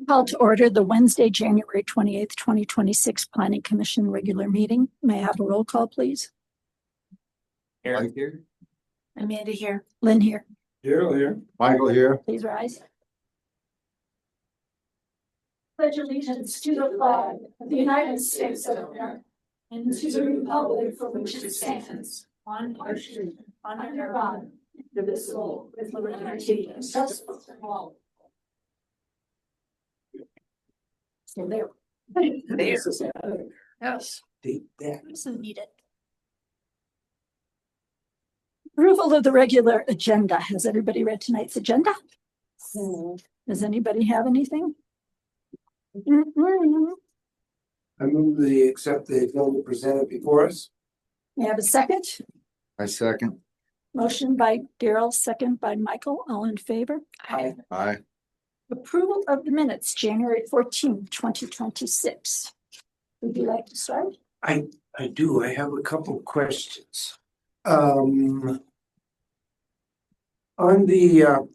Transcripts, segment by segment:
Call to order the Wednesday, January 28th, 2026 Planning Commission regular meeting. May I have a roll call, please? Mike here. Amanda here. Lynn here. Daryl here. Michael here. Please rise. Pledge allegiance to the flag of the United States of America and to the republic for which it stands, one nation, under God, indivisible, with liberty and justice for all. So there. Yes. Doesn't need it. Approval of the regular agenda. Has everybody read tonight's agenda? Does anybody have anything? I move the accept the agenda presented before us. May I have a second? I second. Motion by Daryl, second by Michael. All in favor? Aye. Aye. Approval of the minutes, January 14th, 2026. Would you like to start? I do. I have a couple of questions. On the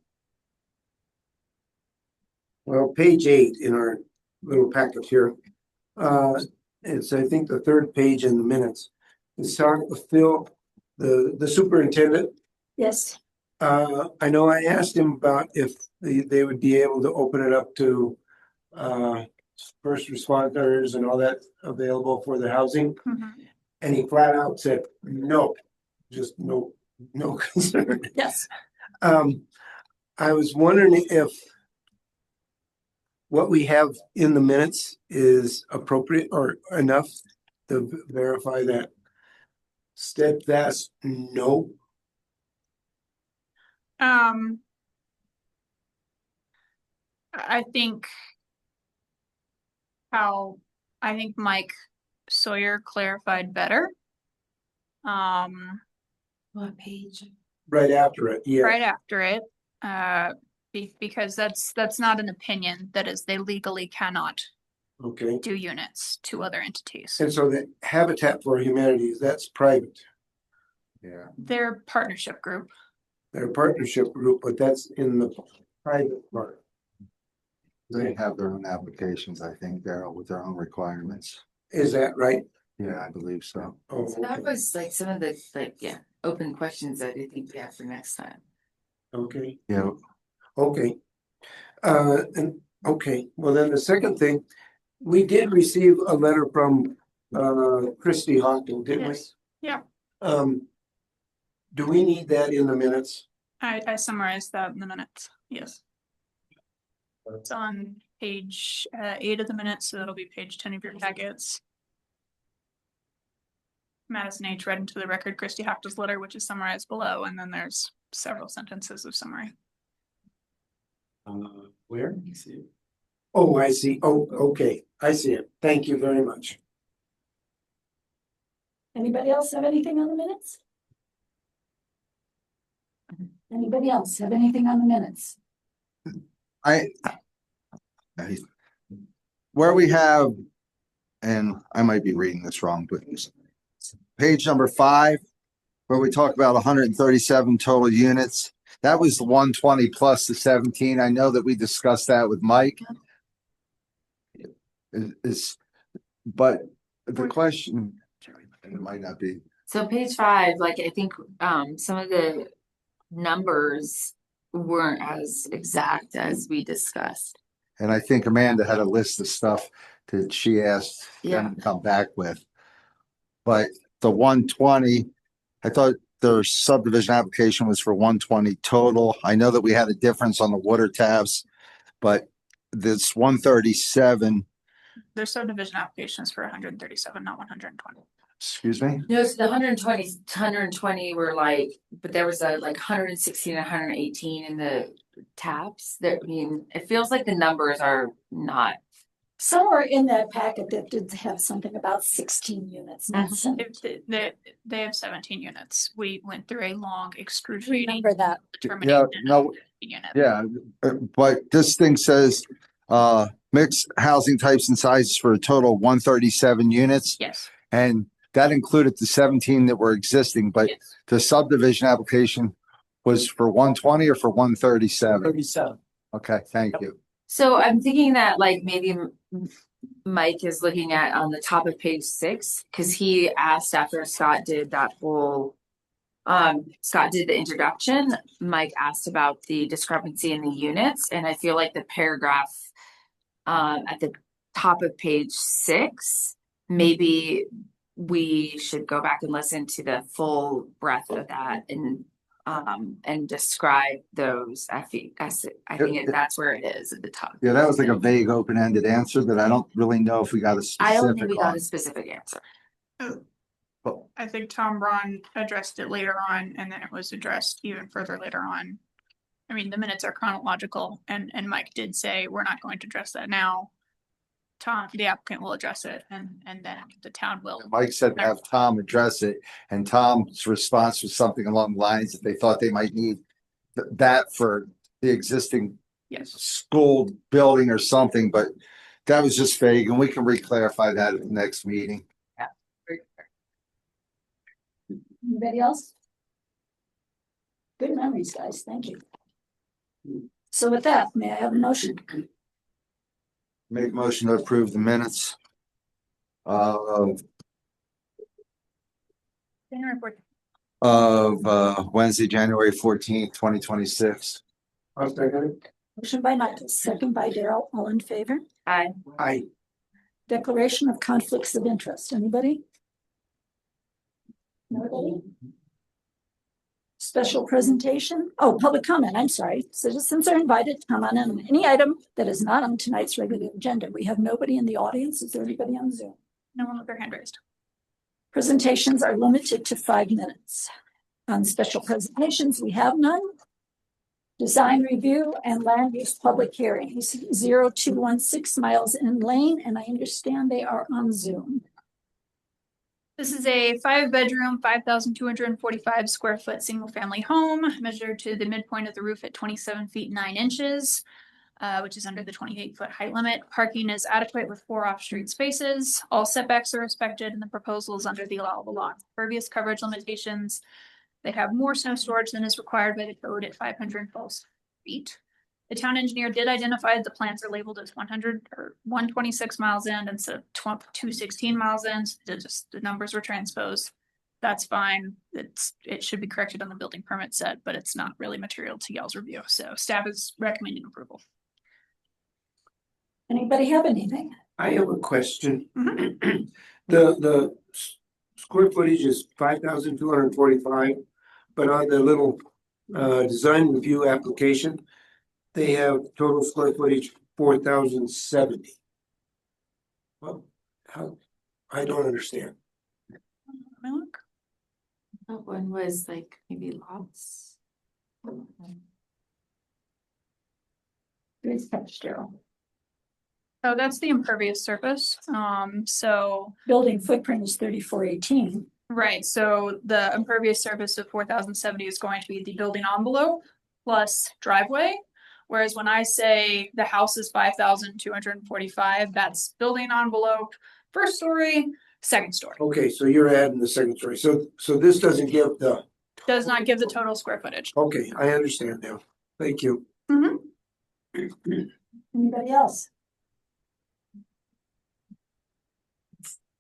page 8 in our little packet here, it's I think the third page in the minutes. It's talking with Phil, the superintendent. Yes. I know I asked him about if they would be able to open it up to first responders and all that available for the housing. And he flat out said, no, just no concern. Yes. I was wondering if what we have in the minutes is appropriate or enough to verify that steadfast no. I think Mike Sawyer clarified better. What page? Right after it, yeah. Right after it, because that's not an opinion. That is, they legally cannot Okay. do units to other entities. And so the Habitat for Humanity, that's private. Yeah. Their partnership group. Their partnership group, but that's in the private part. They have their own applications, I think, Daryl, with their own requirements. Is that right? Yeah, I believe so. Oh, So that okay. was like some of the open questions that I think we have for next time. Okay. Yeah. Okay. And okay, well then the second thing, we did receive a letter from Christy Hockton, didn't we? Yes. Yeah. Do we need that in the minutes? I summarized that in the minutes. Yes. It's on page 8 of the minutes, so that'll be page 10 of your packets. Madison H. read into the record Christy Hockton's letter, which is summarized below, and then there's several sentences of summary. Where? Oh, I see. Oh, okay. I see it. Thank you very much. Anybody else have anything on the minutes? Anybody else have anything on the minutes? Where we have, and I might be reading this wrong, but page number 5, where we talk about 137 total units. That was the 120 plus the 17. I know that we discussed that with Mike. But the question, and it might not be. So page 5, like I think some of the numbers weren't as exact as we discussed. And I think Amanda had a list of stuff that she asked them to come back with. But the 120, I thought their subdivision application was for 120 total. I know that we had a difference on the water tabs, but this 137. Their subdivision application is for 137, not 120. Excuse me? No, so the 120 were like, but there was a like 116 and 118 in the tabs. That, I mean, it feels like the numbers are not. Somewhere in that packet that did have something about 16 units. Not They have 17 units. We went through a long excruciating Remember that. determination. Yeah, no, of the unit. yeah, but this thing says mixed housing types and sizes for a total of 137 units. Yes. And that included the 17 that were existing, but Yes. the subdivision application was for 120 or for 137? 37. Okay, thank you. So I'm thinking that like maybe Mike is looking at on the top of page 6, because he asked after Scott did that whole, Scott did the introduction, Mike asked about the discrepancy in the units, and I feel like the paragraph at the top of page 6, maybe we should go back and listen to the full breadth of that and describe those. I think that's where it is at the top. Yeah, that was like a vague, open-ended answer that I don't really know if we got a I don't think specific we got on. a specific answer. I think Tom Braun addressed it later on, and then it was addressed even further later on. I mean, the minutes are chronological, and Mike did say, we're not going to address that now. Tom, the applicant will address it, and then the town will. Mike said have Tom address it, and Tom's response was something along the lines that they thought they might need that for the existing Yes. school building or something, but that was just vague, and we can re-clarify that at the next meeting. Anybody else? Good memories, guys. Thank you. So with that, may I have a motion? Make motion to approve the minutes. January 14th. Of Wednesday, January 14th, 2026. I'll second it. Motion by Michael, second by Daryl, all in favor. I Aye. Declaration of conflicts of interest. Anybody? Nobody? Special presentation? Oh, public comment. I'm sorry. Citizens are invited to come on any item that is not on tonight's regular agenda. We have nobody in the audience. Is there anybody on Zoom? No one with their hand raised. Presentations are limited to 5 minutes. On special presentations, we have none. Design review and land use public hearings, 0216 Miles End Lane, and I understand they are on Zoom. This is a 5-bedroom, 5,245 square foot single family home measured to the midpoint of the roof at 27 feet 9 inches, which is under the 28-foot height limit. Parking is adequate with 4 off-street spaces. All setbacks are respected, and the proposal is under the allowable lot. Pervious coverage limitations. They have more snow storage than is required by the code at 512 feet. The town engineer did identify that the plants are labeled as 100 or 126 miles in instead of 216 miles in. Just the numbers were transposed. That's fine. It should be corrected on the building permit set, but it's not really material to y'all's review. So staff is recommending approval. Anybody have anything? I have a question. The square footage is 5,245, but on the little design review application, they have total square footage 4,070. Well, how? I don't understand. Look. That one was like maybe lots. Good catch, Daryl. Oh, that's the impervious surface. So Building footprint is 3418. right, so the impervious surface of 4,070 is going to be the building envelope plus driveway. Whereas when I say the house is 5,245, that's building envelope, first story, second story. Okay, so you're adding the second story. So this doesn't give the, Does not give the total square footage. okay, I understand now. Thank you. Anybody else?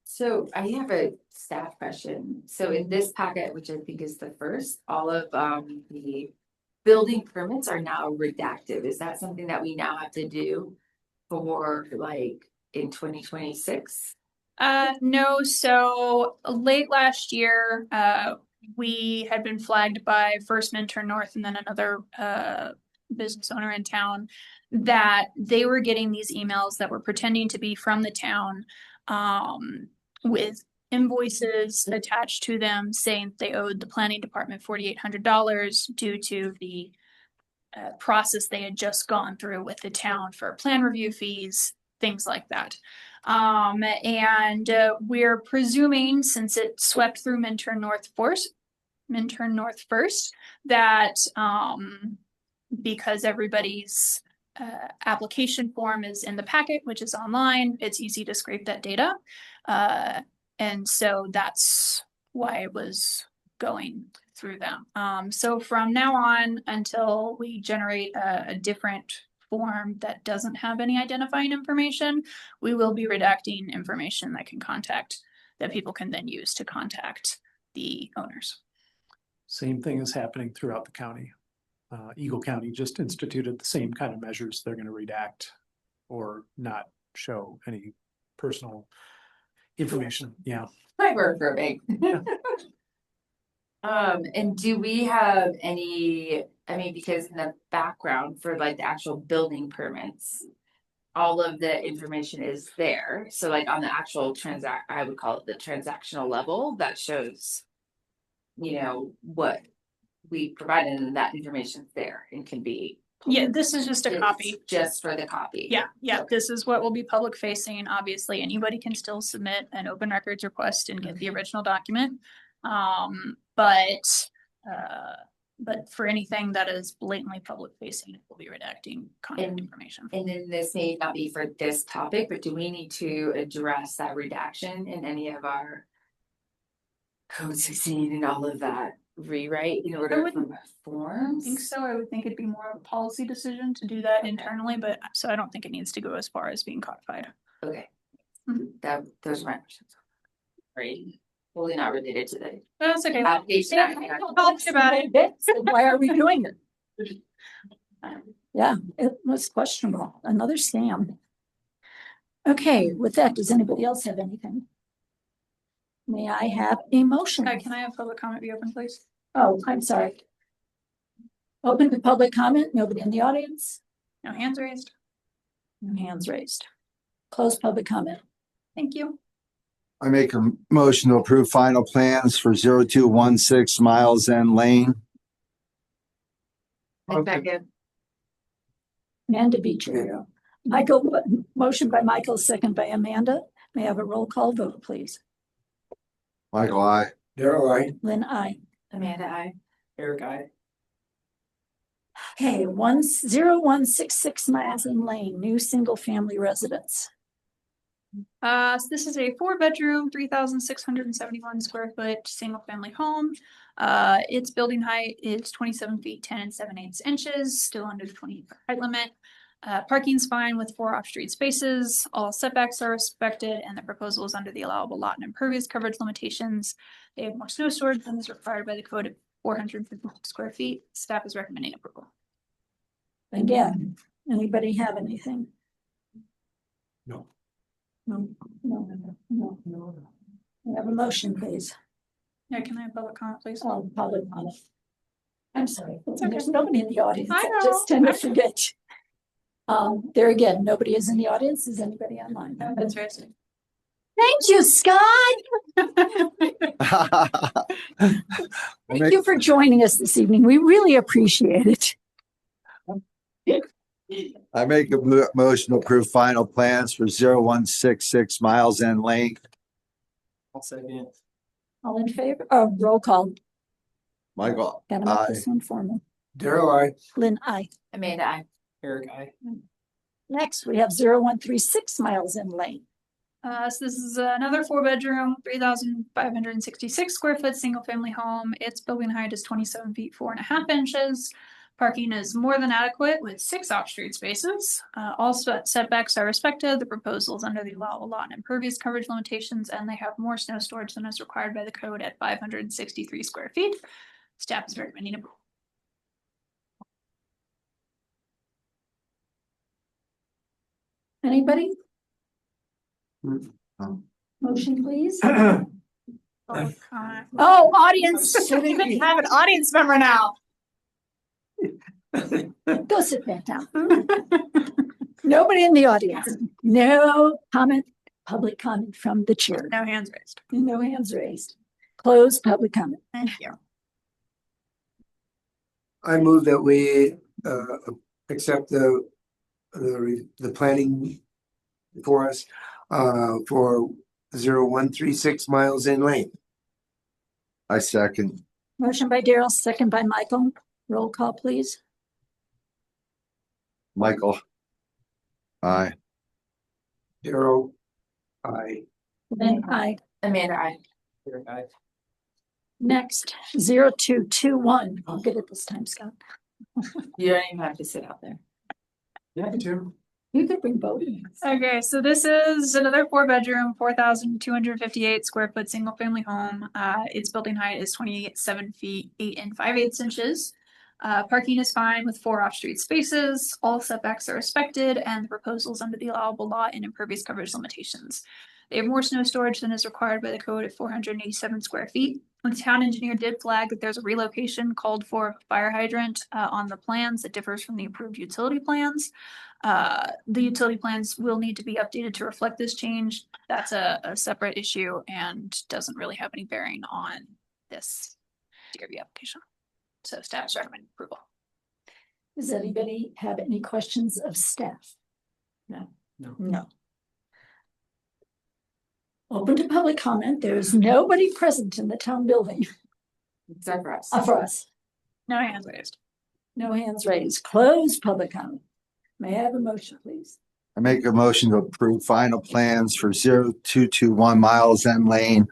So I have a staff question. So in this packet, which I think is the first, all of the building permits are now redacted. Is that something that we now have to do for like in 2026? No, so late last year, we had been flagged by first Minturn North and then another business owner in town that they were getting these emails that were pretending to be from the town with invoices attached to them saying they owed the planning department $4,800 due to the process they had just gone through with the town for plan review fees, things like that. And we're presuming, since it swept through Minturn North first, that because everybody's application form is in the packet, which is online, it's easy to scrape that data. And so that's why it was going through them. So from now on, until we generate a different form that doesn't have any identifying information, we will be redacting information that people can then use to contact the owners. Same thing is happening throughout the county. Eagle County just instituted the same kind of measures. They're gonna redact or not show any personal information. Yeah. Might work for a bank. And do we have any, I mean, because in the background for like the actual building permits, all of the information is there. So like on the actual I would call it the transactional level that shows, what we provided and that information's there and can be. Yeah, this is just a It's copy. Just for the copy. Yeah, this is what will be public facing. Obviously, anybody can still submit an open records request and get the original document. But for anything that is blatantly public facing, it will be redacting contact information. And then this may not be for this topic, but do we need to address that redaction in any of our code 16 and all of that rewrite in order wouldn't for I forms? think so. I would think it'd be more of a policy decision to do that internally, but so I don't think it needs to go as far as being codified. Okay. Mhm. Those are my questions. Right, fully not related to the That's okay. application. Yeah, I'll talk to you about it. Why are we doing it? Yeah, it was questionable. Another scam. Okay, with that, does anybody else have anything? May I have a motion? Can I have public comment be open, please? Oh, I'm sorry. Open to public comment. Nobody in the audience? No hands raised. No hands raised. Close public comment. Thank you. I make a motion to approve final plans for 0216 Miles End Lane. Second. Amanda Beecher. Motion by Michael, second by Amanda. May I have a roll call vote, please? Michael, I. Daryl, I. Lynn, I. Amanda, I. Eric, I. Okay, 10166 Miles End Lane, new single family residence. So this is a 4-bedroom, 3,671 square foot, single family home. Its building height is 27 feet, 10 7/8 inches, still under the 20 height limit. Parking's fine with 4 off-street spaces. All setbacks are respected and the proposal is under the allowable lot and impervious coverage limitations. They have more snow storage than is required by the code at 450 square feet. Staff is recommending approval. Again, anybody have anything? No. No. We have a motion, please. Yeah, can I have public comment, please? Oh, public comment. I'm sorry, okay. there's nobody in the audience. I I just tend to forget. There again, nobody is in the audience. Is anybody online? No, that's right. Thank you, Scott. Thank you for joining us this evening. We really appreciate it. I make a motion to approve final plans for 0166 Miles End Lane. I'll second. All in favor? Roll call. Michael, Gotta make this one formal. Daryl, I. Lynn, I. Amanda, I. Eric, I. Next, we have 0136 Miles End Lane. So this is another 4-bedroom, 3,566 square foot, single family home. Its building height is 27 feet, 4.5 inches. Parking is more than adequate with 6 off-street spaces. All setbacks are respected. The proposal is under the allowable lot and impervious coverage limitations, and they have more snow storage than is required by the code at 563 square feet. Staff is recommending approval. Anybody? No. Motion, please. Public comment. Oh, audience. We even have an audience member now. Go sit back down. Nobody in the audience. No comment, public comment from the chair. No hands raised. No hands raised. Close public comment. Thank you. I move that we accept the planning for us for 0136 Miles End Lane. I second. Motion by Daryl, second by Michael. Roll call, please. Michael. Aye. Daryl, I. Then I. Amanda, I. Eric, I. Next, 0221. I'll get it this time, Scott. You don't even have to sit out there. Yeah, Tim. You could bring both. Okay, so this is another 4 bedroom, 4,258 square foot single family home. Its building height is 27 feet 8 and 5/8 inches. Parking is fine with 4 off-street spaces. All setbacks are respected, and the proposals under the allowable lot and impervious coverage limitations. They have more snow storage than is required by the code at 487 square feet. The town engineer did flag that there's a relocation called for fire hydrant on the plans that differs from the approved utility plans. The utility plans will need to be updated to reflect this change. That's a separate issue and doesn't really have any bearing on this DRB application. So staff's recommend approval. Does anybody have any questions of staff? No. No. No. Open to public comment. There's nobody present in the town building Except for us. for us. No hands raised. No hands raised. Closed public comment. May I have a motion, please? I make a motion to approve final plans for 0221 Miles End Lane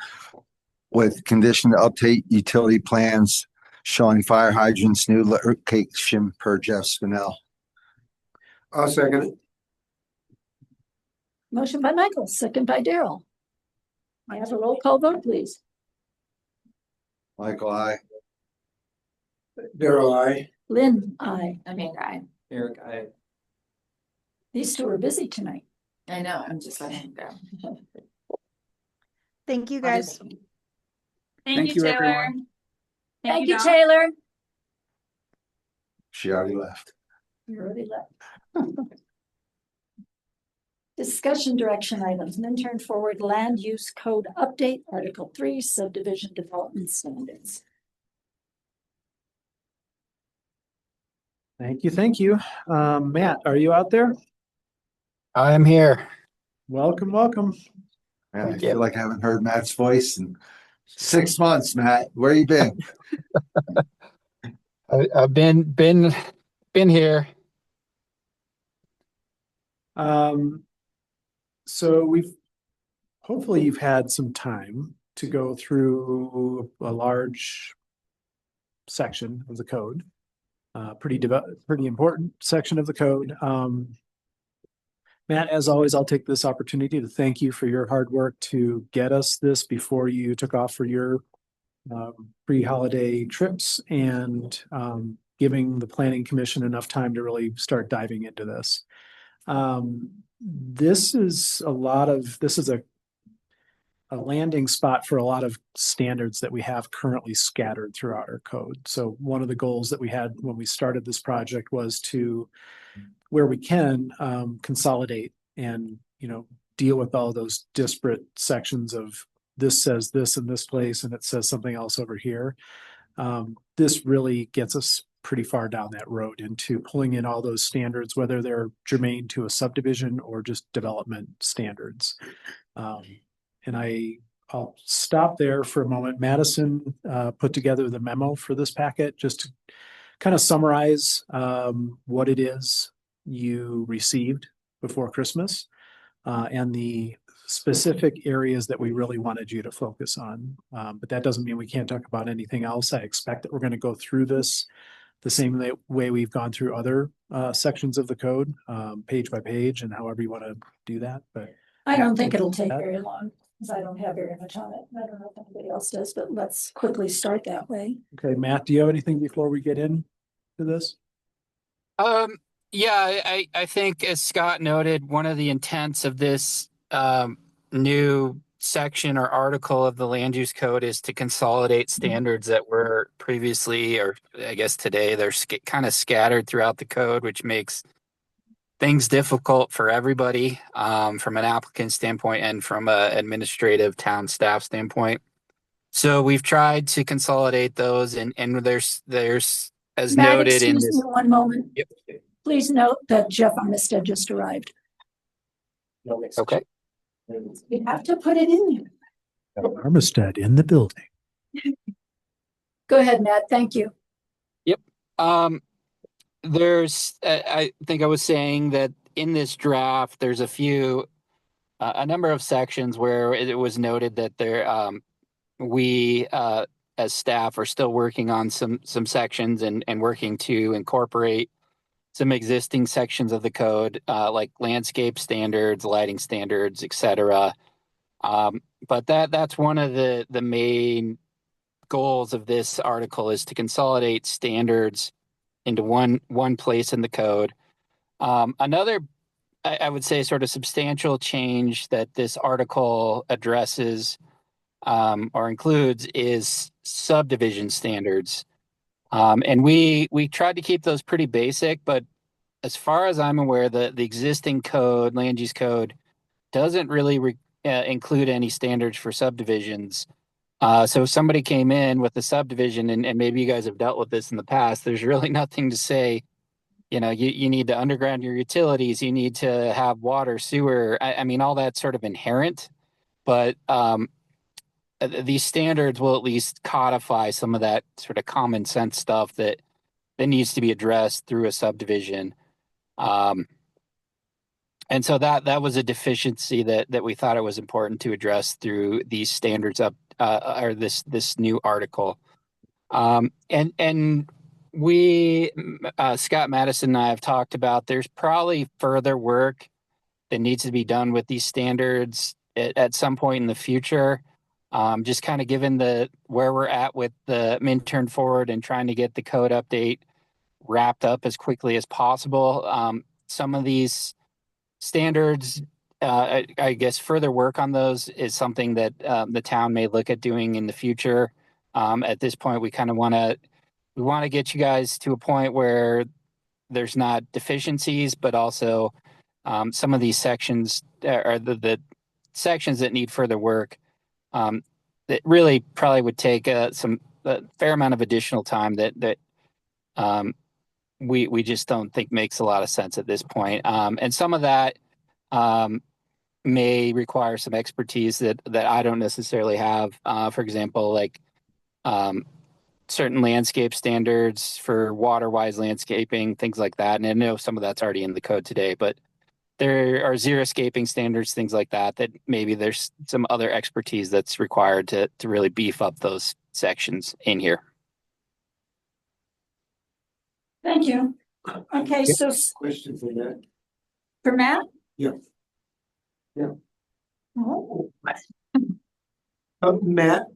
with condition to update utility plans showing fire hydrants, new location per Jeff Spinell. I'll second it. Motion by Michael, second by Daryl. May I have a roll call vote, please? Michael, I. Daryl, I. Lynn, aye. Amanda, Eric, I. These two are busy tonight. I know, I'm just letting him go. Thank you, guys. Thank you, Taylor. everyone. Thank you, John. Taylor. She already left. You already left. Discussion direction items, Minturn Forward Land Use Code Update, Article 3, Subdivision Development Standards. Thank you, thank you. Matt, are you out there? I am here. Welcome, welcome. Man, I Thank you. feel like I haven't heard Matt's voice in 6 months, Matt. Where you been? I've been here. So hopefully you've had some time to go through a large section of the code. Pretty important section of the code. Matt, as always, I'll take this opportunity to thank you for your hard work to get us this before you took off for your pre-holiday trips and giving the Planning Commission enough time to really start diving into this. This is a landing spot for a lot of standards that we have currently scattered throughout our code. So one of the goals that we had when we started this project was to, where we can, consolidate and, deal with all those disparate sections of this says this in this place and it says something else over here. This really gets us pretty far down that road into pulling in all those standards, whether they're germane to a subdivision or just development standards. And I'll stop there for a moment. Madison put together the memo for this packet just to kind of summarize what it is you received before Christmas and the specific areas that we really wanted you to focus on. But that doesn't mean we can't talk about anything else. I expect that we're going to go through this the same way we've gone through other sections of the code, page by page, and however you want to do that. But I don't think it'll take very long because I don't have very much on it. I don't know if anybody else does, but let's quickly start that way. okay, Matt, do you have anything before we get into this? Yeah, I think as Scott noted, one of the intents of this new section or article of the land use code is to consolidate standards that were previously, or I guess today, they're kind of scattered throughout the code, which makes things difficult for everybody from an applicant standpoint and from an administrative town staff standpoint. So we've tried to consolidate those, and there's as Matt, noted in excuse this. me one moment. Yep. Please note that Jeff Armistead just arrived. Okay. We have to put it in there. Armistead in the building. Go ahead, Matt. Thank you. There's, I think I was saying that in this draft, there's a number of sections where it was noted that we, as staff, are still working on some sections and working to incorporate some existing sections of the code, like landscape standards, lighting standards, etc. But that's one of the main goals of this article, is to consolidate standards into one place in the code. Another, I would say, sort of substantial change that this article addresses or includes is subdivision standards. And we tried to keep those pretty basic, but as far as I'm aware, the existing code, land use code, doesn't really include any standards for subdivisions. So if somebody came in with a subdivision, and maybe you guys have dealt with this in the past, there's really nothing to say, you need to underground your utilities, you need to have water, sewer. I mean, all that's sort of inherent, but these standards will at least codify some of that sort of common sense stuff that needs to be addressed through a subdivision. And so that was a deficiency that we thought it was important to address through these standards or this new article. And we, Scott Madison and I have talked about, there's probably further work that needs to be done with these standards at some point in the future. Just kind of given where we're at with the Minturn Forward and trying to get the code update wrapped up as quickly as possible. Some of these standards, I guess further work on those is something that the town may look at doing in the future. At this point, we kind of want to get you guys to a point where there's not deficiencies, but also some of these sections are the sections that need further work. That really probably would take a fair amount of additional time that we just don't think makes a lot of sense at this point. And some of that may require some expertise that I don't necessarily have. For example, like certain landscape standards for water-wise landscaping, things like that. And I know some of that's already in the code today, but there are xeriscaping standards, things like that maybe there's some other expertise that's required to really beef up those sections in here. Thank you. Okay, so Question for that. for Matt? Yeah. Yeah. Oh, Matt,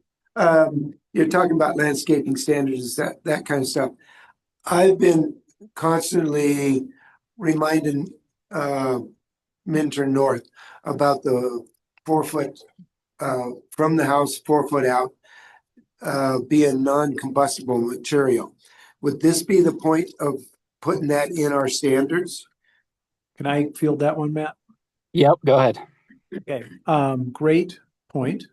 you're talking about landscaping standards, that kind of stuff. I've been constantly reminding Minturn North about the 4 foot from the house, 4 foot out, being non-combustible material. Would this be the point of putting that in our standards? Can I field that one, Matt? Yep, go ahead. Okay, great point.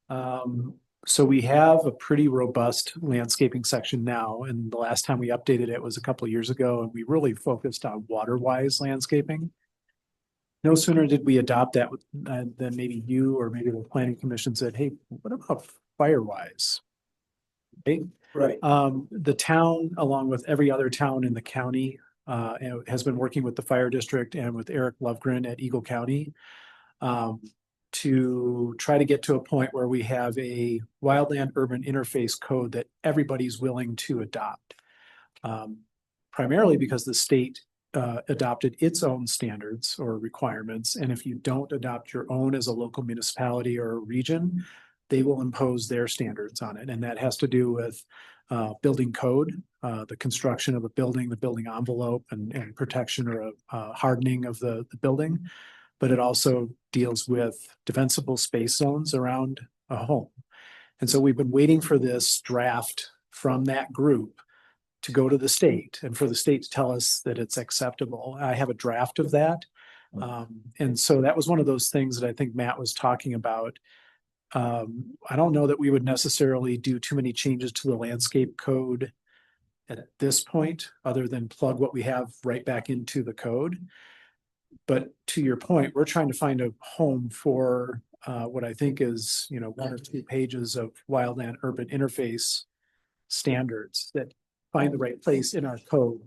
So we have a pretty robust landscaping section now, and the last time we updated it was a couple of years ago, and we really focused on water-wise landscaping. No sooner did we adopt that than maybe you or maybe the planning commission said, "Hey, what about fire-wise?" Okay? Right. The town, along with every other town in the county, has been working with the fire district and with Eric Lovegren at Eagle County to try to get to a point where we have a wildland urban interface code that everybody's willing to adopt. Primarily because the state adopted its own standards or requirements. And if you don't adopt your own as a local municipality or a region, they will impose their standards on it. And that has to do with building code, the construction of a building, the building envelope, and protection or hardening of the building. But it also deals with defensible space zones around a home. And so we've been waiting for this draft from that group to go to the state and for the state to tell us that it's acceptable. I have a draft of that. And so that was one of those things that I think Matt was talking about. I don't know that we would necessarily do too many changes to the landscape code at this point, other than plug what we have right back into the code. But to your point, we're trying to find a home for what I think is, 1 or 2 pages of wildland urban interface standards that find the right place in our code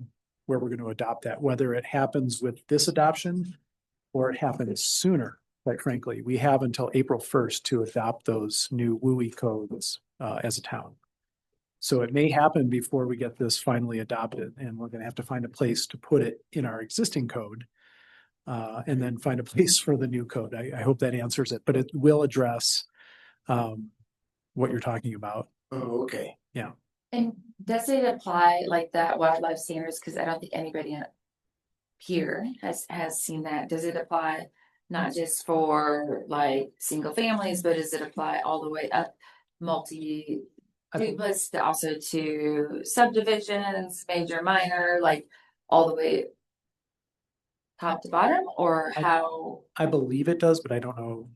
where we're going to adopt that, whether it happens with this adoption or it happens sooner. Quite frankly, we have until April 1st to adopt those new WUI codes as a town. So it may happen before we get this finally adopted, and we're gonna have to find a place to put it in our existing code. And then find a place for the new code. I hope that answers it, but it will address what you're talking about. Oh, okay. And does it apply like that wildlife standards? Because I don't think anybody here has seen that. Does it apply not just for like single families, but does it apply all the way up multi duplex also to subdivisions, major, minor, like all the way top to bottom, or how? I believe it does, but I don't know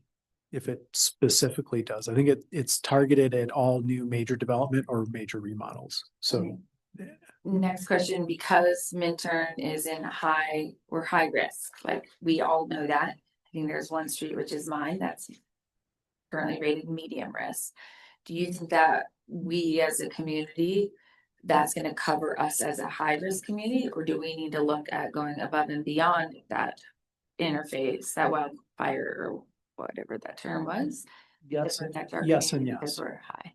if it specifically does. I think it's targeted at all new major development or major remodels. So Next question, because Minturn is in we're high risk, like we all know that. I think there's one street, which is mine, that's currently rated medium risk. Do you think that we as a community, that's gonna cover us as a high risk community, or do we need to look at going above and beyond that interface, that wildfire or whatever that term was? yes, To protect our yes and community because yes. we're high.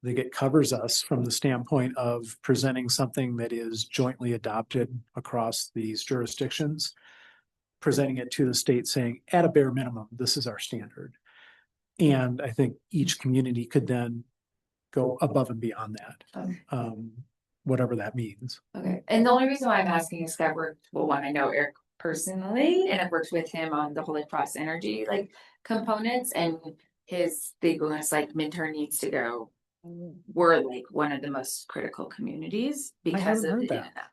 I think it covers us from the standpoint of presenting something that is jointly adopted across these jurisdictions, presenting it to the state saying, at a bare minimum, this is our standard. And I think each community could then go above and beyond that, Okay. whatever that means. Okay, and the only reason why I'm asking is that one, I know Eric personally, and I've worked with him on the Holy Cross Energy like components, and his big one is like Minturn needs to go. We're like one of the most critical communities because haven't of heard the that. internet.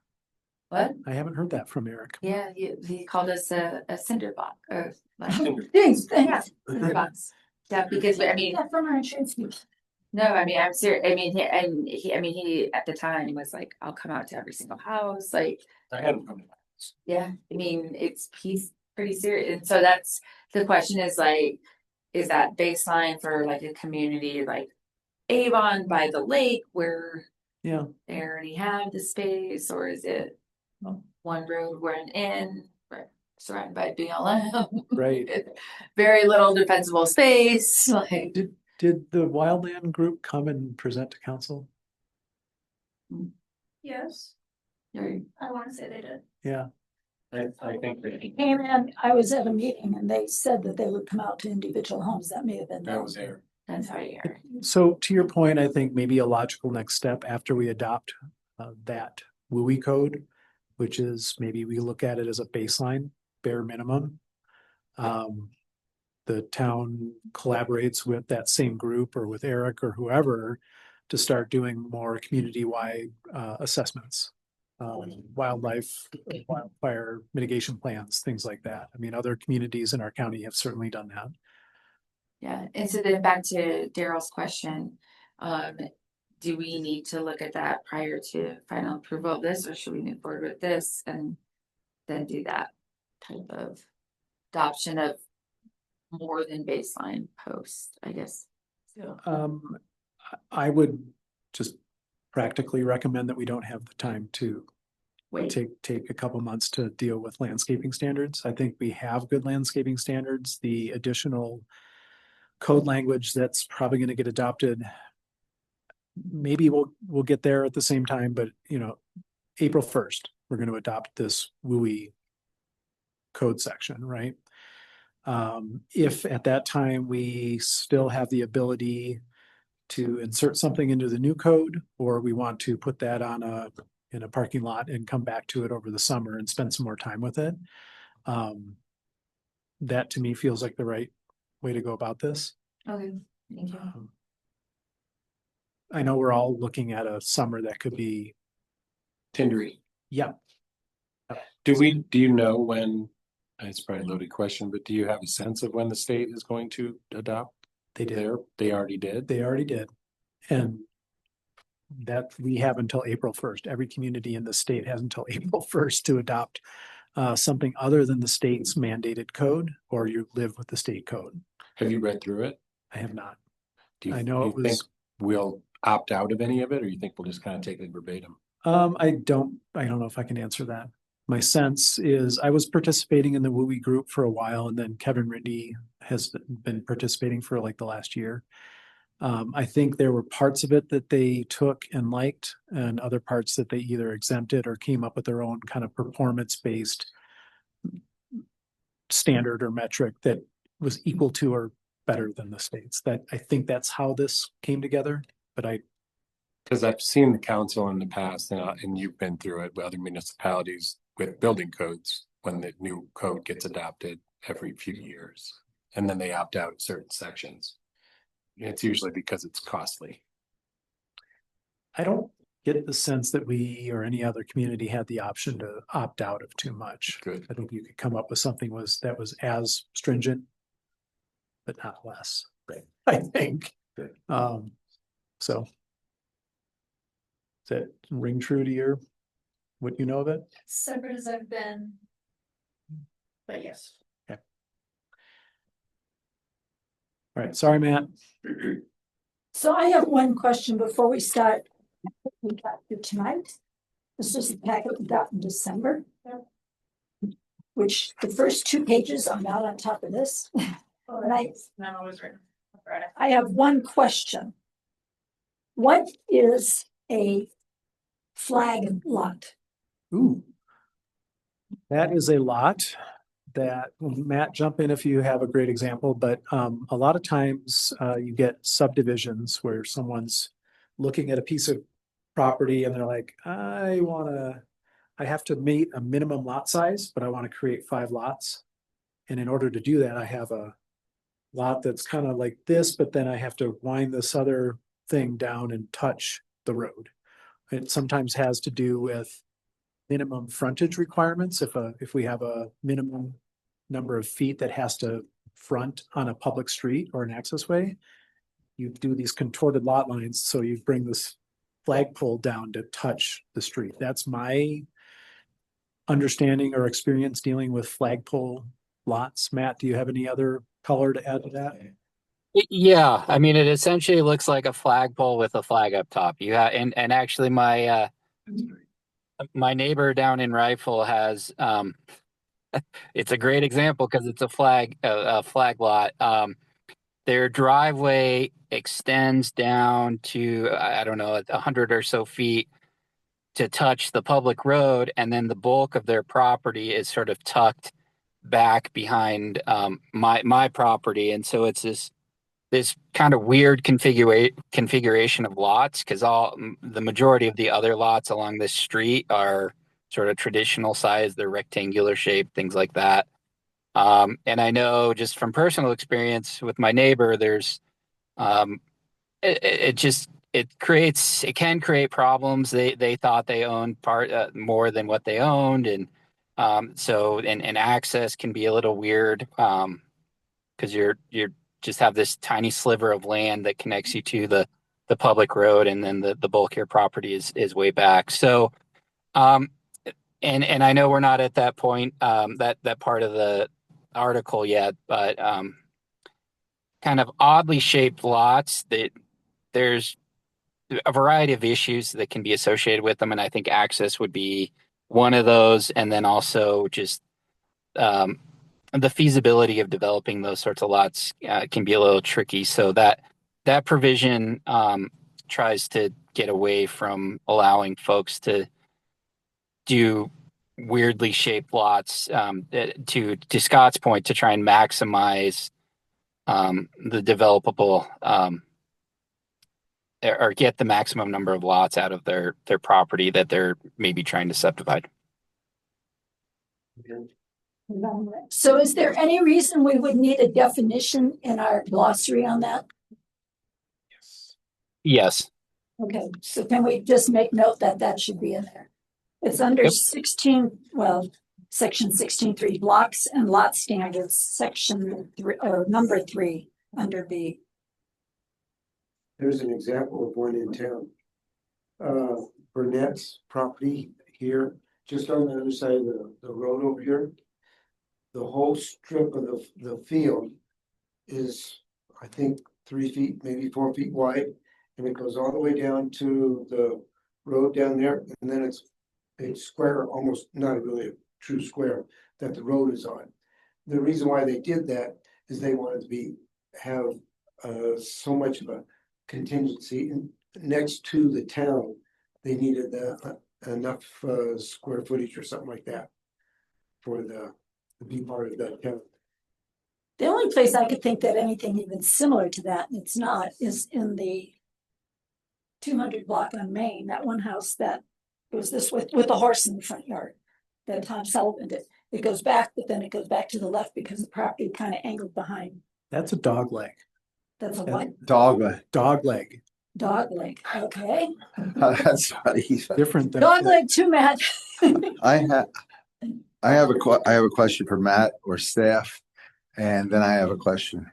What? I haven't heard that from Eric. Yeah, he called us a cinder block or like, Thanks, yeah, thanks. cinder blocks. Yeah, because I mean, Yeah, from our insurance. people. no, I mean, I'm serious. I mean, he at the time was like, I'll come out to every single house, like. I hadn't come to that. Yeah, I mean, he's pretty serious. And so that's the question is like, is that baseline for like a community like Avon by the lake where Yeah, they already have the space, or is it one road we're in, surrounded by BLM? right. Very little defensible space, like. Did the Wildland group come and present to council? Yes, Very- I want to say they did. Yeah, I think they, Came in, I was at a meeting and they said that they would come out to individual homes. That may have been. that was there. That's right here. so to your point, I think maybe a logical next step after we adopt that WUI code, which is maybe we look at it as a baseline, bare minimum. The town collaborates with that same group or with Eric or whoever to start doing more community-wide assessments. Wildfire mitigation plans, things like that. I mean, other communities in our county have certainly done that. Yeah, and so then back to Daryl's question, do we need to look at that prior to final approval of this, or should we move forward with this and then do that type of adoption of more than baseline post, I guess? So, I would just practically recommend that we don't have the time to wait, take a couple months to deal with landscaping standards. I think we have good landscaping standards. The additional code language that's probably going to get adopted, maybe we'll get there at the same time, but April 1st, we're going to adopt this WUI code section, right? If at that time we still have the ability to insert something into the new code, or we want to put that in a parking lot and come back to it over the summer and spend some more time with it. That to me feels like the right way to go about this. okay, thank you. I know we're all looking at a summer that could be, Tindery. yeah, Do you know when, it's probably a loaded question, but do you have a sense of when the state is going to adopt? they did. They already did? They already did. And that we have until April 1st. Every community in the state has until April 1st to adopt something other than the state's mandated code, or you live with the state code. Have you read through it? I have not. Do you, I know do it you think was, we'll opt out of any of it, or you think we'll just kind of take it verbatim? I don't know if I can answer that. My sense is I was participating in the WUI group for a while, and then Kevin Ritney has been participating for like the last year. I think there were parts of it that they took and liked, and other parts that they either exempted or came up with their own kind of performance-based standard or metric that was equal to or better than the state's. That I think that's how this came together, but Because I've seen the council in the past, and you've been through it with other municipalities with building codes when the new code gets adopted every few years. And then they opt out certain sections. It's usually because it's costly. I don't get the sense that we or any other community had the option to opt out of too much. Good. I think you could come up with something that was as stringent, but not less. Right. I think. So. Does that ring true to what you know of it? Separate as I've been. But yes. Okay. All right, sorry, Matt. So I have one question before we start. We got through tonight. This is the packet we got in December. Which the first 2 pages are not on top of this. Right. Memo was written. I have one question. What is a flag lot? Ooh. That is a lot that, Matt, jump in if you have a great example, but a lot of times you get subdivisions where someone's looking at a piece of property and they're like, I have to meet a minimum lot size, but I want to create 5 lots. And in order to do that, I have a lot that's kind of like this, but then I have to wind this other thing down and touch the road. It sometimes has to do with minimum frontage requirements. If we have a minimum number of feet that has to front on a public street or an access way, you do these contorted lot lines. So you bring this flagpole down to touch the street. That's my understanding or experience dealing with flagpole lots. Matt, do you have any other color to add to that? Yeah, I mean, it essentially looks like a flagpole with a flag up top. You have, and actually, my neighbor down in Rifle has, it's a great example because it's a flag lot. Their driveway extends down to, I don't know, 100 or so feet to touch the public road, and then the bulk of their property is sort of tucked back behind my property, and so it's this kind of weird configuration of lots, because the majority of the other lots along this street are sort of traditional size. They're rectangular shaped, things like that. And I know just from personal experience with my neighbor, there's it can create problems. They thought they owned more than what they owned, and so access can be a little weird because you're just have this tiny sliver of land that connects you to the public road, and then the bulk of your property is way back. So and I know we're not at that point, that part of the article yet, but kind of oddly shaped lots, that there's a variety of issues that can be associated with them, and I think access would be one of those, and then also just the feasibility of developing those sorts of lots can be a little tricky. So that provision tries to get away from allowing folks to do weirdly shaped lots, to Scott's point, to try and maximize the developable or get the maximum number of lots out of their property that they're maybe trying to subdivide. So is there any reason we would need a definition in our glossary on that? Yes. Okay, so can we just make note that should be in there? It's under Yep. section 16.3, blocks and lot standards, section 3, number 3 under B. There's an example of one in town. Burnett's property here, just on the other side of the road over here. The whole strip of the field is, I think, 3 feet, maybe 4 feet wide. And it goes all the way down to the road down there, and then it's a square, almost not really a true square that the road is on. The reason why they did that is they wanted to have so much of a contingency next to the town. They needed enough square footage or something like that for to be part of that town. The only place I could think that anything even similar to that, and it's not, is in the 200 block on Main, that one house that was this with the horse in the front yard that Tom Sullivan did. It goes back, but then it goes back to the left because the property kind of angled behind. That's a dog leg. That's a what? Dog, Dog leg, Dog leg, okay. that's funny. different than. Dog leg too, Matt. I have a question for Matt or staff, and then I have a question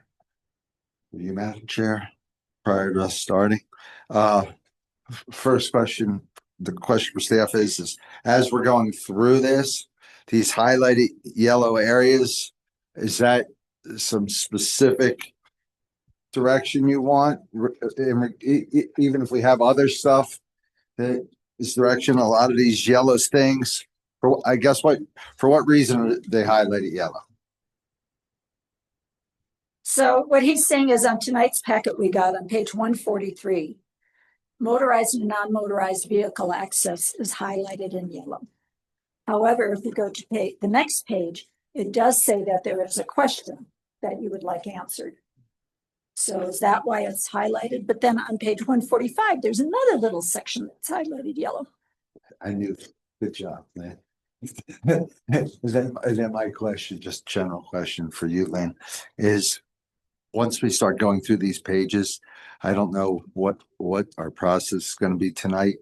for you, Madam Chair, prior to us starting. First question, the question for staff is as we're going through this, these highlighted yellow areas, is that some specific direction you want? Even if we have other stuff that is direction, a lot of these yellow things, for what reason are they highlighted yellow? So what he's saying is on tonight's packet we got on page 143, motorized and non-motorized vehicle access is highlighted in yellow. However, if you go to the next page, it does say that there is a question that you would like answered. So is that why it's highlighted? But then on page 145, there's another little section that's highlighted yellow. I knew. Good job, man. And then my question, just general question for you, Lynn, is once we start going through these pages, I don't know what our process is going to be tonight.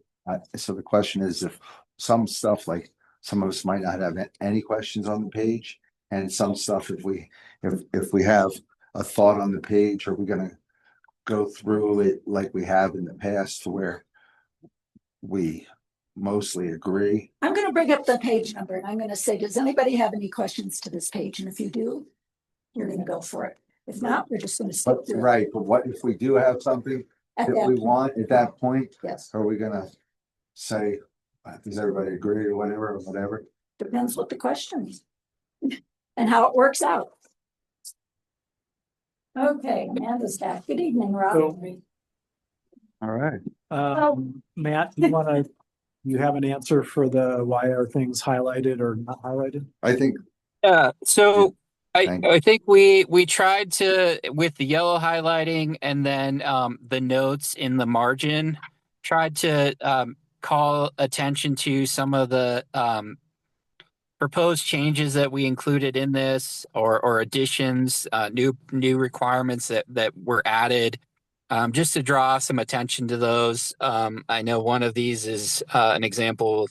So the question is, if some stuff, like some of us might not have any questions on the page, and some stuff, if we have a thought on the page, are we going to go through it like we have in the past, to where we mostly agree? I'm going to bring up the page number and I'm going to say, does anybody have any questions to this page? And if you do, you're going to go for it. If not, we're just going to skip through it. Right, but what if we do have something At that that we point. want at that point? Yes, Are we gonna say, does everybody agree or whatever? depends what the question is and how it works out. Okay, Amanda's back. Good evening, Rob. All right. Matt, you have an answer for why are things highlighted or not highlighted? I think, Yeah, so Thank I think we tried to, with the yellow highlighting and then the notes in the margin, tried to call attention to some of the proposed changes that we included in this, or additions, new requirements that were added, just to draw some attention to those. I know one of these is an example.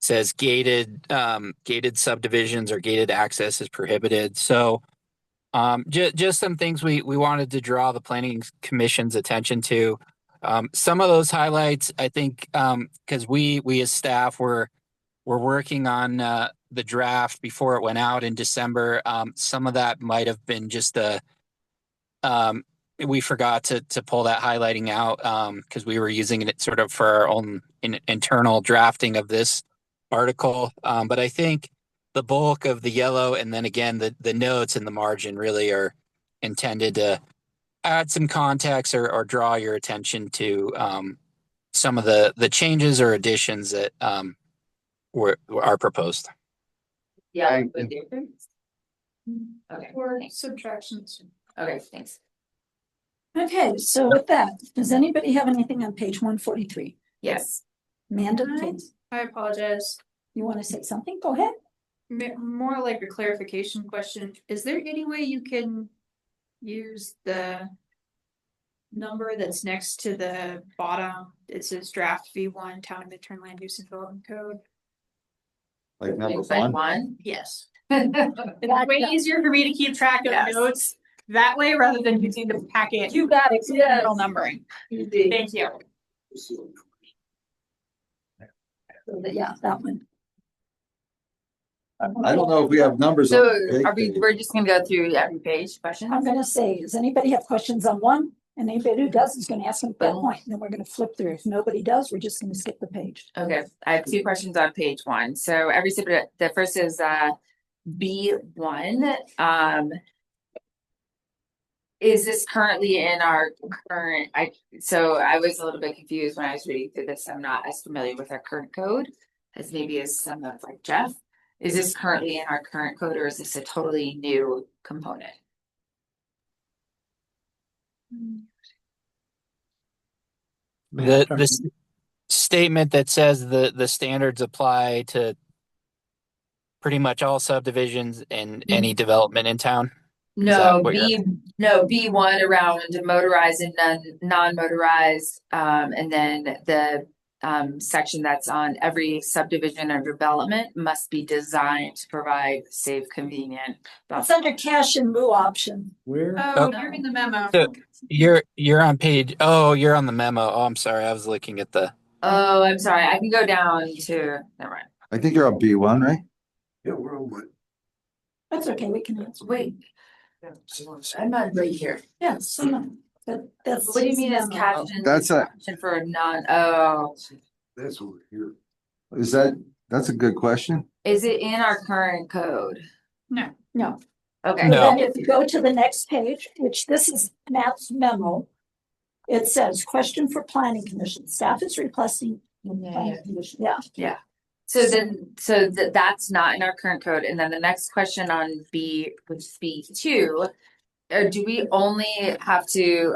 Says gated subdivisions or gated access is prohibited. So just some things we wanted to draw the planning commission's attention to. Some of those highlights, I think, because we as staff were working on the draft before it went out in December. Some of that might have been just we forgot to pull that highlighting out because we were using it sort of for our own internal drafting of this article. But I think the bulk of the yellow, and then again the notes in the margin, really are intended to add some context or draw your attention to some of the changes or additions that are proposed. Yeah. Thank with difference. Okay. Or thanks. subtractions. Okay, thanks. Okay, so with that, does anybody have anything on page 143? Yes. Amanda, please. I apologize. You want to say something? Go ahead. More like a clarification question. Is there any way you can use the number that's next to the bottom? It says draft V1 Town and Midterm Land Use and Development Code. like number It's like one. one. Yes. It's way easier for me to keep track of Yes. notes that way rather than using the packet. You got it. Yes. Numbering. Easy. Thank you. Yeah, that one. I don't know if we have numbers. So on the big we're just gonna go through every page questions? I'm gonna say, does anybody have questions on one? And anybody who does is gonna ask them at that point, and then we're gonna flip through. If nobody does, we're just gonna skip the page. Okay, I have two questions on page one. So the first is B1. is this currently in our current, so I was a little bit confused when I was reading through this. I'm not as familiar with our current code as maybe as some of like Jeff. Is this currently in our current code or is this a totally new component? The statement that says the standards apply to pretty much all subdivisions and any development in town. Is that No, what you're- B1 around motorized and non-motorized, and then the section that's on every subdivision or development must be designed to provide safe, convenient. It's under cash and lieu option. Where? Oh, you're in the memo. So you're on page. Oh, you're on the memo. Oh, I'm sorry. I was looking at the. Oh, I'm sorry. I can go down to, never mind. I think you're on B1, right? Yeah, we're on what? That's okay, we can answer. Wait, I'm not right here. Yes, so no, that's. What do you mean as caption? That's a- Caption for a non, oh, That's over here. That's a good question. is it in our current code? No. No. Okay. And No. then if you go to the next page, which this is Matt's memo, it says, question for planning commission, staff is requesting. Planning commission, yeah. So then, that's not in our current code. And then the next question on B, which is B2, do we only have to,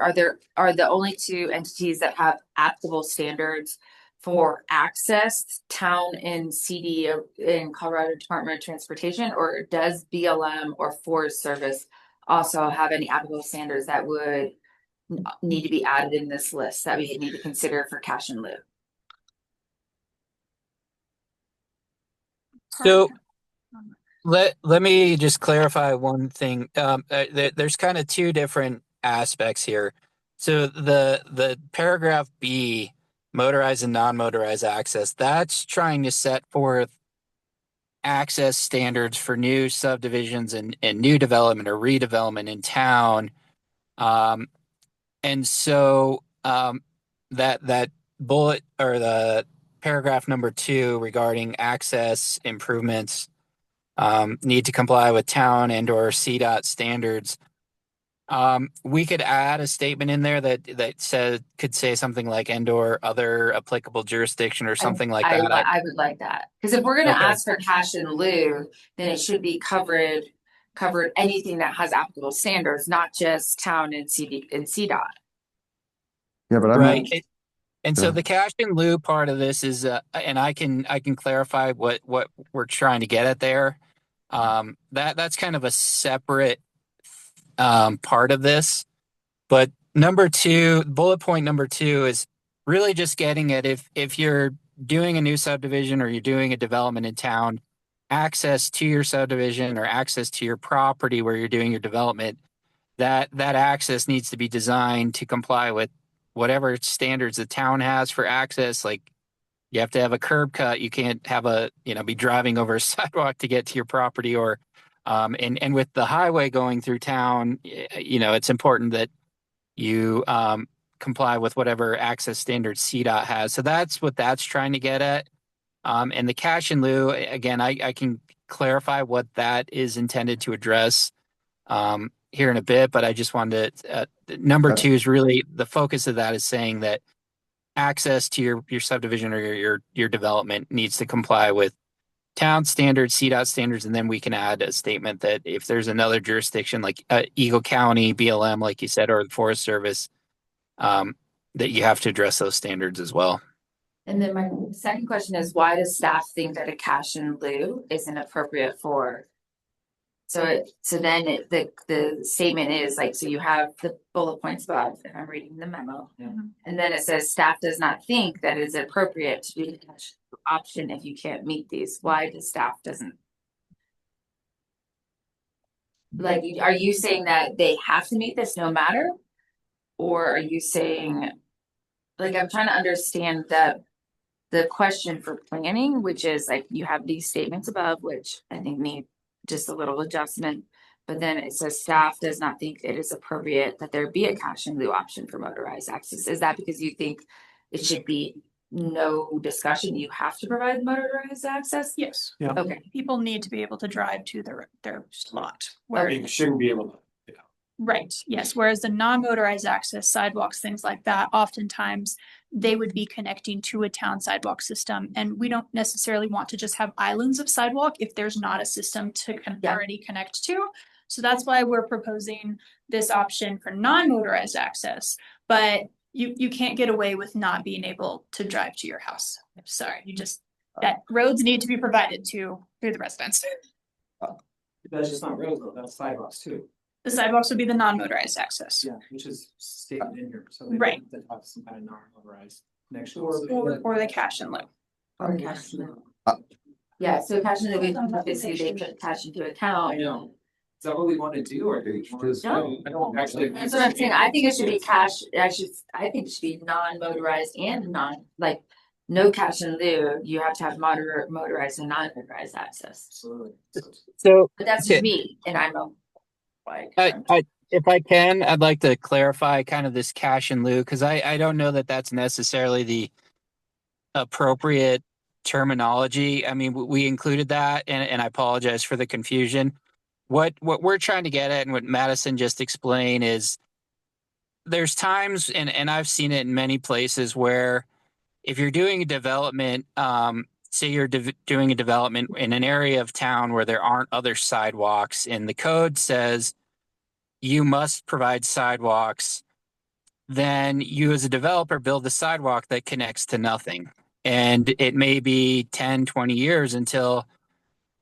are the only two entities that have applicable standards for access, town and CD in Colorado Department of Transportation, or does BLM or Forest Service also have any applicable standards that would need to be added in this list that we need to consider for cash and lieu? So let me just clarify one thing. There's kind of two different aspects here. So the paragraph B, motorized and non-motorized access, that's trying to set forth access standards for new subdivisions and new development or redevelopment in town. And so that bullet or the paragraph number 2 regarding access improvements need to comply with town and or CDOT standards. We could add a statement in there that could say something like and or other applicable jurisdiction or something like that. I would like that, because if we're gonna Okay. ask for cash in lieu, then it should be covered anything that has applicable standards, not just town and CDOT. Yeah, but I'm Right. not, And so Yeah. the cash in lieu part of this is, and I can clarify what we're trying to get at there. That's kind of a separate part of this. But bullet point number 2 is really just getting at if you're doing a new subdivision or you're doing a development in town, access to your subdivision or access to your property where you're doing your development, that access needs to be designed to comply with whatever standards the town has for access. Like you have to have a curb cut. You can't have be driving over a sidewalk to get to your property or, and with the highway going through town, it's important that you, comply with whatever access standards CDOT has. So that's what that's trying to get at. And the cash in lieu, again, I can clarify what that is intended to address, here in a bit, but I just wanted to, number 2 is really the focus of that is saying that access to your subdivision or your development needs to comply with town standards, CDOT standards, and then we can add a statement that if there's another jurisdiction like Eagle County, BLM, like you said, or the Forest Service, that you have to address those standards as well. And then my second question is, why does staff think that a cash in lieu isn't appropriate for? So then the statement is like, so you have the bullet points above, if I'm reading the memo. And then it says staff does not think that it is appropriate to do the cash option if you can't meet these. Why does staff doesn't? Like, are you saying that they have to meet this no matter? Or are you saying, like, I'm trying to understand the question for planning, which is like, you have these statements above, which I think need just a little adjustment, but then it says staff does not think it is appropriate that there be a cash in lieu option for motorized access. Is that because you think it should be no discussion, you have to provide motorized access? Yes. Yeah. Okay, People need to be able to drive to their lot. You shouldn't be able to. Right, yes, whereas the non-motorized access sidewalks, things like that, oftentimes they would be connecting to a town sidewalk system, and we don't necessarily want to just have islands of sidewalk if there's not a system to Yeah. already connect to. So that's why we're proposing this option for non-motorized access, but you can't get away with not being able to drive to your house. Sorry, that roads need to be provided to through the residents. That's just not roads though, that's sidewalks too. The sidewalks would be the non-motorized access. Yeah, which is stated in here, so they Right. have to have some kind of non-motorized connection. Or the cash and lieu. Or cash in lieu. Yeah, so cash in lieu, obviously they put cash into account. I know. Is that what we want to do or do we want to? No. I don't actually. That's what I'm saying. I think it should be cash, I think it should be non-motorized and no cash in lieu. You have to have motorized and non-motorized access. Absolutely. So But that's just me and I'm if I can, I'd like to clarify kind of this cash in lieu, because I don't know that that's necessarily the appropriate terminology. I mean, we included that, and I apologize for the confusion. What we're trying to get at, and what Madison just explained, is there's times, and I've seen it in many places, where if you're doing a development, say you're doing a development in an area of town where there aren't other sidewalks, and the code says you must provide sidewalks, then you as a developer build a sidewalk that connects to nothing. And it may be 10, 20 years until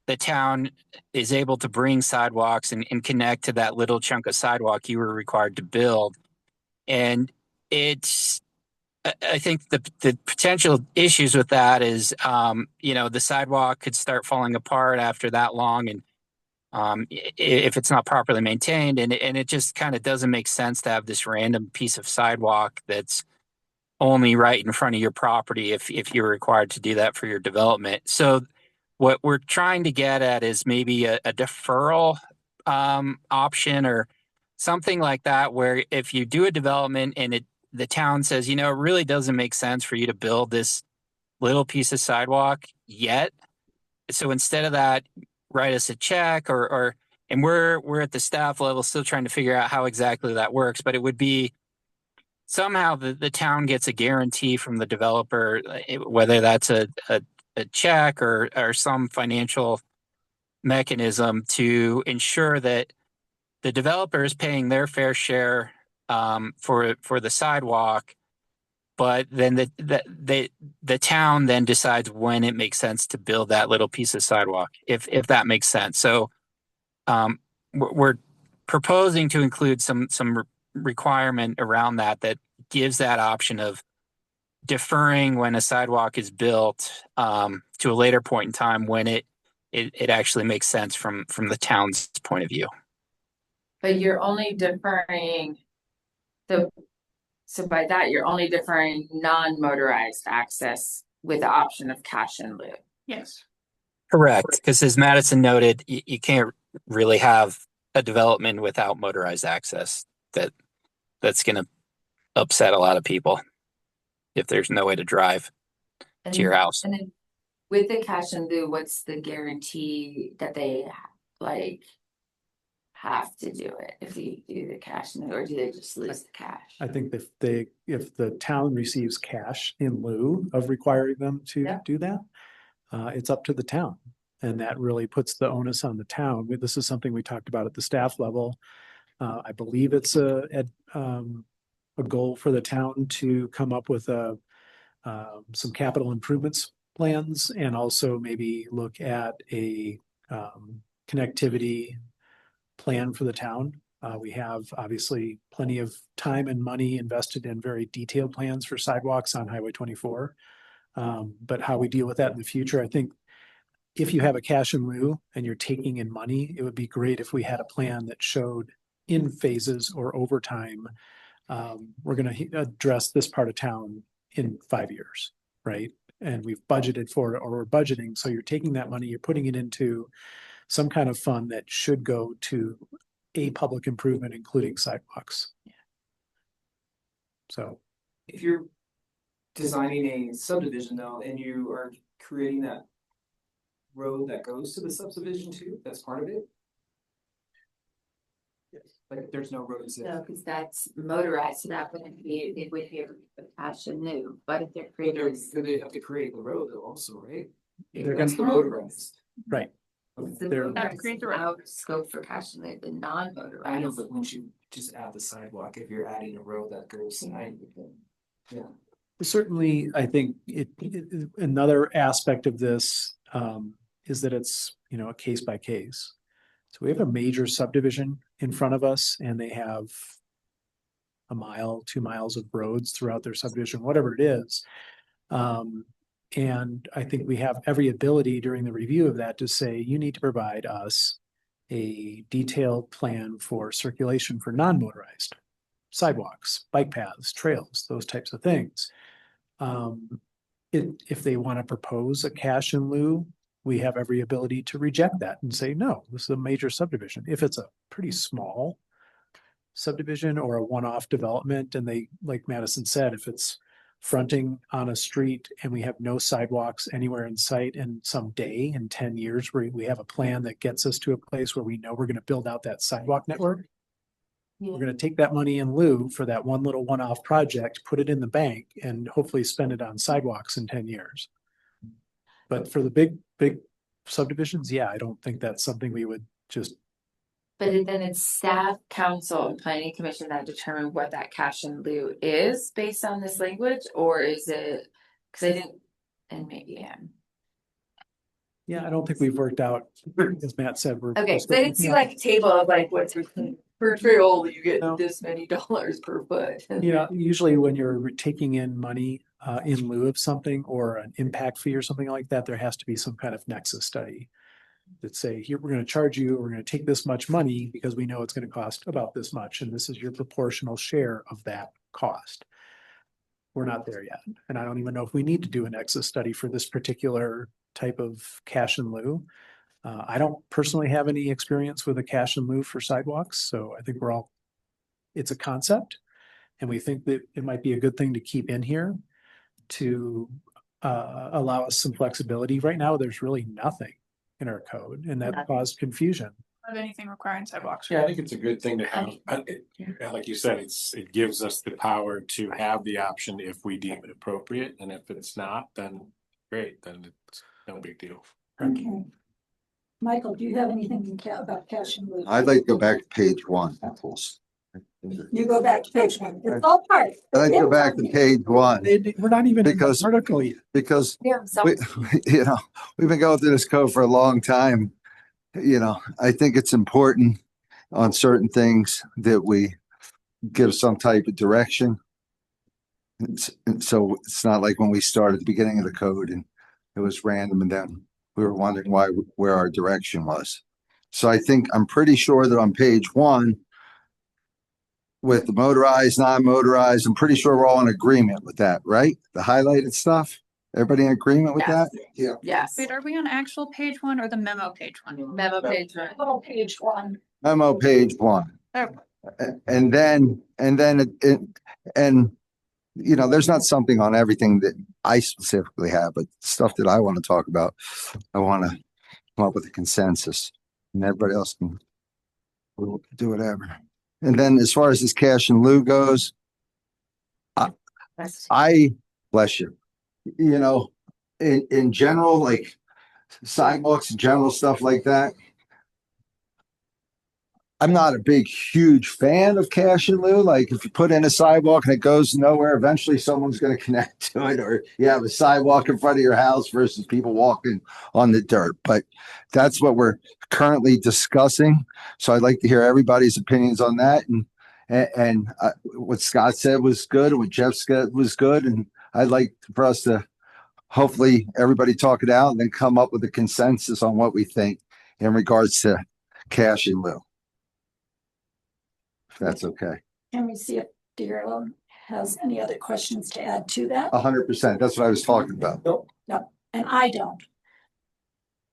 the town is able to bring sidewalks and connect to that little chunk of sidewalk you were required to build. And I think the potential issues with that is, the sidewalk could start falling apart after that long, and if it's not properly maintained, and it just kind of doesn't make sense to have this random piece of sidewalk that's only right in front of your property if you're required to do that for your development. So what we're trying to get at is maybe a deferral option or something like that, where if you do a development and the town says, it really doesn't make sense for you to build this little piece of sidewalk yet. So instead of that, write us a check and we're at the staff level still trying to figure out how exactly that works, but it would be somehow the town gets a guarantee from the developer, whether that's a check or some financial mechanism to ensure that the developer is paying their fair share for the sidewalk, but then the town then decides when it makes sense to build that little piece of sidewalk, if that makes sense. So we're proposing to include some requirement around that gives that option of deferring when a sidewalk is built to a later point in time when it actually makes sense from the town's point of view. But you're only deferring so by that, you're only deferring non-motorized access with the option of cash in lieu. Yes. Correct, because as Madison noted, you can't really have a development without motorized access. That's going to upset a lot of people if there's no way to drive to your house. And then with the cash in lieu, what's the guarantee that they have to do it if you do the cash in lieu, or do they just lose the cash? I think if the town receives cash in lieu of requiring them to do that, it's up to the town. And that really puts the onus on the town. This is something we talked about at the staff level. I believe it's a goal for the town to come up with some capital improvements plans, and also maybe look at a connectivity plan for the town. We have obviously plenty of time and money invested in very detailed plans for sidewalks on Highway 24. But how we deal with that in the future, I think if you have a cash in lieu and you're taking in money, it would be great if we had a plan that showed in phases or over time, we're going to address this part of town in 5 years, right? And we've budgeted for it, or we're budgeting. So you're taking that money, you're putting it into some kind of fund that should go to a public improvement, including sidewalks. So If you're designing a subdivision though, and you are creating that road that goes to the subdivision too, that's part of it? Like there's no roads No, that. because that's motorized, so that wouldn't be, it would be a cash and new, but if they're But they're creating. gonna have to create the road though also, right? They're That's the motorized. Right. The They're- motorized create the is road. out of scope for cash and new, the I know, non-motorized. but once you just add the sidewalk, if you're adding a road that goes tonight, yeah. Certainly, I think another aspect of this is that it's, you know, a case by case. So we have a major subdivision in front of us and they have a mile, 2 miles of roads throughout their subdivision, whatever it is. And I think we have every ability during the review of that to say, you need to provide us a detailed plan for circulation for non-motorized sidewalks, bike paths, trails, those types of things. If they want to propose a cash in lieu, we have every ability to reject that and say, no, this is a major subdivision. If it's a pretty small subdivision or a one-off development, and they, like Madison said, if it's fronting on a street and we have no sidewalks anywhere in sight, and someday in 10 years, we have a plan that gets us to a place where we know we're going to build out that sidewalk network. We're going to take that money in lieu for that one little one-off project, put it in the bank, and hopefully spend it on sidewalks in 10 years. But for the big subdivisions, yeah, I don't think that's something we would just. But then it's staff, council, and planning commission that determine what that cash in lieu is based on this language, or is it, because I didn't, and maybe Yeah, I don't think we've worked out, as Matt said, we're. okay, so I didn't see like a table of like what's per trail, you get No. this many dollars per foot. You know, usually when you're taking in money in lieu of something or an impact fee or something like that, there has to be some kind of nexus study that say, here, we're going to charge you, we're going to take this much money because we know it's going to cost about this much, and this is your proportional share of that cost. We're not there yet. And I don't even know if we need to do a nexus study for this particular type of cash in lieu. I don't personally have any experience with a cash in lieu for sidewalks, so I think it's a concept. And we think that it might be a good thing to keep in here to allow us some flexibility. Right now, there's really nothing in our code, and that caused confusion. Of anything requiring sidewalks. Yeah, I think it's a good thing to have. Yeah, like you said, it gives us the power to have the option if we deem it appropriate, and if it's not, then great, then it's no big deal. Okay. Michael, do you have anything about cash and lieu? I'd like to go back to page 1. You go back to page 1. It's all part. I'd like to go back to page 1 We're not even in the Because- article yet. because Yeah, so we, you know, we've been going through this code for a long time. You know, I think it's important on certain things that we give some type of direction. And so it's not like when we started at the beginning of the code and it was random and then we were wondering where our direction was. So I'm pretty sure that on page 1 with the motorized, non-motorized, I'm pretty sure we're all in agreement with that, right? The highlighted stuff. Everybody in agreement with Yes. that? Yeah. yes, Wait, are we on actual page 1 or the memo page 1? memo page one. Little page 1. Memo page 1. Oh. And then you know, there's not something on everything that I specifically have, but stuff that I want to talk about, I want to come up with a consensus and everybody else can do whatever. And then as far as this cash in lieu goes, I bless you. You know, in general, like sidewalks and general stuff like that, I'm not a big, huge fan of cash in lieu. Like if you put in a sidewalk and it goes nowhere, eventually someone's going to connect to it, or you have a sidewalk in front of your house versus people walking on the dirt. But that's what we're currently discussing. So I'd like to hear everybody's opinions on that. And what Scott said was good, and what Jeff said was good. And I'd like for us to hopefully everybody talk it out and then come up with a consensus on what we think in regards to cash in lieu. If that's okay. Can we see if Daryl has any other questions to add to that? 100%. That's what I was talking about. And I don't.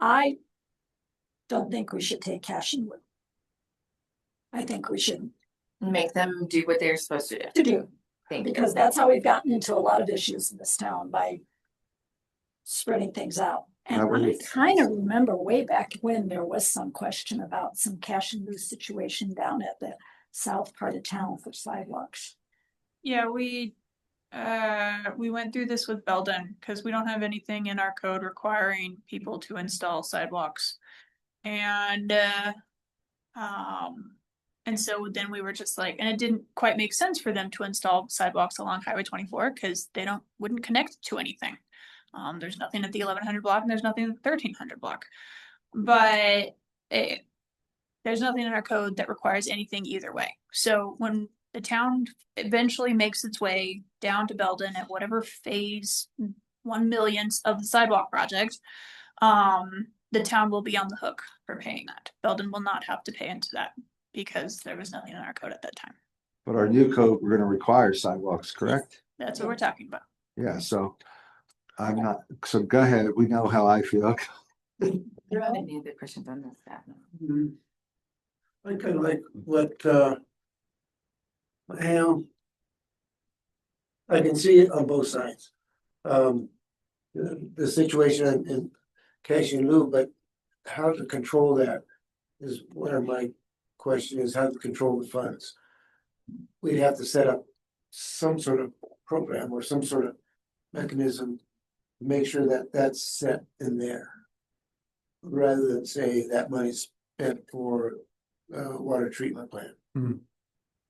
I don't think we should take cash in lieu. I think we should Make them do what they're supposed to do. Thank you. because that's how we've gotten into a lot of issues in this town by spreading things out. And That I was- kind of remember way back when there was some question about some cash and lose situation down at the south part of town for sidewalks. Yeah, we went through this with Belden because we don't have anything in our code requiring people to install sidewalks. And so then we were just like, and it didn't quite make sense for them to install sidewalks along Highway 24 because they wouldn't connect to anything. There's nothing at the 1100 block and there's nothing at the 1300 block. But there's nothing in our code that requires anything either way. So when the town eventually makes its way down to Belden at whatever phase 1/1,000,000th of the sidewalk project, the town will be on the hook for paying that. Belden will not have to pay into that because there was nothing in our code at that time. But our new code, we're gonna require sidewalks, correct? That's what we're talking about. Yeah, so I'm not, so go ahead. We know how I feel. Any other questions on this? I kind of like what, I can see it on both sides. The situation in cash and lieu, but how to control that is where my question is, how to control the funds. We'd have to set up some sort of program or some sort of mechanism to make sure that that's set in there. Rather than say that money's spent for water treatment plant. Mhm.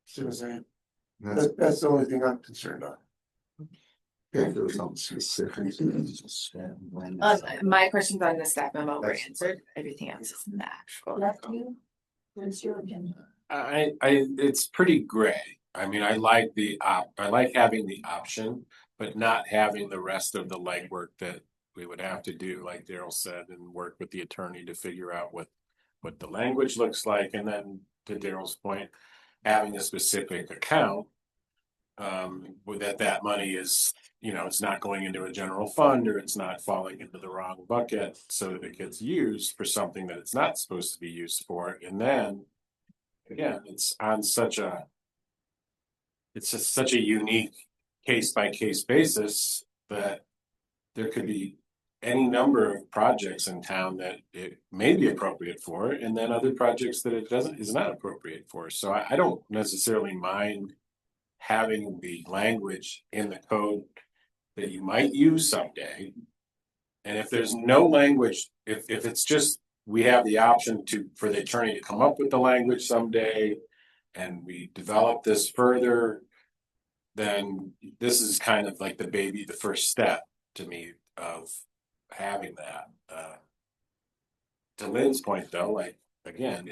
See what I'm saying? That's- That's the only thing I'm concerned on. If there was something specific. My questions on the staff memo were answered. Everything else is in the actual. Left you? What's your opinion? It's pretty gray. I mean, I like having the option, but not having the rest of the legwork that we would have to do, like Daryl said, and work with the attorney to figure out what the language looks like, and then to Daryl's point, having a specific account with that money is, it's not going into a general fund or it's not falling into the wrong bucket so that it gets used for something that it's not supposed to be used for. And then again, it's just such a unique case by case basis that there could be any number of projects in town that it may be appropriate for, and then other projects that is not appropriate for. So I don't necessarily mind having the language in the code that you might use someday. And if there's no language, if it's just, we have the option for the attorney to come up with the language someday and we develop this further, then this is kind of like the first step to me of having that. To Lynn's point though, like, again,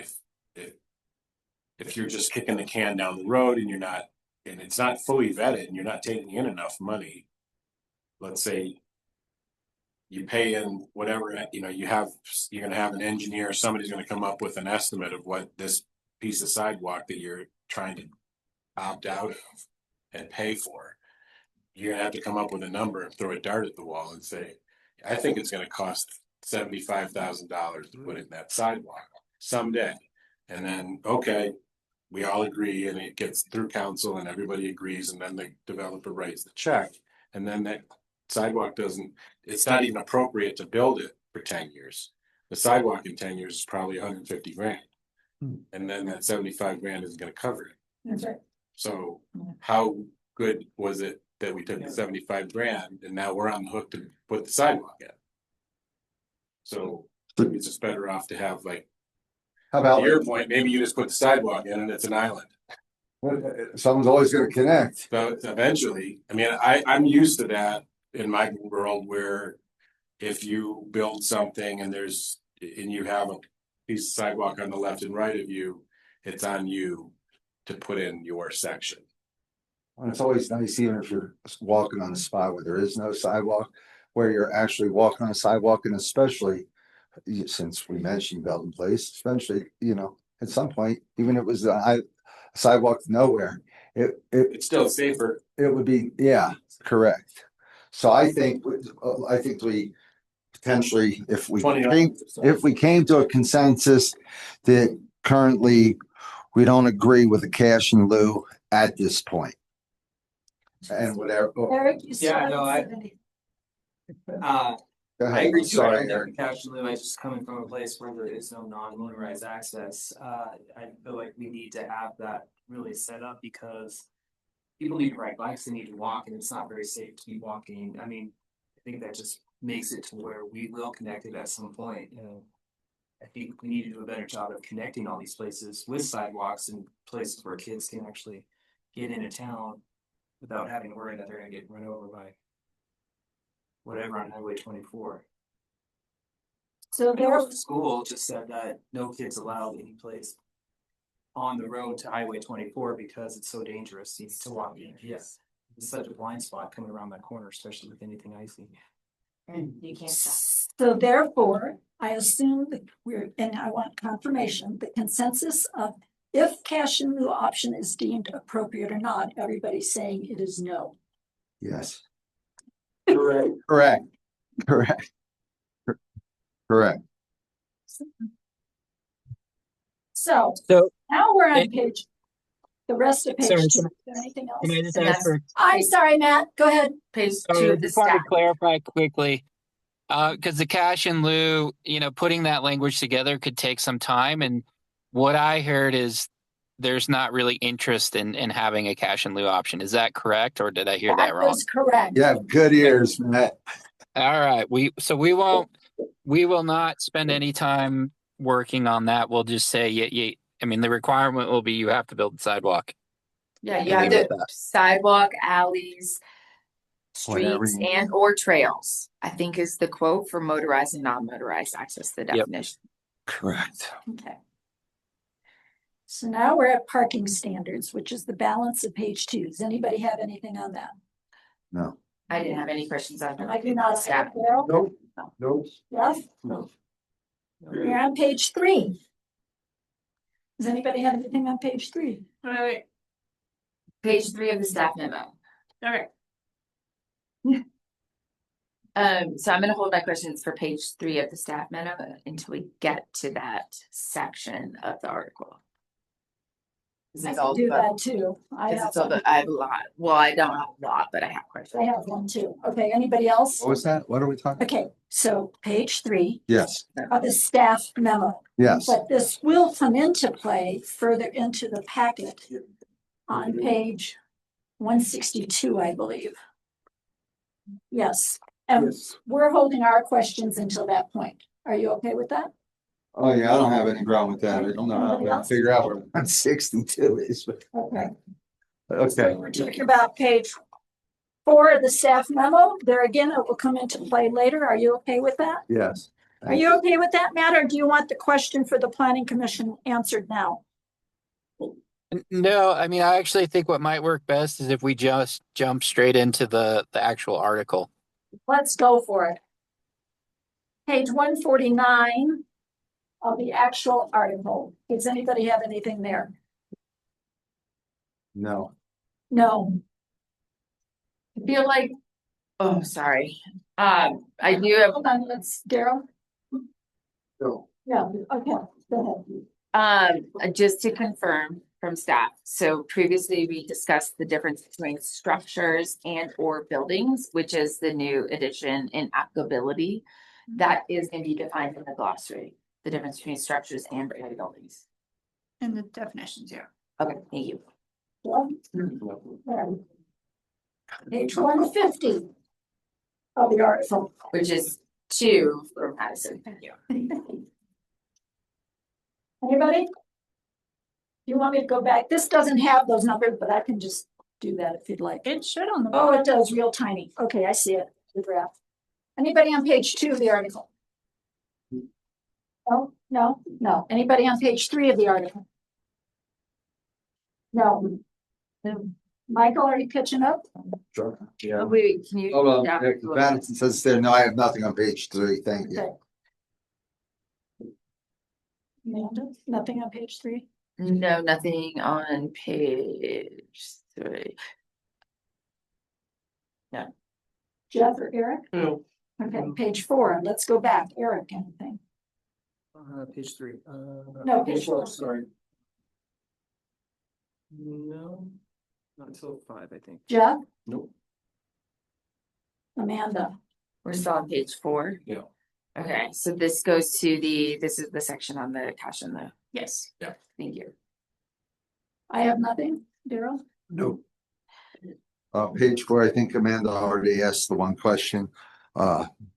if you're just kicking the can down the road and it's not fully vetted and you're not taking in enough money, let's say you pay in whatever, you're gonna have an engineer, somebody's gonna come up with an estimate of what this piece of sidewalk that you're trying to opt out of and pay for. You're gonna have to come up with a number and throw a dart at the wall and say, I think it's gonna cost $75,000 to put in that sidewalk someday. And then, okay, we all agree and it gets through council and everybody agrees, and then the developer writes the check. And then that sidewalk it's not even appropriate to build it for 10 years. The sidewalk in 10 years is probably 150 grand. And then that 75 grand isn't gonna cover it. That's right. So how good was it that we took the 75 grand and now we're on the hook to put the sidewalk in? So it's just better off to have, like, How about, to your point, maybe you just put the sidewalk in and it's an island. someone's always gonna connect. So eventually, I mean, I'm used to that in my world where if you build something and you have a piece of sidewalk on the left and right of you, it's on you to put in your section. And it's always nice, even if you're walking on a spot where there is no sidewalk, where you're actually walking on a sidewalk, and especially since we mentioned Belden Place, especially, at some point, even if it was a sidewalk to nowhere, It's still safer. it would be, yeah, correct. So I think we potentially, if we came to a consensus that currently we don't agree with the cash in lieu at this point. And whatever. Eric, you Yeah, still no, haven't said anything. Go I ahead. agree I'm too. sorry, I think Eric. cash in lieu is just coming from a place where there is no non-motorized access. I feel like we need to have that really set up because people need to ride bikes, they need to walk, and it's not very safe to be walking. I mean, I think that just makes it to where we will connect it at some point. I think we need to do a better job of connecting all these places with sidewalks and places where kids can actually get into town without having to worry that they're gonna get run over by whatever on Highway 24. So there, The school just said that no kids allowed any place on the road to Highway 24 because it's so dangerous to walk in. Yes, it's such a blind spot coming around that corner, especially with anything icy. And you can't stop. so therefore, I assume that and I want confirmation, the consensus of if cash in lieu option is deemed appropriate or not, everybody's saying it is no. Yes, Correct. correct, correct. Correct. So So, now we're on it- page, the rest of page Sorry, two. Is there anything else? can I just And ask that's for, I'm sorry, Matt, go ahead. Page oh, 2 I of the just wanted to staff. clarify quickly. Because the cash in lieu, putting that language together could take some time. And what I heard is there's not really interest in having a cash in lieu option. Is that correct? Or did I hear that wrong? Is correct. You have good ears, Matt. All right. We will not spend any time working on that. We'll just say, the requirement will be you have to build the sidewalk. Yeah, you And have leave it to at that. sidewalk, alleys, Whatever streets, you- and or trails, I think is the quote for motorized and non-motorized access, the definition. Correct. Okay. So now we're at parking standards, which is the balance of page 2. Does anybody have anything on that? No. I didn't have any questions on I do not. staff. Carol? Nope. Nope. Yes? No. We're on page 3. Does anybody have anything on page 3? Right. Page 3 of the staff memo. All right. So I'm gonna hold my questions for page 3 of the staff memo until we get to that section of the article. I can do that too. I have I have a lot. Well, I don't have a lot, but I have questions. I have one too. Okay, anybody else? What was that? What are we talking? Okay, so page 3 Yes, of the staff memo. yes. But this will come into play further into the packet on page 162, I believe. Yes, and Yes. we're holding our questions until that point. Are you okay with that? Oh, yeah, I don't have any problem with that. I don't know Anybody how to else? figure out where 162 is, but, Okay. okay. We're talking about page 4 of the staff memo. There again, it will come into play later. Are you okay with that? Yes. Are you okay with that, Matt, or do you want the question for the planning commission answered now? No, I actually think what might work best is if we just jump straight into the actual article. Let's go for it. Page 149 of the actual article. Does anybody have anything there? No. No. I feel like, oh, sorry. I do have, Hold on, let's, Daryl? No. Yeah, okay, go ahead. just to confirm from staff. So previously we discussed the difference between structures and or buildings, which is the new addition in applicability. That is going to be defined in the glossary, the difference between structures and or buildings. And the definitions, yeah. Okay, thank you. There. Page 150 of the article. Which is 2 for Madison. Thank you. Anybody? You want me to go back? This doesn't have those numbers, but I can just do that if you'd like. It should on the Oh, bottom. it does, real tiny. Okay, I see it, the graph. Anybody on page 2 of the article? No, no, no. Anybody on page 3 of the article? No. Michael, are you catching up? Sure. Oh, Yeah. wait, can you? Hold on. Yeah. Madison says there, no, I have nothing on page 3. Thank you. Okay. Amanda, nothing on page 3? No, nothing on page 3. Jeff or Eric? No. Okay, page 4. Let's go back. Eric, anything? Page 3. No, page 4. Sorry. No, not until 5, I think. Jeff? Nope. Amanda? We're still on page 4. Yeah. Okay, so this goes to this is the section on the cash and the, Yes. thank you. I have nothing, Daryl. No, Page 4, I think Amanda already asked the one question,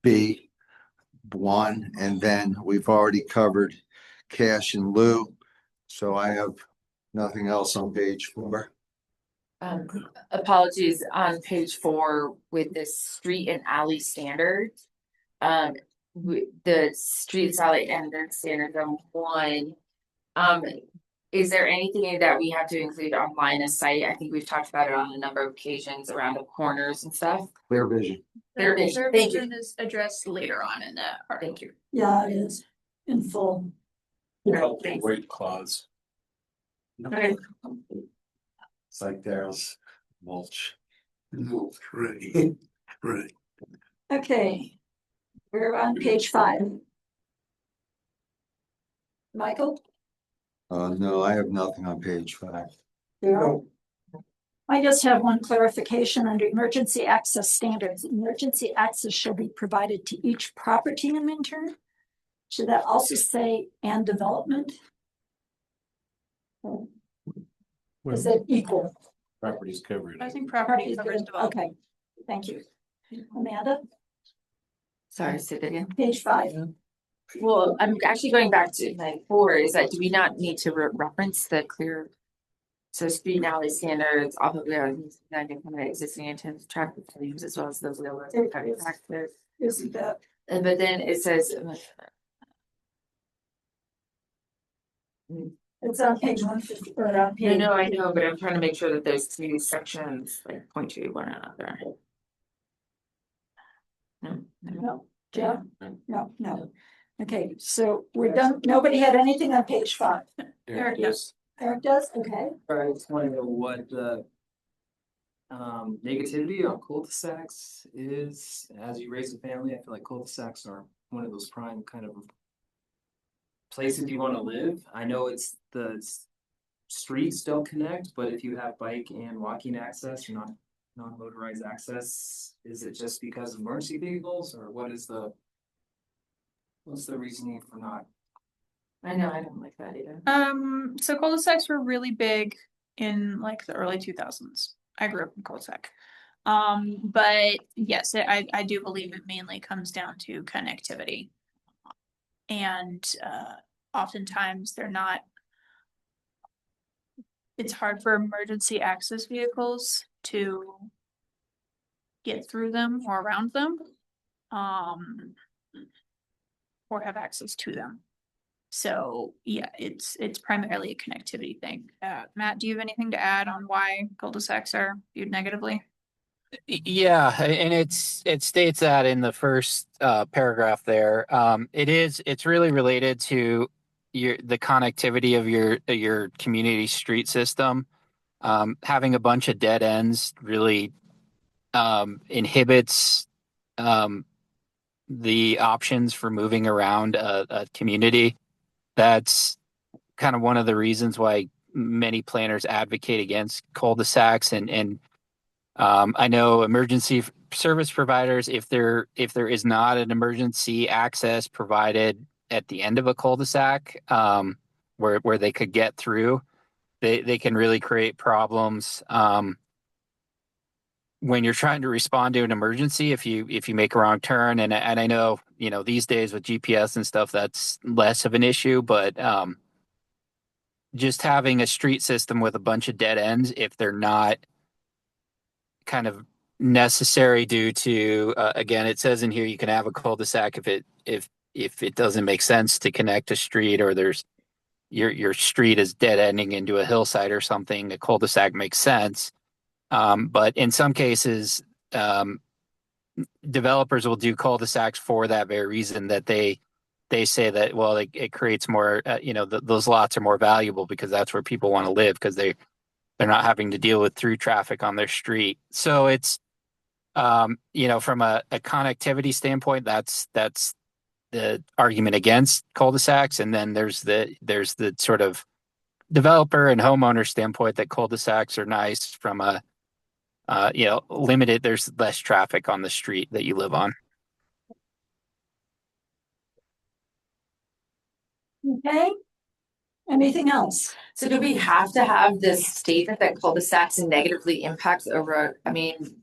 B, 1, and then we've already covered cash in lieu. So I have nothing else on page 4. Apologies on page 4 with the street and alley standards. The street alley and the standards on 1. Is there anything that we have to include on line of sight? I think we've talked about it on a number of occasions around the corners and stuff. Clear vision. Clear vision. Clear Thank you. vision is addressed later on in the article. Thank you. Yeah, it is in full. Thanks. Wait clause. Okay. It's like Daryl's mulch. no, right, right. Okay, we're on page 5. Michael? No, I have nothing on page 5. Daryl? I just have one clarification under emergency access standards. Emergency access shall be provided to each property in Minturn. Should that also say and development? Or is it equal? Properties covered. I think property covers development. Okay, thank you. Amanda, Sorry, say that again. page 5. Well, I'm actually going back to like 4, is that do we not need to reference the clear? So street and alley standards, off of the existing intent traffic volumes as well as those railroad factors. Isn't that? And but then it says. It's on page 150 or on No, page. no, I know, but I'm trying to make sure that those 2 sections like point to one another. No, no. No, Jeff? No. Okay, so we're done. Nobody had anything on page 5. Eric does. Eric does? Okay. I just want to know what the negativity on cul-de-sacs is. As you raise a family, I feel like cul-de-sacs are one of those prime kind of places you want to live. I know it's the streets don't connect, but if you have bike and walking access, you're not non-motorized access, is it just because of emergency vehicles, or what's the reasoning for not? I know, I don't like that either. So cul-de-sacs were really big in like the early 2000s. I grew up in cul-de-sac. But yes, I do believe it mainly comes down to connectivity. And oftentimes they're not, it's hard for emergency access vehicles to get through them or around them, or have access to them. So yeah, it's primarily a connectivity thing. Matt, do you have anything to add on why cul-de-sacs are viewed negatively? Yeah, and it states that in the first paragraph there. It's really related to the connectivity of your community street system. Having a bunch of dead ends really inhibits the options for moving around a community. That's kind of one of the reasons why many planners advocate against cul-de-sacs, and I know emergency service providers, if there is not an emergency access provided at the end of a cul-de-sac, where they could get through, they can really create problems when you're trying to respond to an emergency. If you make a wrong turn, and I know, these days with GPS and stuff, that's less of an issue, but just having a street system with a bunch of dead ends, if they're not kind of necessary due to again, it says in here you can have a cul-de-sac if it doesn't make sense to connect a street, or there's your street is dead ending into a hillside or something. A cul-de-sac makes sense, but in some cases developers will do cul-de-sacs for that very reason, that they say that, well, it creates more those lots are more valuable because that's where people want to live, because they're not having to deal with through traffic on their street. So it's, from a connectivity standpoint, that's the argument against cul-de-sacs. And then there's the sort of developer and homeowner standpoint that cul-de-sacs are nice from a, limited, there's less traffic on the street that you live on. Okay? Anything else? So do we have to have this statement that cul-de-sacs negatively impacts over, I mean,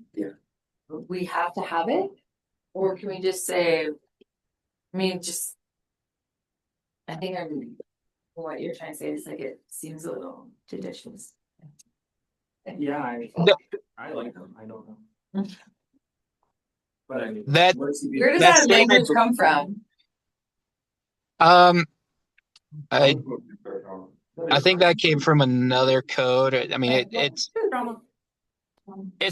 we have to have it? Or can we just say, I mean, just, I think what you're trying to say is like, it seems a little judicious. Yeah, No. I like them, I don't know. But I mean. That- where's he- Where does That that language statement- come from? I think that came from another code. I mean, it's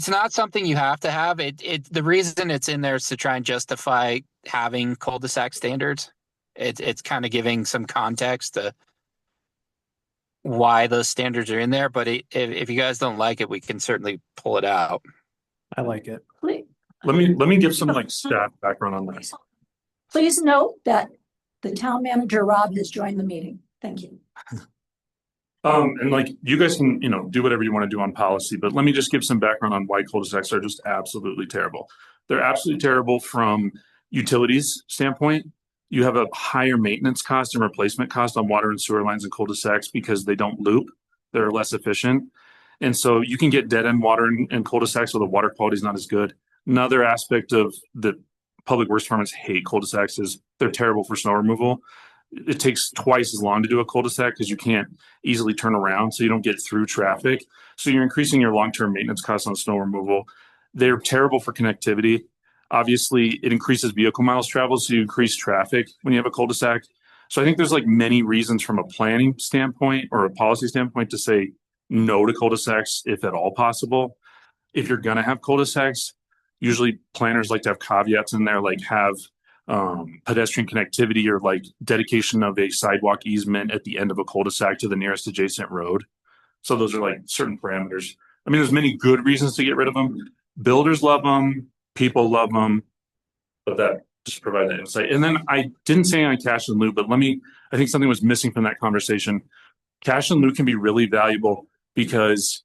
not something you have to have. The reason it's in there is to try and justify having cul-de-sac standards. It's kind of giving some context to why those standards are in there. But if you guys don't like it, we can certainly pull it out. I like it. Please, Let me give some like staff background on this. please note that the town manager, Rob, has joined the meeting. Thank you. And like you guys can, do whatever you want to do on policy, but let me just give some background on why cul-de-sacs are just absolutely terrible. They're absolutely terrible from utilities standpoint. You have a higher maintenance cost and replacement cost on water and sewer lines and cul-de-sacs because they don't loop. They're less efficient. And so you can get dead end water in cul-de-sacs so the water quality is not as good. Another aspect of the public works departments hate cul-de-sacs is they're terrible for snow removal. It takes twice as long to do a cul-de-sac because you can't easily turn around, so you don't get through traffic. So you're increasing your long-term maintenance costs on snow removal. They're terrible for connectivity. Obviously, it increases vehicle miles traveled, so you increase traffic when you have a cul-de-sac. So I think there's like many reasons from a planning standpoint or a policy standpoint to say no to cul-de-sacs if at all possible. If you're gonna have cul-de-sacs, usually planners like to have caveats in there, like have pedestrian connectivity or like dedication of a sidewalk easement at the end of a cul-de-sac to the nearest adjacent road. So those are like certain parameters. I mean, there's many good reasons to get rid of them. Builders love them, people love them, but that just provide that insight. And then I didn't say on cash and lieu, but I think something was missing from that conversation. Cash and lieu can be really valuable because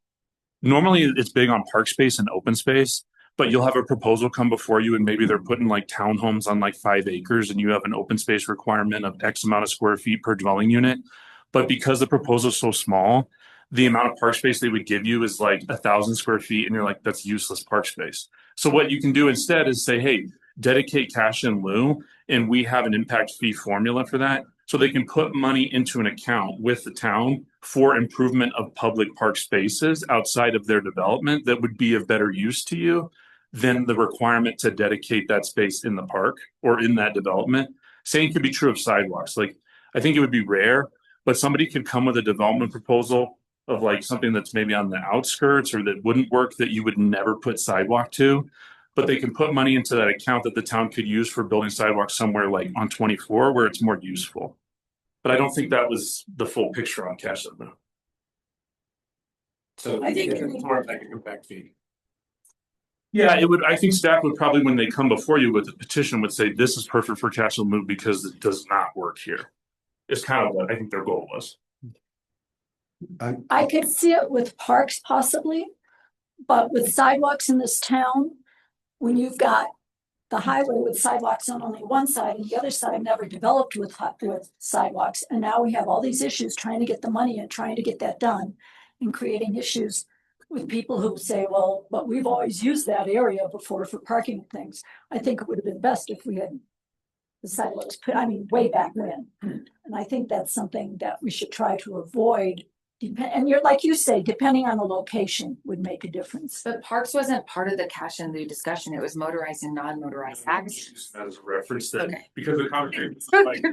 normally it's big on park space and open space. But you'll have a proposal come before you and maybe they're putting like townhomes on like 5 acres and you have an open space requirement of X amount of square feet per dwelling unit. But because the proposal is so small, the amount of park space they would give you is like 1,000 square feet. And you're like, that's useless park space. So what you can do instead is say, hey, dedicate cash in lieu. And we have an impact fee formula for that. So they can put money into an account with the town for improvement of public park spaces outside of their development that would be of better use to you than the requirement to dedicate that space in the park or in that development. Same could be true of sidewalks. Like, I think it would be rare, but somebody could come with a development proposal of like something that's maybe on the outskirts or that wouldn't work that you would never put sidewalk to, but they can put money into that account that the town could use for building sidewalks somewhere like on 24 where it's more useful. But I don't think that was the full picture on cash and lieu. So I think it's more like an impact fee. Yeah, it would. I think staff would probably, when they come before you with a petition, would say this is perfect for cash and lieu because it does not work here. It's kind of what I think their goal was. I could see it with parks possibly, but with sidewalks in this town, when you've got the highway with sidewalks on only one side and the other side never developed with sidewalks. And now we have all these issues trying to get the money and trying to get that done and creating issues with people who say, well, but we've always used that area before for parking things. I think it would have been best if we had the sidewalks put, way back when. And I think that's something that we should try to avoid. And you're like you say, depending on the location would make a difference. But parks wasn't part of the cash and lieu discussion. It was motorized and non-motorized access. As a reference that Okay. because the conversation is like,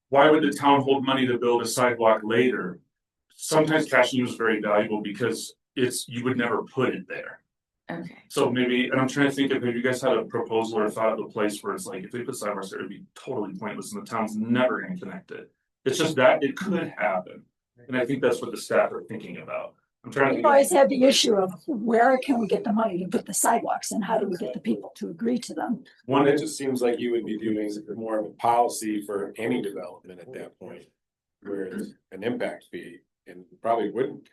why would the town hold money to build a sidewalk later? Sometimes cash and lieu is very valuable because you would never put it there. Okay. So maybe, and I'm trying to think if you guys had a proposal or thought of a place where it's like, if they put sidewalks there, it'd be totally pointless and the town's never gonna connect it. It's just that it could happen. And I think that's what the staff are thinking about. I'm trying to. We've always had the issue of where can we get the money to put the sidewalks and how do we get the people to agree to them? One, it just seems like you would be doing more of a policy for any development at that point. Whereas an impact fee and probably wouldn't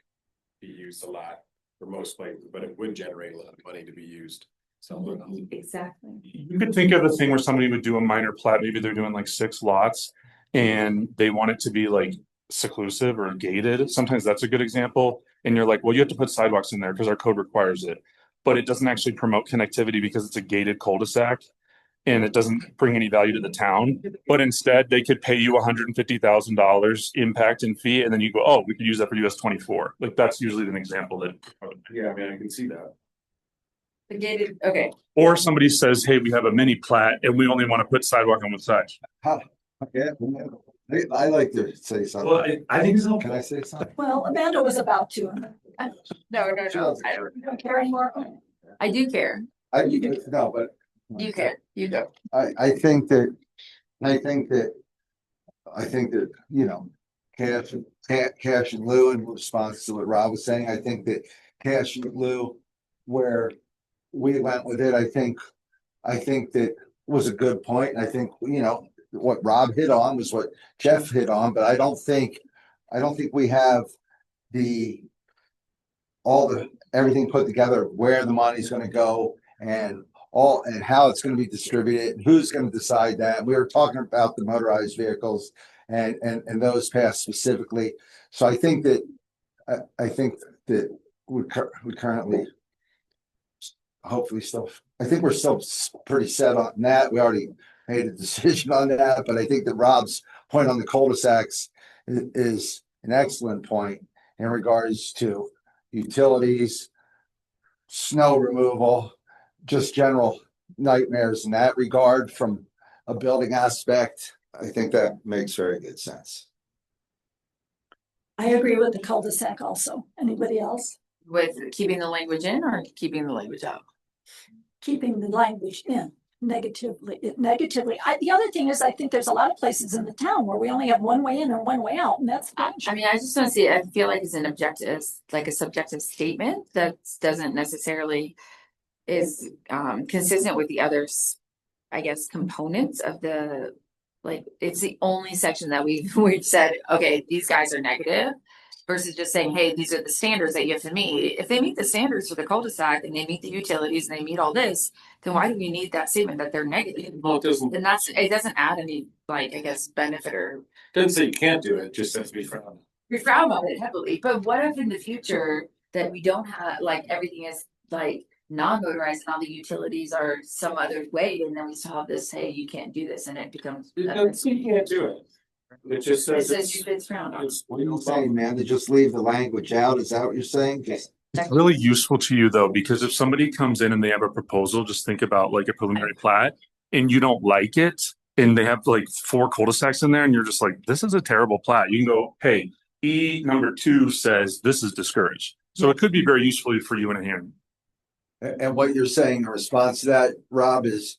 be used a lot for most places, but it would generate a lot of money to be used somewhere else. Exactly. You could think of a thing where somebody would do a minor plat, maybe they're doing like 6 lots. and they want it to be like seclusive or gated. Sometimes that's a good example. And you're like, well, you have to put sidewalks in there because our code requires it. But it doesn't actually promote connectivity because it's a gated cul-de-sac and it doesn't bring any value to the town. But instead, they could pay you $150,000 impact and fee, and then you go, oh, we could use that for US 24. Like that's usually an example that. Yeah, I mean, I can see that. The gated, okay. Or somebody says, hey, we have a mini plat and we only want to put sidewalk on one side. Yeah, I like to say something. Well, I think so. Can I say something? Well, Amanda was about to. No, I don't. You don't care anymore? I do care. No, but. You care. You do. I think that, you know, cash in lieu in response to what Rob was saying, I think that cash in lieu where we went with it, I think that was a good point. I think, you know, what Rob hit on was what Jeff hit on, but I don't think we have everything put together where the money's gonna go and how it's going to be distributed and who's going to decide that. We were talking about the motorized vehicles and those passed specifically. So I think that we currently hopefully still, I think we're still pretty set on that. We already made a decision on that, but I think that Rob's point on the cul-de-sacs is an excellent point in regards to utilities, snow removal, just general nightmares in that regard from a building aspect. I think that makes very good sense. I agree with the cul-de-sac also. Anybody else? With keeping the language in or keeping the language out? Keeping the language in negatively. The other thing is, I think there's a lot of places in the town where we only have one way in and one way out, and that's. I mean, I just don't see it. I feel like it's an objective, like a subjective statement that doesn't necessarily is consistent with the others, I guess, components of the, like, it's the only section that we've said, okay, these guys are negative versus just saying, hey, these are the standards that you have to meet. If they meet the standards for the cul-de-sac and they meet the utilities and they meet all this, then why do we need that statement that they're negative? Well, it doesn't. And it doesn't add any, like, I guess, benefit or. Doesn't say you can't do it, just says be frowned. We frown on it heavily, but what if in the future that we don't have, like, everything is like non-motorized and all the utilities are some other way, and then we still have this, hey, you can't do this, and it becomes. It doesn't say you can't do it. It just says. It's frowned on. What are you saying, man? To just leave the language out? Is that what you're saying? It's really useful to you though, because if somebody comes in and they have a proposal, just think about like a preliminary plat and you don't like it and they have like 4 cul-de-sacs in there and you're just like, this is a terrible plat. You can go, hey, E number 2 says this is discouraged. So it could be very useful for you in a hearing. And what you're saying in response to that, Rob, is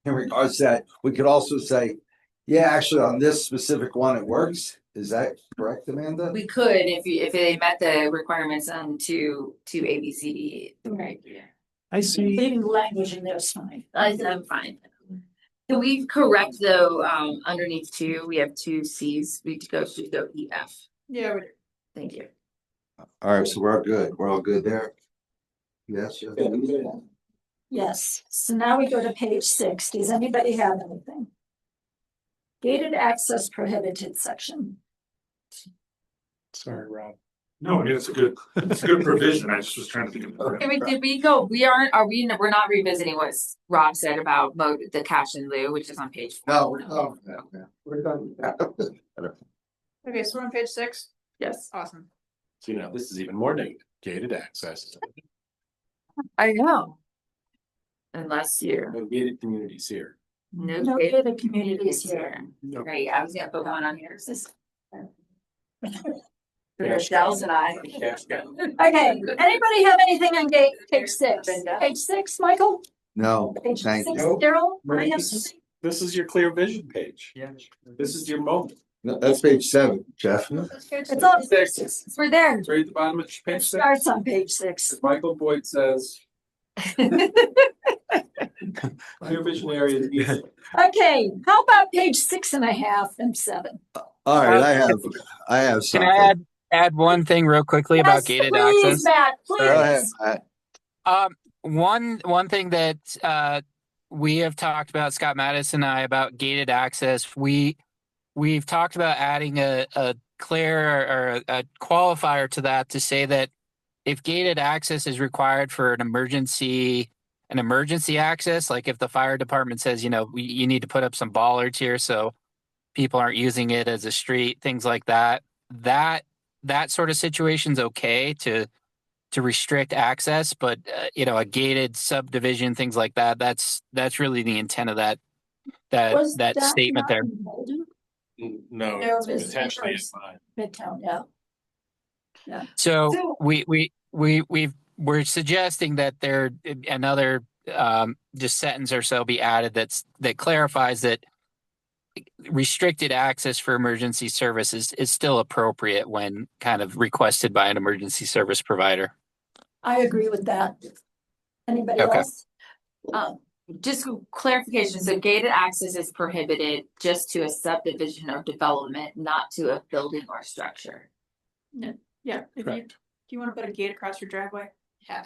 in regards to that, we could also say, yeah, actually on this specific one, it works. Is that correct, Amanda? We could, if they met the requirements on to ABCD. Right. I see. Leaving the language in there is fine. I'm fine. Can we correct though, underneath 2, we have 2 C's, we should go EF. Yeah. Thank you. All right, so we're good. We're all good there. Yes. Yes. So now we go to page 6. Does anybody have anything? Gated access prohibited section. Sorry, Rob. No, I mean, it's a good provision. I just was trying to think of. Did we go, we're not revisiting what Rob said about the cash in lieu, which is on page 4. No, we're done with that. Okay, so we're on page 6. Yes. Awesome. So, you know, this is even more negative. Gated access. I know. Unless you're. No gated communities here. No gated communities here. Right, I was gonna put one on here. Michelle's and I. Okay, anybody have anything on page 6? Page 6, Michael? No, Page thank 6, you. Daryl? I have something. This is your clear vision page. Yeah. This is your moment. No, that's page 7, Jeff. It's on. We're there. It's right at the bottom of page 6. Starts on page 6. Michael Boyd says. Clear vision area is easy. Okay, how about page 6.5 and 7? All right, I have Can something. I add one thing real quickly about Yes, gated please, access? Matt, Go ahead, please. Matt. One thing that we have talked about, Scott Mattis and I, about gated access. We we've talked about adding a clear or a qualifier to that to say that if gated access is required for an emergency access, like if the fire department says, you need to put up some bollards here so people aren't using it as a street, things like that, that sort of situation's okay to restrict access, but a gated subdivision, things like that, that's really the intent of that Was that statement not there. in Malden? No, There it's was potentially first. in mine. Midtown, yeah. So we're suggesting that there another just sentence or so be added that clarifies that restricted access for emergency services is still appropriate when kind of requested by an emergency service provider. I agree with that. Anybody Okay. else? Just clarification, so gated access is prohibited just to a subdivision or development, not to a building or structure. Yeah, if you, Correct. do you want to put a gate across your driveway? Yeah.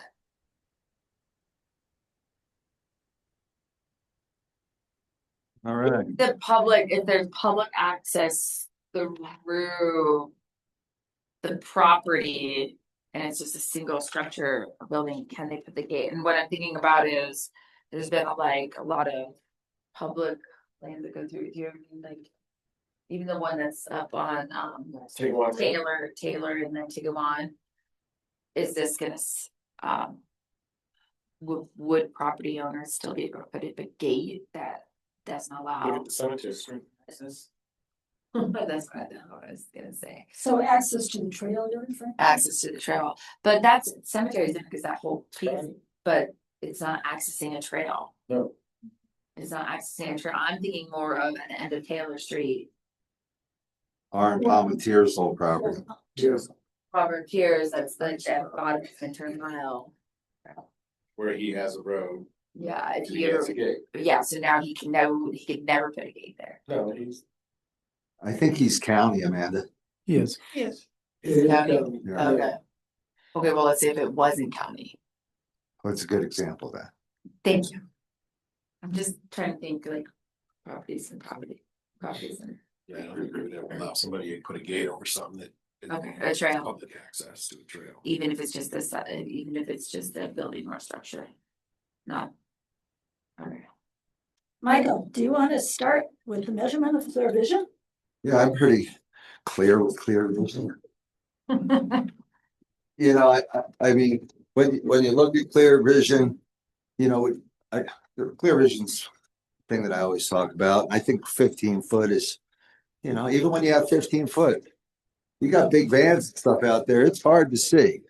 All right. The public, if there's public access through the property and it's just a single structure or building, can they put the gate? And what I'm thinking about is there's been a lot of public land that go through here, like even the one that's up on Taylor and then Tigawon. Is this gonna would property owners still be able to put up a gate that doesn't allow? Look at the cemetery. But that's what I was gonna say. So access to the trail, you're referring? Access to the trail, but that's cemeteries because that whole piece, but it's not accessing a trail. No. It's not accessing a trail. I'm thinking more of an end of Taylor Street. Arn Palmetier's whole property. Robert Pierce, that's the bottom center mile. Where he has a road. Yeah, if He has a you, gate. yeah, so now he could never put a gate there. No, he's. I think he's county, Amanda. He is. Yes. Yeah. Okay. Okay, well, let's say if it wasn't county. What's a good example of that? Thank you. I'm just trying to think like properties and properties and. Yeah, I don't agree with that. Allow somebody to put a gate over something that. Okay, a trail. Public access to a trail. Even if it's just even if it's just a building or structure. Not. Alright. Michael, do you want to start with the measurement of clear vision? Yeah, I'm pretty clear with clear vision. I mean, when you look at clear vision, the clear vision's thing that I always talk about. I think 15 foot is, even when you have 15 foot, you got big vans and stuff out there, it's hard to see,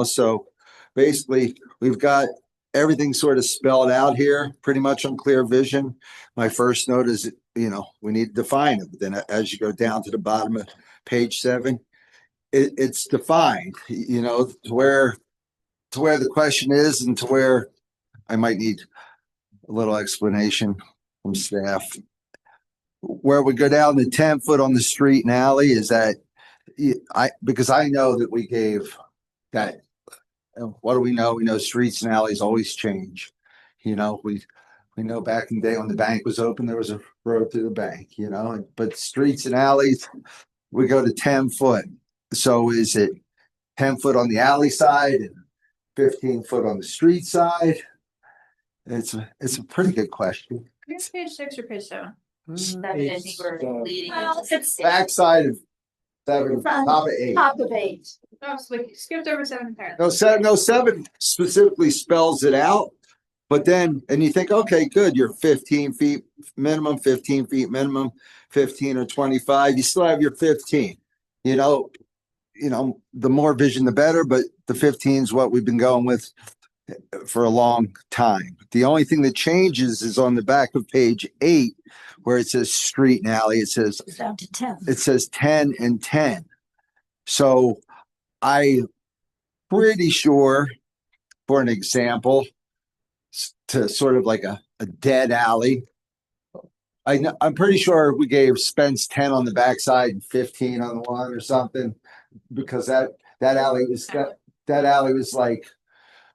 so basically we've got everything sort of spelled out here pretty much on clear vision. My first note is, we need to define it. But then as you go down to the bottom of page 7, it's defined, to where the question is and to where I might need a little explanation from staff. Where we go down to 10 foot on the street and alley is that because I know that we gave that. What do we know? We know streets and alleys always change. We know back in the day when the bank was open, there was a road through the bank, but streets and alleys, we go to 10 foot. So is it 10 foot on the alley side and 15 foot on the street side? It's a pretty good question. Here's page 6 or page 7. I think we're leading. It's Backside of 7, top of 8. top of 8. Oh, so we skipped over 7 entirely. No, 7 specifically spells it out. But then, and you think, okay, good, you're 15 feet minimum, 15 feet minimum, 15 or 25. You still have your 15. The more vision, the better. But the 15 is what we've been going with for a long time. The only thing that changes is on the back of page 8, where it says street and alley. It says It's down to 10. It says 10 and 10. So I'm pretty sure, for an example, to sort of like a dead alley, I'm pretty sure we gave Spence 10 on the backside and 15 on the one or something, because that alley was like,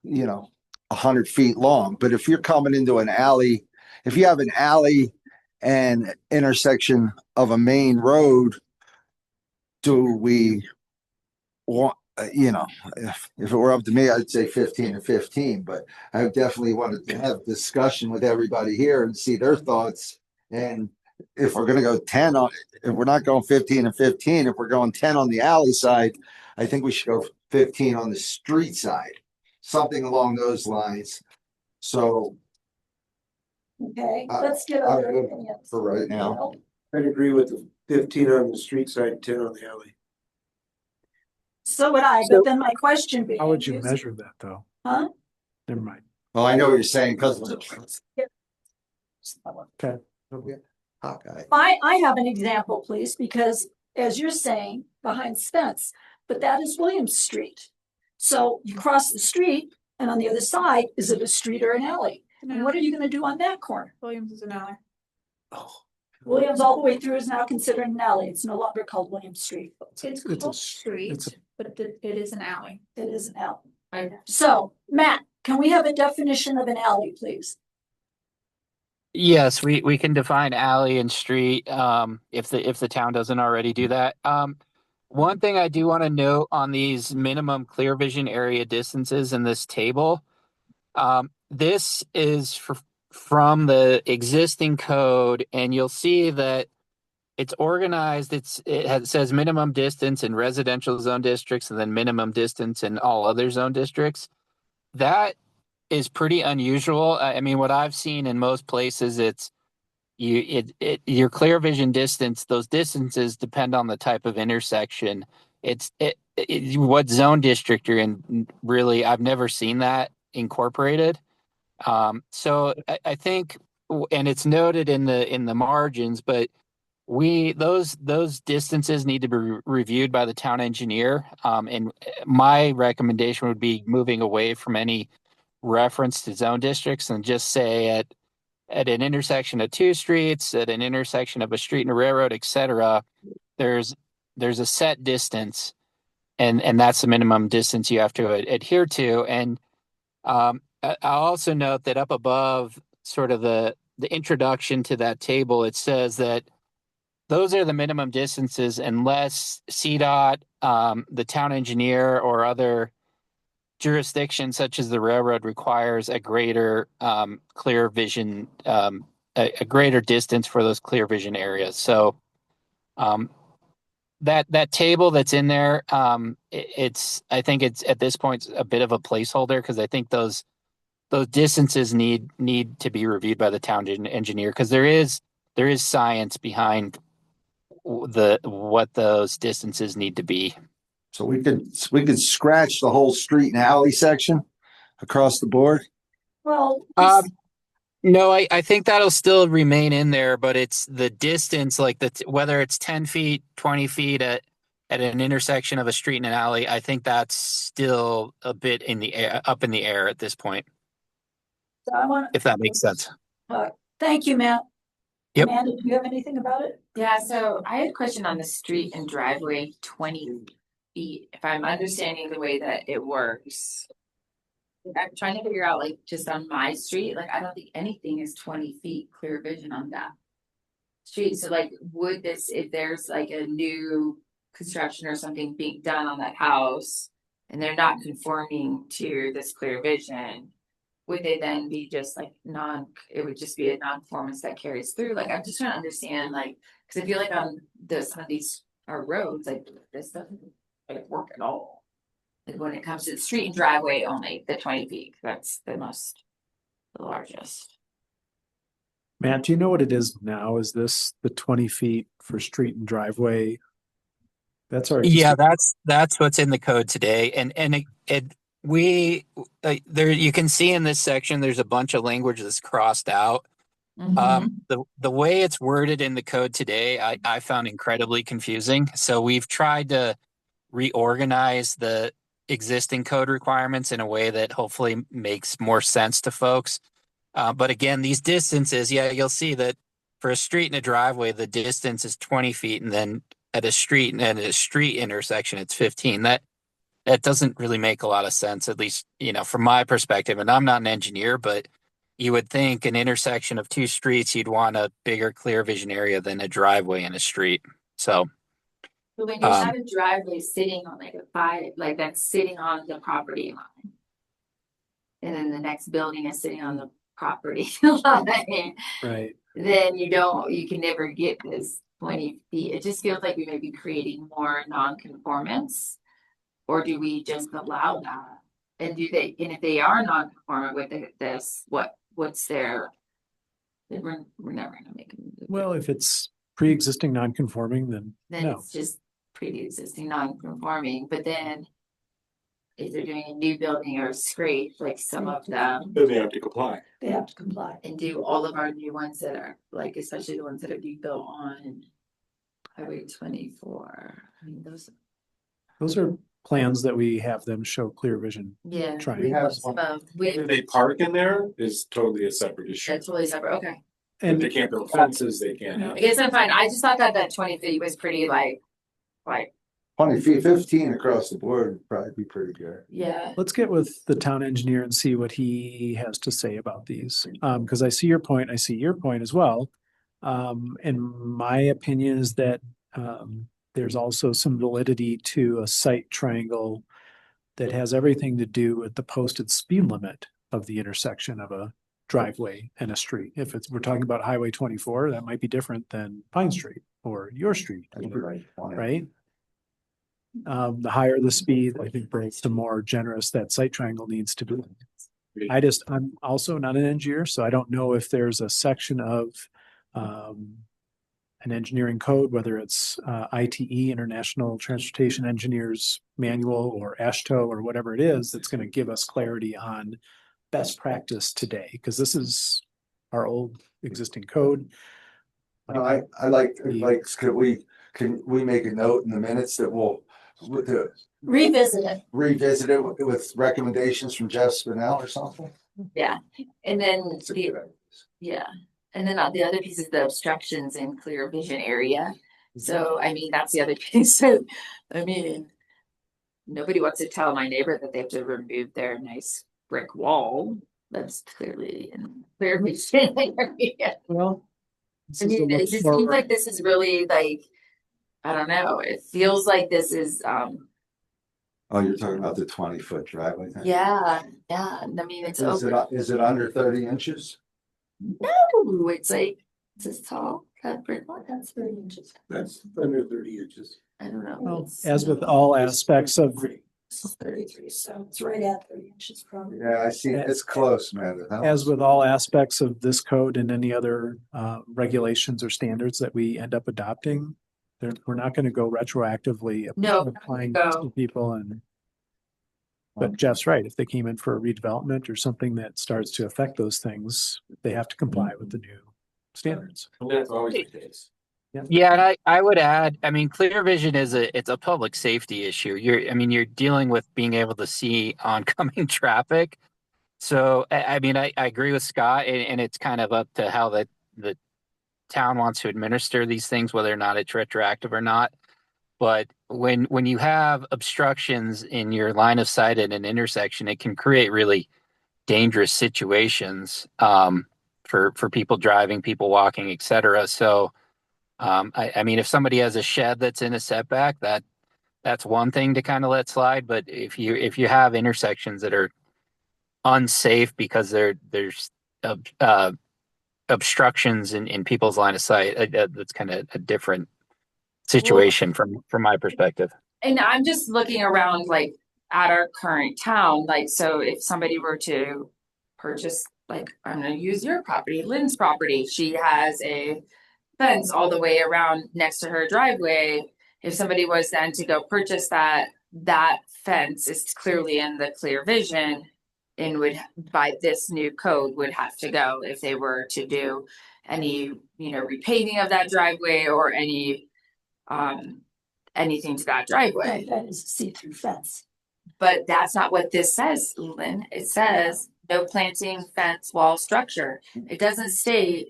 100 feet long. But if you're coming into an alley, if you have an alley and intersection of a main road, do we want, if it were up to me, I'd say 15 and 15, but I definitely wanted to have discussion with everybody here and see their thoughts. And if we're gonna go 10 on, if we're not going 15 and 15, if we're going 10 on the alley side, I think we should go 15 on the street side, something along those lines. So Okay, let's get I'm other good opinions. for right now. I'd agree with the 15 on the street side, 10 on the alley. So would I, but then my question being. How would you is- measure that though? Huh? Never mind. Well, I know what you're saying because Okay. Hawkeye. I have an example, please, because as you're saying, behind Spence, but that is Williams Street. So you cross the street and on the other side, is it a street or an alley? And what are you gonna do on that corner? Williams is an alley. Williams all the way through is now considered an alley. It's no longer called Williams Street. It's It's called a- street, it's a- but it is an alley. It is an alley. I- So, Matt, can we have a definition of an alley, please? Yes, we can define alley and street, if the town doesn't already do that. One thing I do want to note on these minimum clear vision area distances in this table, this is from the existing code, and you'll see that it's organized. It says minimum distance in residential zone districts and then minimum distance in all other zone districts. That is pretty unusual. I mean, what I've seen in most places, it's your clear vision distance. Those distances depend on the type of intersection. What zone district you're in. Really, I've never seen that incorporated. So I think, and it's noted in the margins, but those distances need to be reviewed by the town engineer. And my recommendation would be moving away from any reference to zone districts and just say at an intersection of two streets, at an intersection of a street and a railroad, etc., there's a set distance, and that's the minimum distance you have to adhere to. And I'll also note that up above, sort of the introduction to that table, it says that those are the minimum distances unless CDOT, the town engineer, or other jurisdictions such as the railroad requires a greater clear vision, a greater distance for those clear vision areas. So that table that's in there, I think it's at this point a bit of a placeholder, because I think those distances need to be reviewed by the town engineer, because there is science behind what those distances need to be. So we could scratch the whole street and alley section across the board. Well, No, I think that'll still remain in there, but it's the distance, like whether it's 10 feet, 20 feet at an intersection of a street and an alley, I think that's still a bit up in the air at this point, I want. if that makes sense. Thank you, Matt. Yep. Amanda, do you have anything about it? Yeah, so I had a question on the street and driveway 20 feet, if I'm understanding the way that it works. I'm trying to figure out, like, just on my street, like, I don't think anything is 20 feet clear vision on that street. So like, would this, if there's like a new construction or something being done on that house and they're not conforming to this clear vision, would they then be just like it would just be a non-conformance that carries through? Like, I'm just trying to understand, like, because I feel like on some of these roads, like, this doesn't like work at all. Like, when it comes to the street and driveway only, the 20 feet, that's the largest. Matt, do you know what it is now? Is this the 20 feet for street and driveway? That's our. Yeah, that's what's in the code today, and there you can see in this section there's a bunch of language that's crossed out. The way it's worded in the code today, I found incredibly confusing. So we've tried to reorganize the existing code requirements in a way that hopefully makes more sense to folks. But again, these distances, you'll see that for a street and a driveway, the distance is 20 feet, and then at a street intersection, it's 15. That doesn't really make a lot of sense, at least, from my perspective. And I'm not an engineer, but, you would think an intersection of two streets, you'd want a bigger clear vision area than a driveway in a street. So, But when you have a driveway sitting on like a five, like that's sitting on the property line. And then the next building is sitting on the property line. Right. Then you can never get this 20 feet. It just feels like we may be creating more non-conformance. Or do we just allow that? And if they are non-conformant with this, what's their, we're never gonna make them. Well, if it's pre-existing non-conforming, then Then no. it's just pre-existing non-conforming, but then if they're doing a new building or a scrape, like some of them, Then they have to comply. They have to comply. and do all of our new ones that are like, especially the ones that are being built on Highway 24. I mean, Those are plans that we have them show clear vision. yeah. Trying. We have Some one. of, Whether they park in there is totally a separate issue. that's totally separate, okay. If they And can't build fences, they can't have. I guess I'm fine. I just thought that 20 feet was pretty like, 20 feet, 15 across the board would probably be pretty good. yeah. let's get with the town engineer and see what he has to say about these. Because I see your point, I see your point as well. And my opinion is that there's also some validity to a site triangle that has everything to do with the posted speed limit of the intersection of a driveway and a street. If we're talking about Highway 24, that might be different than Pine Street or your street, right? The higher the speed, I think the more generous that site triangle needs to be. I'm also not an engineer, so I don't know if there's a section of an engineering code, whether it's ITE, International Transportation Engineers Manual, or AASHTO, or whatever it is, that's going to give us clarity on best practice today, because this is our old existing code. I like, can we make a note in the minutes that we'll Revisit it. revisit it with recommendations from Jeff Spinell or something? Yeah, and then yeah, and then the other piece is the obstructions in clear vision area. So, I mean, that's the other piece. So, I mean, nobody wants to tell my neighbor that they have to remove their nice brick wall. That's clearly in clear vision area. Well, I mean, it just seems like this is really like, I don't know. It feels like this is, Oh, you're talking about the 20-foot driveway thing? yeah. I mean, it's over. Is it under 30 inches? No, it's like, it's this tall. That brick wall, That's 30 inches. That's under 30 inches. I don't know. well, It's- as with all aspects of, This is 33, so it's right at 30 inches probably. Yeah, I see, it's close, man. as with all aspects of this code and any other regulations or standards that we end up adopting, we're not going to go retroactively No, applying go. this to people. And but Jeff's right. If they came in for a redevelopment or something that starts to affect those things, they have to comply with the new standards. And that's always the case. Yeah, and I would add, I mean, clear vision it's a public safety issue. You're dealing with being able to see oncoming traffic. So, I mean, I agree with Scott, and it's kind of up to how the town wants to administer these things, whether or not it's retroactive or not. But when you have obstructions in your line of sight at an intersection, it can create really dangerous situations for people driving, people walking, etc. So, I mean, if somebody has a shed that's in a setback, that's one thing to kind of let slide. But if you have intersections that are unsafe because there's obstructions in people's line of sight, that's kind of a different situation from my perspective. And I'm just looking around like at our current town, like, so if somebody were to purchase, like, I'm gonna use your property, Lynn's property, she has a fence all the way around next to her driveway. If somebody was then to go purchase that fence is clearly in the clear vision and would, by this new code, would have to go if they were to do any, repaving of that driveway or any anything to that driveway. That is a see-through fence. But that's not what this says, Lynn. It says no planting, fence, wall, structure. It doesn't state.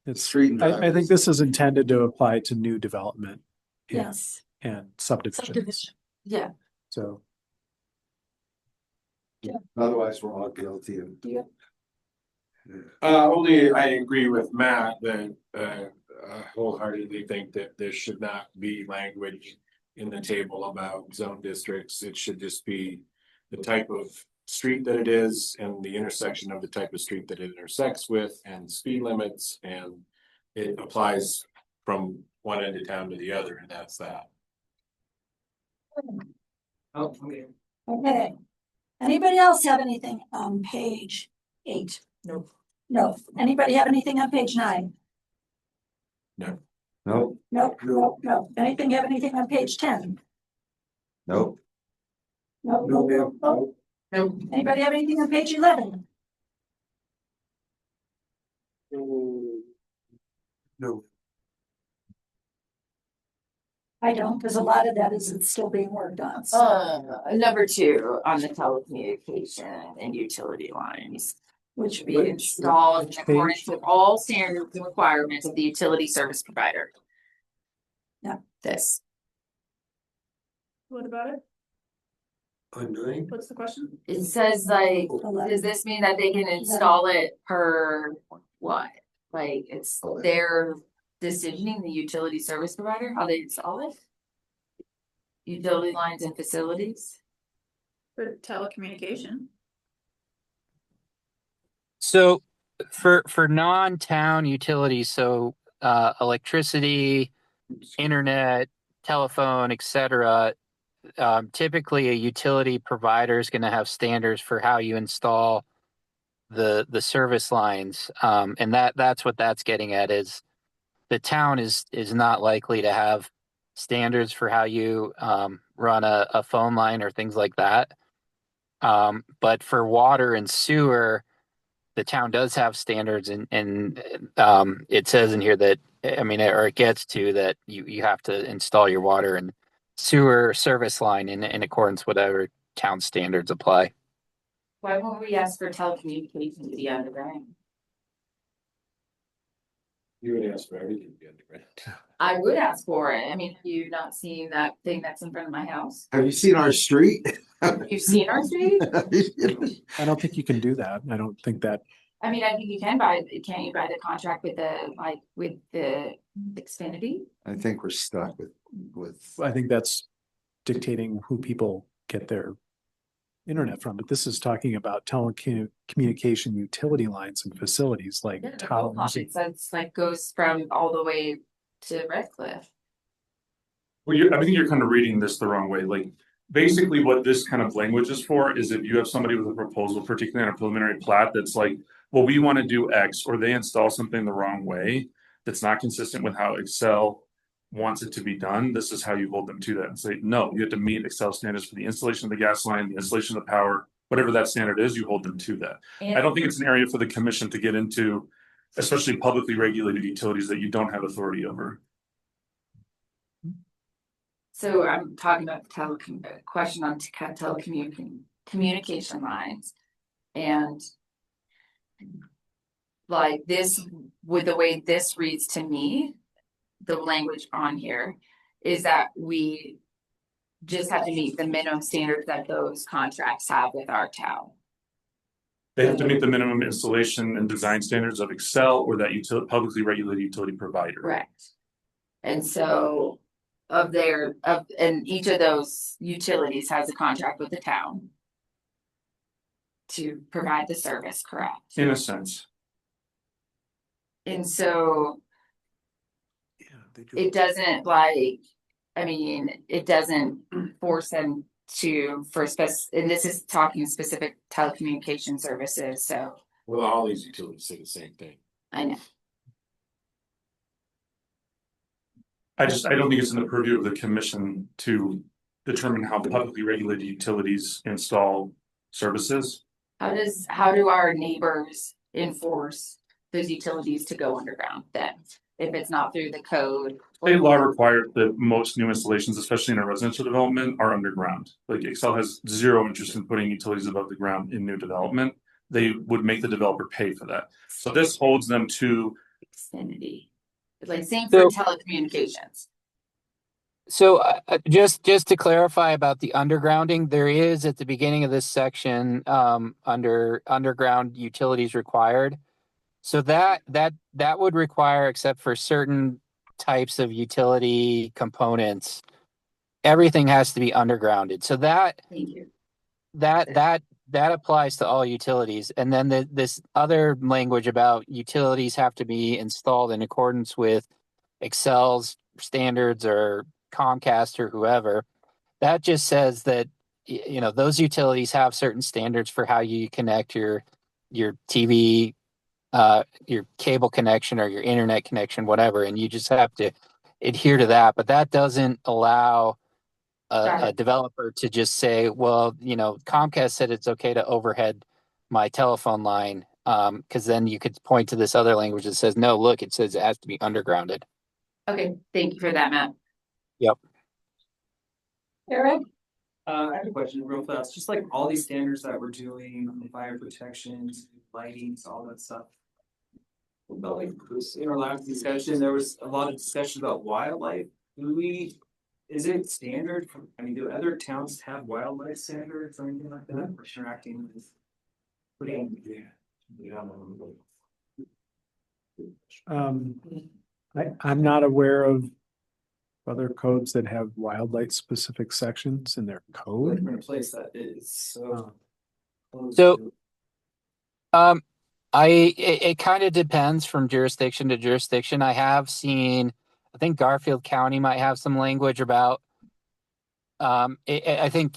It's Street and I think this is intended to apply to new development. and- Yes. And subdivisions. Subdivision. Yeah. So Otherwise, we're all guilty of. Yeah. Only I agree with Matt that, wholeheartedly think that there should not be language in the table about zone districts. It should just be the type of street that it is and the intersection of the type of street that it intersects with and speed limits, and it applies from one end of town to the other, and that's that. Oh, okay. Okay. Anybody else have anything on page 8? Nope. No. Anybody have anything on page 9? No. Nope, No. Anything have anything on page 10? nope, No. Anybody have anything on page 11? No. I don't, because a lot of that is still being worked on. So Number 2 on the telecommunication and utility lines, which be installed in accordance with all standards and requirements of the utility service provider. Yeah. This. What about it? On 9? What's the question? It says like, does this mean that they can install it per what? Like it's their decisioning, the utility service provider, how they install it? Utility lines and facilities? For telecommunication. So for non-town utilities, so electricity, internet, telephone, etc. Typically a utility provider is going to have standards for how you install the service lines. And that's what that's getting at is the town is not likely to have standards for how you run a phone line or things like that. But for water and sewer, the town does have standards, and it says in here that it gets to that you have to install your water and sewer service line in accordance with whatever town standards apply. Why won't we ask for telecommunications to be underground? You would ask for everything to be underground. I would ask for it. I mean, have you not seen that thing that's in front of my house? have you seen our street? You've seen our street? I don't think you can do that. I don't think that, I mean, I think you can't you buy the contract with the Xfinity? I think we're stuck with, I think that's dictating who people get their internet from, but this is talking about telecommunication utility lines and facilities like Yeah, the towers. pole pump, it's like goes from all the way to Redcliffe. Well, I think you're kind of reading this the wrong way. Like, basically what this kind of language is for is if you have somebody with a proposal, particularly on a preliminary plat, that's like, well, we want to do X, or they install something the wrong way that's not consistent with how Excel wants it to be done. This is how you hold them to that and say, no, you have to meet Excel standards for the installation of the gas line, the installation of the power, whatever that standard is, you hold them to that. I don't think it's an area for the commission to get into, especially publicly regulated utilities that you don't have authority over. So I'm talking about question on communication lines. And like this, with the way this reads to me, the language on here is that we just have to meet the minimum standards that those contracts have with our town. They have to meet the minimum installation and design standards of Excel or that publicly regulated utility provider. Correct. And so and each of those utilities has a contract with the town to provide the service, correct? In a sense. And so it doesn't it doesn't force them to and this is talking specific telecommunication services, so. Well, all these utilities say the same thing. I know. I don't think it's in the purview of the commission to determine how publicly regulated utilities install services. How do our neighbors enforce those utilities to go underground then? If it's not through the code? State law requires that most new installations, especially in a residential development, are underground. Like Excel has zero interest in putting utilities above the ground in new development. They would make the developer pay for that. So this holds them to Xfinity. Like same for telecommunications. So just to clarify about the undergrounding, there is at the beginning of this section under underground utilities required. So that would require, except for certain types of utility components, everything has to be undergrounded. So Thank you. that applies to all utilities. And then this other language about utilities have to be installed in accordance with Excel's standards or Comcast or whoever. That just says that those utilities have certain standards for how you connect your TV, your cable connection or your internet connection, whatever, and you just have to adhere to that. But that doesn't allow a developer to just say, well, Comcast said it's okay to overhead my telephone line, because then you could point to this other language that says, no, look, it says it has to be undergrounded. Okay, thank you for that, Matt. Yep. Eric? I have a question real fast, just like all these standards that we're doing, on the fire protection, lighting, all that stuff. But like, in our last discussion, there was a lot of discussion about wildlife. Is it standard for, do other towns have wildlife standards or anything like that for interacting with? I'm not aware of other codes that have wildlife specific sections in their code. In a place that is so. close So- to- It kind of depends from jurisdiction to jurisdiction. I have seen, I think Garfield County might have some language about, I think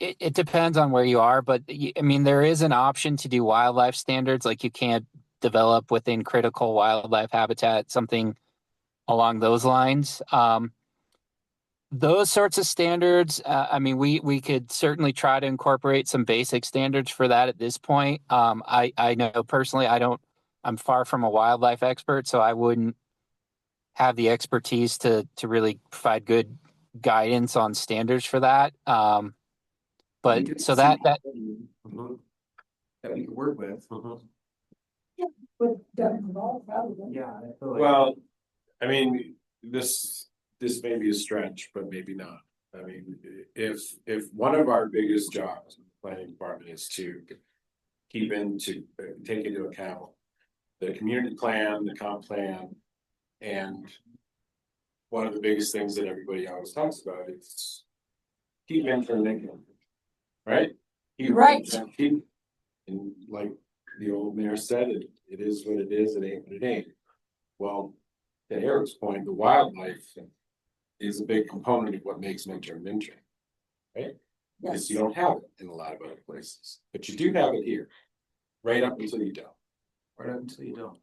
it depends on where you are, but there is an option to do wildlife standards, like you can't develop within critical wildlife habitat, something along those lines. Those sorts of standards, we could certainly try to incorporate some basic standards for that at this point. I know personally, I'm far from a wildlife expert, so I wouldn't have the expertise to really provide good guidance on standards for that. But so that that we could work with. With Doug Duval, probably. Yeah. I feel like- Well, this may be a stretch, but maybe not. If one of our biggest jobs in the planning department is to take into account the community plan, the comp plan, and one of the biggest things that everybody always talks about is keep intern income, right? Right. And like the old mayor said, it is what it is, it ain't what it ain't. Well, to Eric's point, the wildlife is a big component of what makes Minturn Minturn, right? Because you don't have it in a lot of other places, but you do have it here, right up until you don't. Right up until you don't.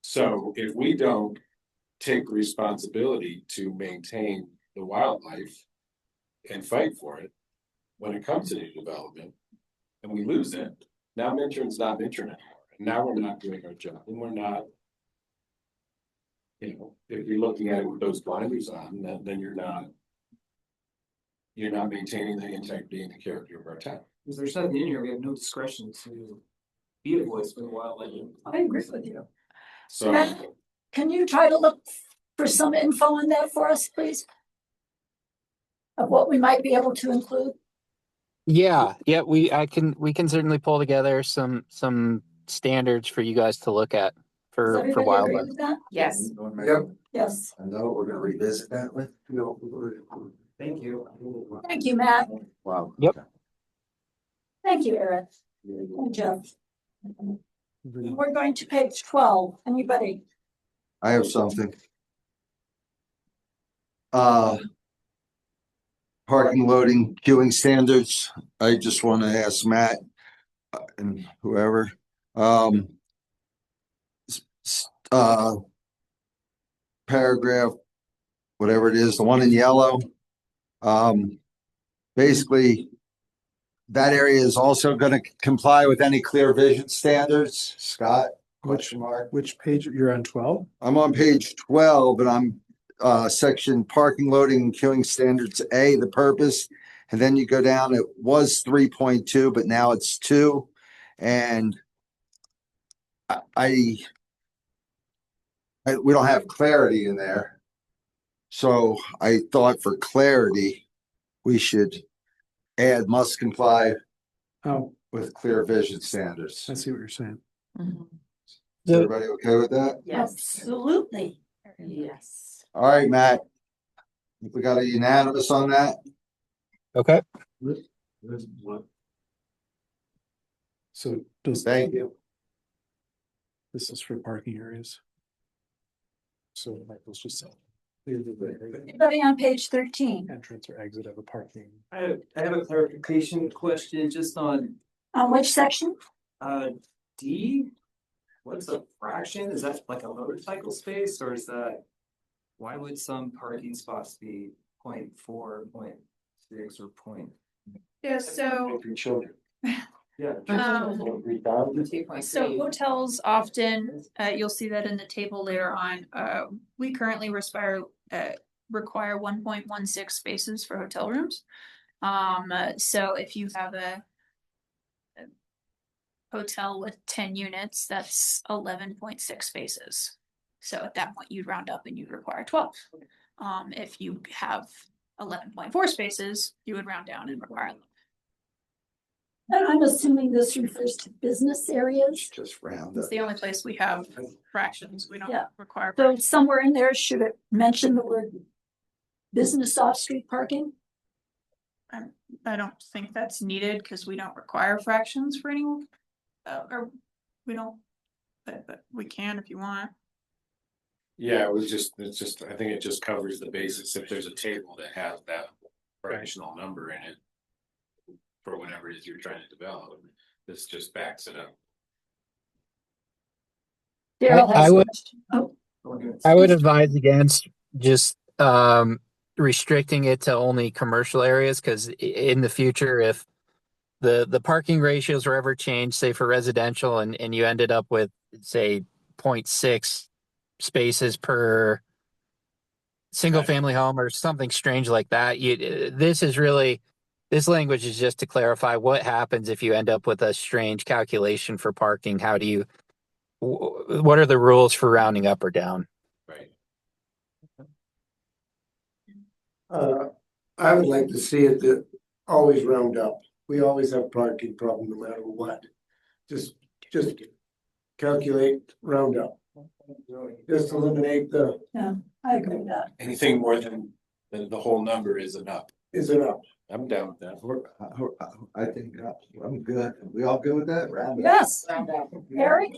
So if we don't take responsibility to maintain the wildlife and fight for it when it comes to new development, and we lose it, now Minturn's not Minturn anymore. And now we're not doing our job, and we're not. If you're looking at it with those blinders on, then you're not maintaining the integrity and the character of our town. Because there's nothing in here, we have no discretion to be a voice for the wildlife. I agree with you. So, Matt, can you try to look for some info on that for us, please? Of what we might be able to include? Yeah, we can certainly pull together some standards for you guys to look at Does for everybody agree wildlife. with that? Yes. Yep. Yes. I know we're gonna revisit that with. Thank you. Thank you, Matt. Wow. Yep. Thank you, Eric. And Jeff. We're going to page 12. Anybody? I have something. Parking, loading, queuing standards. I just want to ask Matt and whoever, paragraph, whatever it is, the one in yellow. Basically, that area is also going to comply with any clear vision standards. Scott? Question mark. Which page? You're on 12? I'm on page 12, and I'm section parking, loading, and queuing standards A, the purpose. And then you go down, it was 3.2, but now it's 2. And we don't have clarity in there. So I thought for clarity, we should add must comply Oh, with clear vision standards. I see what you're saying. Is everybody okay with that? Absolutely. Yes. All right, Matt. We got a unanimous on that? Okay. So does, Thank you. this is for parking areas. So Michael's just saying. Clear the Anybody on page 13? entrance or exit of a parking. I have a clarification question just on On which section? D. What's a fraction? Is that like a motorcycle space or is that? Why would some parking spots be 0.4, 0.6 or point? Yeah, so, For children. Yeah. so hotels often, you'll see that in the table later on, we currently require 1.16 spaces for hotel rooms. So if you have a hotel with 10 units, that's 11.6 spaces. So at that point, you'd round up and you'd require 12. If you have 11.4 spaces, you would round down and require 11. And I'm assuming this refers to business areas. Just round It's up. the only place we have fractions. We don't Yeah. require. So somewhere in there, should it mention the word business off-street parking? I don't think that's needed because we don't require fractions for anyone. Or we don't, but we can if you want. Yeah, it's just, I think it just covers the basis. If there's a table that has that fractional number in it. For whatever it is you're trying to develop, this just backs it up. Daryl has I a would- question. Oh, I would advise against just restricting it to only commercial areas because in the future, if the parking ratios were ever changed, say for residential, and you ended up with say 0.6 spaces per single family home or something strange like that, this language is just to clarify what happens if you end up with a strange calculation for parking. What are the rules for rounding up or down? Right. I would like to see it that always round up. We always have parking problem no matter what. Just calculate, round up. Just eliminate the, I agree with that. Anything more than the whole number is enough. is it up? I'm down with that. I think I'm good. We all good with that? Round up. Yes. Eric?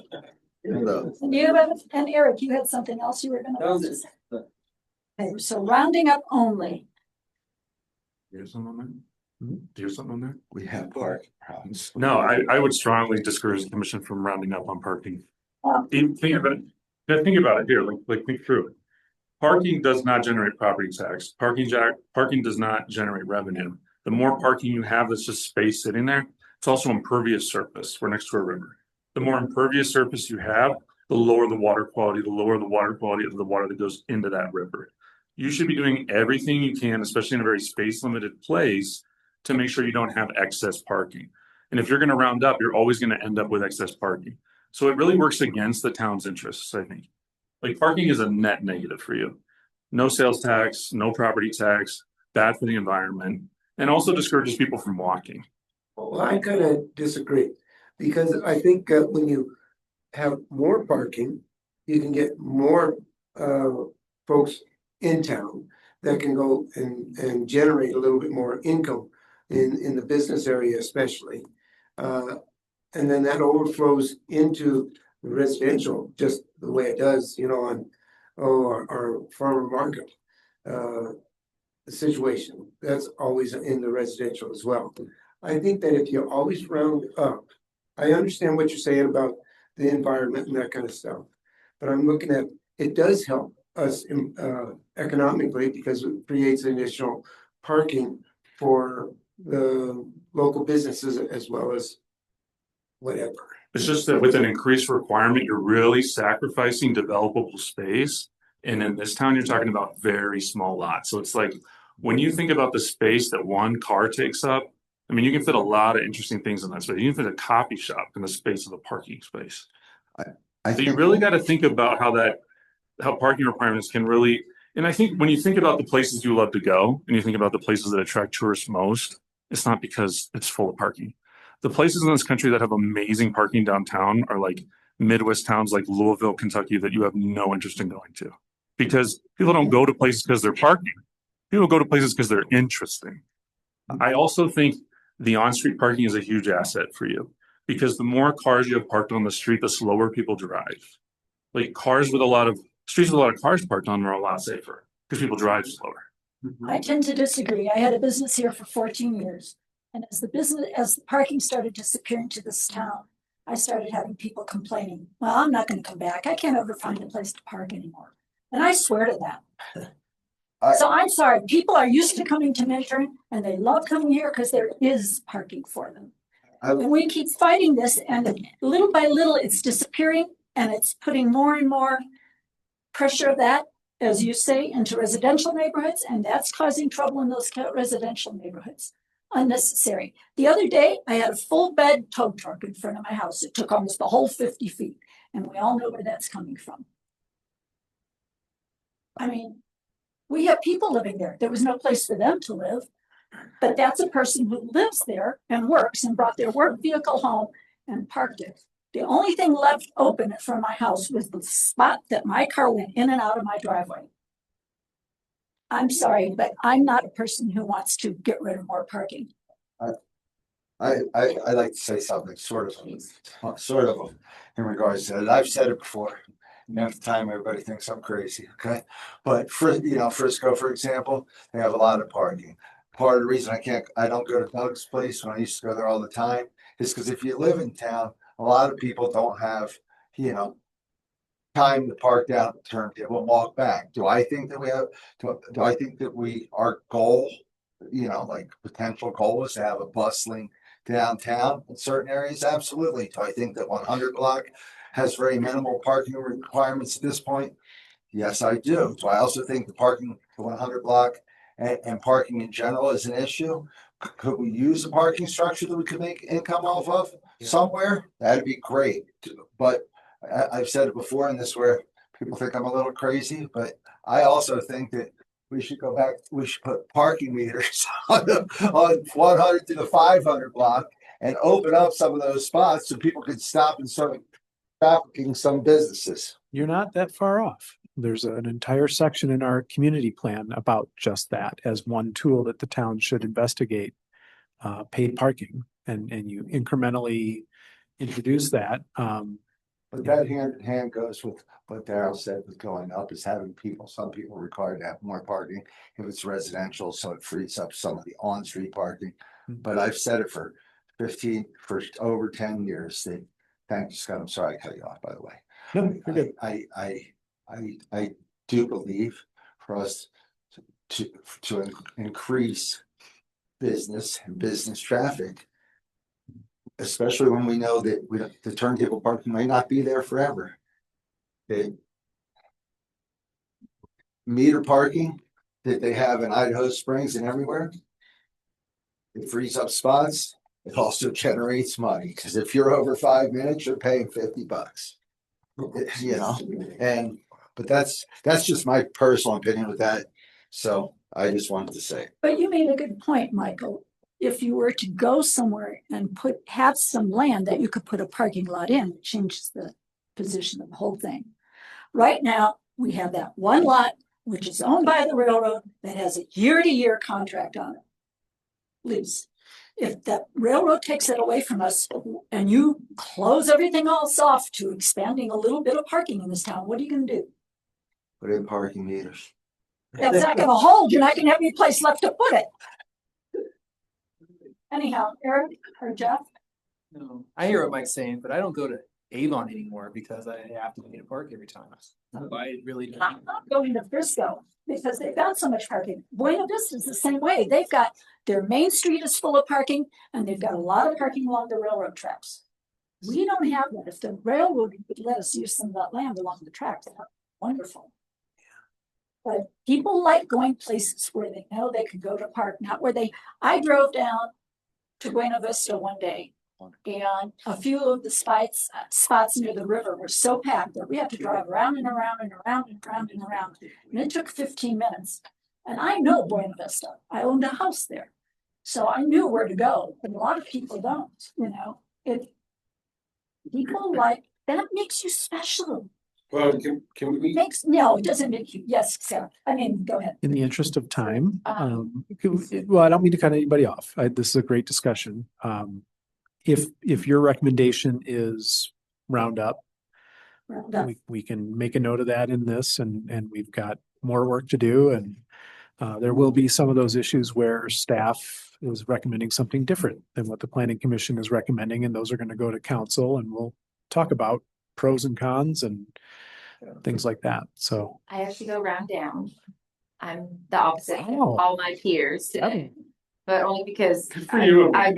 Hello. And Eric, you had something else you were gonna. Okay, so rounding up only. Here's something on there. Do you have something on there? We have parking problems. No, I would strongly discourage the commission from rounding up on parking. Even think about it here, like think through it. Parking does not generate property tax. Parking does not generate revenue. The more parking you have that's just space sitting there, it's also impervious surface. We're next to a river. The more impervious surface you have, the lower the water quality of the water that goes into that river. You should be doing everything you can, especially in a very space limited place, to make sure you don't have excess parking. And if you're going to round up, you're always going to end up with excess parking. So it really works against the town's interests, I think. Like parking is a net negative for you. No sales tax, no property tax, bad for the environment, and also discourages people from walking. Well, I kind of disagree because I think when you have more parking, you can get more folks in town that can go and generate a little bit more income in the business area especially. And then that overflows into residential, just the way it does, on our farmer market situation. That's always in the residential as well. I think that if you always round up, I understand what you're saying about the environment and that kind of stuff. But I'm looking at, it does help us economically because it creates additional parking for the local businesses as well as whatever. It's just that with an increased requirement, you're really sacrificing developable space. And in this town, you're talking about very small lots. So it's like when you think about the space that one car takes up, I mean, you can fit a lot of interesting things in that space. You can fit a coffee shop in the space of a parking space. So you really got to think about how parking requirements can really, and I think when you think about the places you love to go and you think about the places that attract tourists most, it's not because it's full of parking. The places in this country that have amazing parking downtown are like Midwest towns like Louisville, Kentucky, that you have no interest in going to. Because people don't go to places because they're parking. People go to places because they're interesting. I also think the on-street parking is a huge asset for you, because the more cars you have parked on the street, the slower people drive. Like streets with a lot of cars parked on are a lot safer because people drive slower. I tend to disagree. I had a business here for 14 years. And as the parking started disappearing to this town, I started having people complaining, well, I'm not going to come back. I can't ever find a place to park anymore. And I swear to that. So I'm sorry, people are used to coming to Minturn and they love coming here because there is parking for them. And we keep fighting this, and little by little it's disappearing, and it's putting more and more pressure of that, as you say, into residential neighborhoods, and that's causing trouble in those residential neighborhoods. Unnecessary. The other day, I had a full bed tow truck in front of my house. It took almost the whole 50 feet, and we all know where that's coming from. I mean, we have people living there. There was no place for them to live, but that's a person who lives there and works and brought their work vehicle home and parked it. The only thing left open in front of my house was the spot that my car went in and out of my driveway. I'm sorry, but I'm not a person who wants to get rid of more parking. I like to say something sort of in regards to that. I've said it before. And at the time, everybody thinks I'm crazy. Okay, but Frisco, for example, they have a lot of parking. Part of the reason I don't go to Doug's place when I used to go there all the time is because if you live in town, a lot of people don't have, time to park down at the turntable and walk back. Do I think that our goal, like potential goal is to have a bustling downtown in certain areas? Absolutely. Do I think that 100 block has very minimal parking requirements at this point? Yes, I do. Do I also think the 100 block and parking in general is an issue? Could we use a parking structure that we could make income off of somewhere? That'd be great. But I've said it before in this where people think I'm a little crazy, but I also think that we should go back. We should put parking meters on 100 to the 500 block and open up some of those spots so people could stop and start trafficking some businesses. You're not that far off. There's an entire section in our community plan about just that as one tool that the town should investigate, paid parking, and you incrementally introduce that. But that hand in hand goes with what Daryl said with going up is having some people required to have more parking if it's residential, so it frees up some of the on-street parking. But I've said it for over 10 years. Thank you, Scott. I'm sorry I cut you off, by the way. No, you're good. I do believe for us to increase business and business traffic, especially when we know that the turntable parking may not be there forever. The meter parking that they have in Idaho Springs and everywhere, it frees up spots. It also generates money because if you're over 5 minutes, you're paying $50. But that's just my personal opinion with that. So I just wanted to say. But you made a good point, Michael. If you were to go somewhere and have some land that you could put a parking lot in, it changes the position of the whole thing. Right now, we have that one lot, which is owned by the railroad, that has a year-to-year contract on it. Lease. If the railroad takes it away from us and you close everything else off to expanding a little bit of parking in this town, what are you going to do? Put in parking meters. That's not going to hold. You're not going to have any place left to put it. Anyhow, Eric or Jeff? No, I hear what Mike's saying, but I don't go to Avon anymore because I have to pay to park every time. I really don't. I'm not going to Frisco because they've got so much parking. Buena Vista is the same way. They've got their main street is full of parking and they've got a lot of parking along the railroad tracks. We don't have that. If the railroad would let us use some of that land along the tracks, that's wonderful. But people like going places where they know they can go to park, not where I drove down to Buena Vista one day, and a few of the spots near the river were so packed that we had to drive around and around and around and around and around. And it took 15 minutes. And I know Buena Vista. I owned a house there. So I knew where to go, but a lot of people don't, People like That makes you special. Well, can we? No, it doesn't make you, yes, Sarah, I mean, go ahead. In the interest of time, well, I don't mean to cut anybody off. This is a great discussion. If your recommendation is round up, Round up. we can make a note of that in this, and we've got more work to do, and there will be some of those issues where staff is recommending something different than what the planning commission is recommending, and those are going to go to council, and we'll talk about pros and cons and things like that. So I actually go round down. I'm the opposite of Oh. all my peers today, but only because for you. I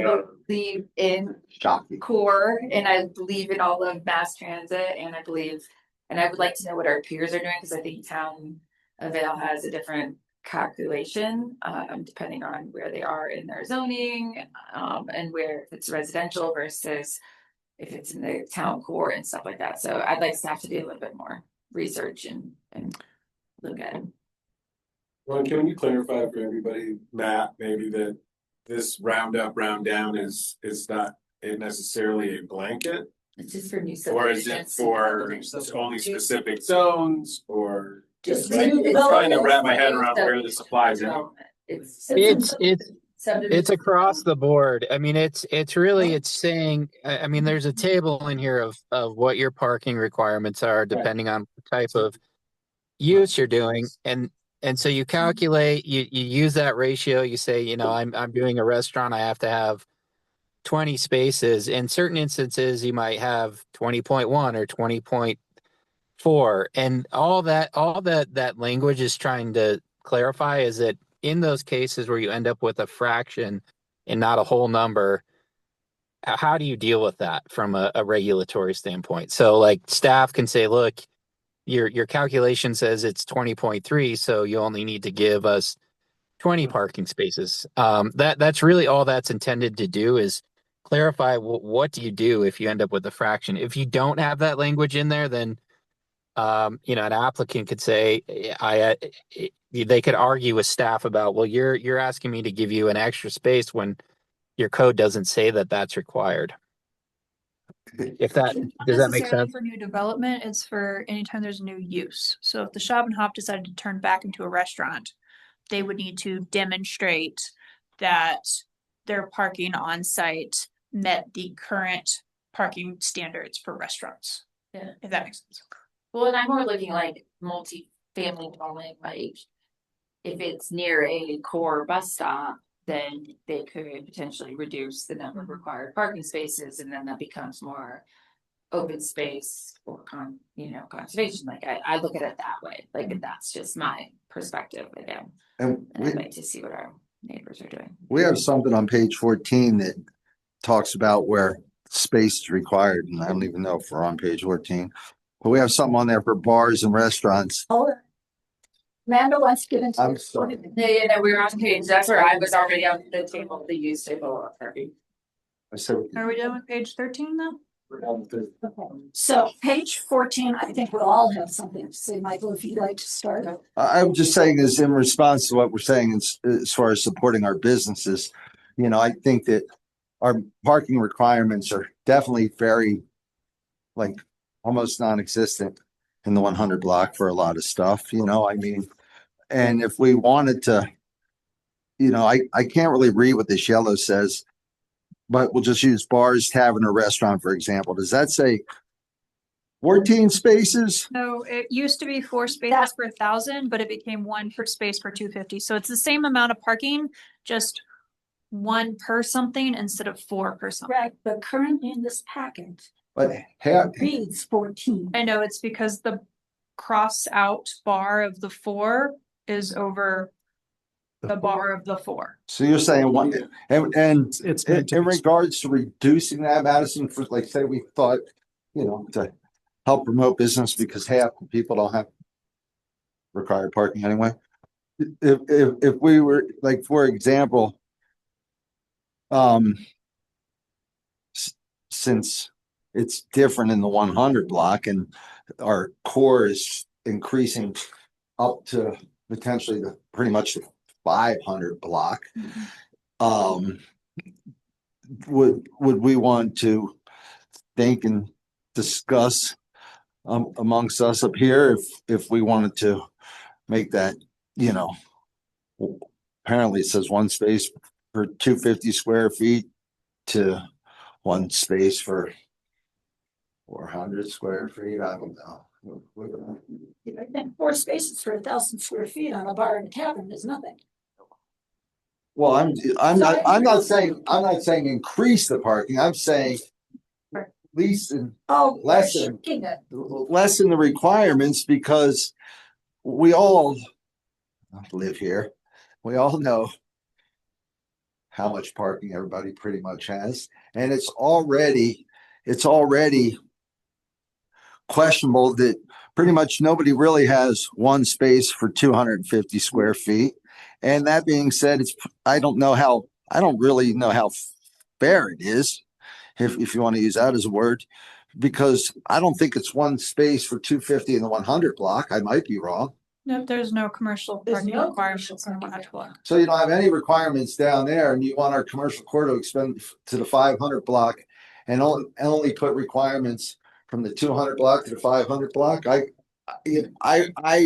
believe in Shocking. core and I believe in all of mass transit, and I would like to know what our peers are doing, because I think town of Vale has a different calculation depending on where they are in their zoning and where if it's residential versus if it's in the town core and stuff like that. So I'd like staff to do a little bit more research and look at it. Well, can you clarify for everybody, Matt, maybe that this round up, round down is not necessarily a blanket? It's just for new Or is it for only specific zones or? Just I'm new trying to wrap my head development. around where this applies. It's across the board. I mean, it's saying, I mean, there's a table in here of what your parking requirements are depending on the type of use you're doing. And so you calculate, you use that ratio, you say, you know, I'm doing a restaurant, I have to have 20 spaces. In certain instances, you might have 20.1 or 20.4. And all that language is trying to clarify is that in those cases where you end up with a fraction and not a whole number, how do you deal with that from a regulatory standpoint? So like staff can say, look, your calculation says it's 20.3, so you only need to give us 20 parking spaces. That's really all that's intended to do is clarify what do you do if you end up with a fraction. If you don't have that language in there, then you know, an applicant could say, they could argue with staff about, well, you're asking me to give you an extra space when your code doesn't say that that's required. If that, does that make Necessarily sense? for new development, it's for anytime there's a new use. So if the Shop and Hop decided to turn back into a restaurant, they would need to demonstrate that their parking on site met the current parking standards for restaurants. Yeah. If that makes sense. Well, and I'm more looking like multi-family dwelling, like if it's near a core bus stop, then they could potentially reduce the number of required parking spaces, and then that becomes more open space for conservation. Like I look at it that way. Like that's just my perspective again. And And I'd like to see what our neighbors are doing. we have something on page 14 that talks about where space is required, and I don't even know if we're on page 14. But we have something on there for bars and restaurants. Oh, Amanda wants to get into. I'm sorry. Yeah, we were on page, that's where I was already on the table, the use table. I said, Are we done with page 13 now? Okay. So page 14, I think we'll all have something to say, Michael, if you'd like to start. I'm just saying is in response to what we're saying as far as supporting our businesses, you know, I think that our parking requirements are definitely very like almost non-existent in the 100 block for a lot of stuff, you know, I mean, and if we wanted to, you know, I can't really read what this yellow says, but we'll just use bars, tavern, or restaurant, for example. Does that say 14 spaces? No, it used to be 4 spaces per 1,000, but it became 1 per space per 250. So it's the same amount of parking, just 1 per something instead of 4 per something. Right, but currently in this packet, But hey, reads 14. I know it's because the cross out bar of the 4 is over the bar of the 4. so you're saying one, and it's in regards to reducing that, Madison, for like, say we thought, you know, to help promote business because half the people don't have required parking anyway. If we were like, for example, since it's different in the 100 block and our core is increasing up to potentially the pretty much the 500 block. Would we want to think and discuss amongst us up here if we wanted to make that, you know, apparently it says one space for 250 square feet to one space for 400 square feet. I don't know. I think 4 spaces for 1,000 square feet on a bar and tavern is nothing. Well, I'm not saying increase the parking. I'm saying lessen lessen the requirements, because we all live here. We all know how much parking everybody pretty much has, and it's already questionable that pretty much nobody really has one space for 250 square feet. And that being said, I don't really know how fair it is, if you want to use that as a word, because I don't think it's one space for 250 in the 100 block. I might be wrong. Nope, there's no commercial parking requirements in the 100 block. So you don't have any requirements down there, and you want our commercial core to expand to the 500 block and only put requirements from the 200 block to the 500 block. I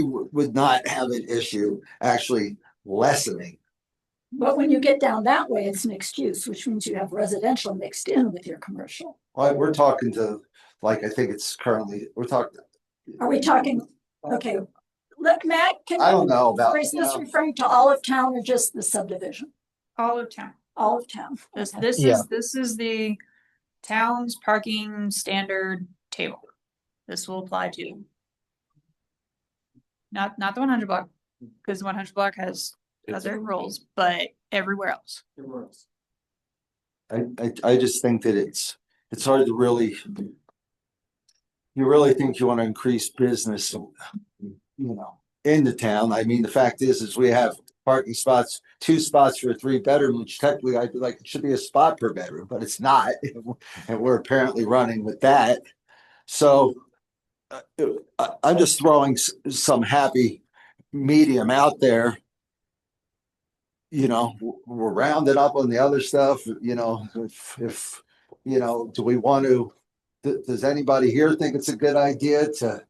would not have an issue actually lessening. But when you get down that way, it's mixed use, which means you have residential mixed in with your commercial. Well, we're talking to, like, I think it's currently, Are we talking, okay, look, Matt, I don't know about. is this referring to all of town or just the subdivision? All of town. All of town. This is the town's parking standard table. This will apply to. Not the 100 block, because the 100 block has other rules, but everywhere else. I just think that it's hard to really, you really think you want to increase business, in the town. I mean, the fact is we have parking spots, 2 spots for a 3-bedroom, which technically I feel like it should be a spot per bedroom, but it's not. And we're apparently running with that. So I'm just throwing some happy medium out there. We're rounding up on the other stuff, if do we want to, does anybody here think it's a good idea to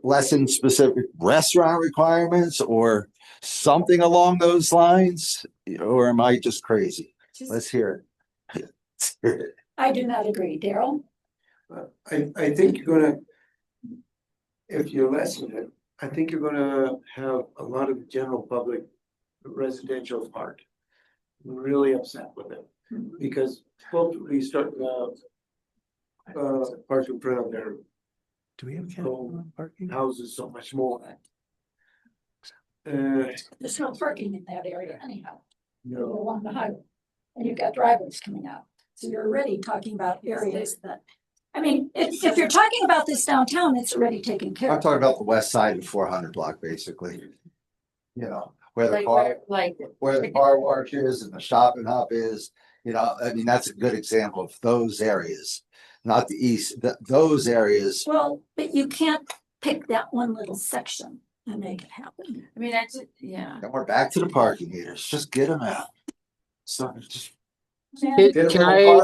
lessen specific restaurant requirements or something along those lines? Or am I just crazy? Let's hear it. I do not agree. Daryl? I think you're gonna, if you lessen it, I think you're gonna have a lot of the general public residential part really upset with it, because hopefully start park in front of their Do we have parking houses so much more. There's no parking in that area anyhow. You're No, along the highway. And you've got driveways coming out. So you're already talking about areas that, I mean, if you're talking about this downtown, it's already taken care I'm of. talking about the west side of 400 block, basically. Where the car wash is and the shop and hop is, I mean, that's a good example of those areas, not the east, those areas. Well, but you can't pick that one little section and make it happen. I mean, And we're back to the parking meters. Just get them out. So just. Can I?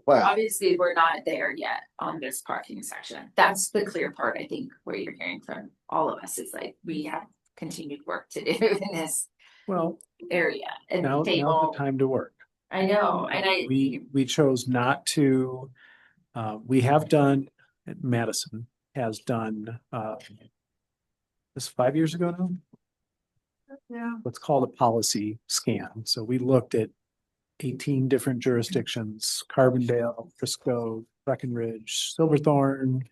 Obviously, we're not there yet on this parking section. That's the clear part, I think, where you're hearing from all of us is like, we have continued work to do in this area. And Now's the time to work. I know, and We chose not to, we have done, Madison has done, this 5 years ago now? Yeah. What's called a policy scan. So we looked at 18 different jurisdictions, Carbondale, Frisco, Breckenridge, Silverthorne,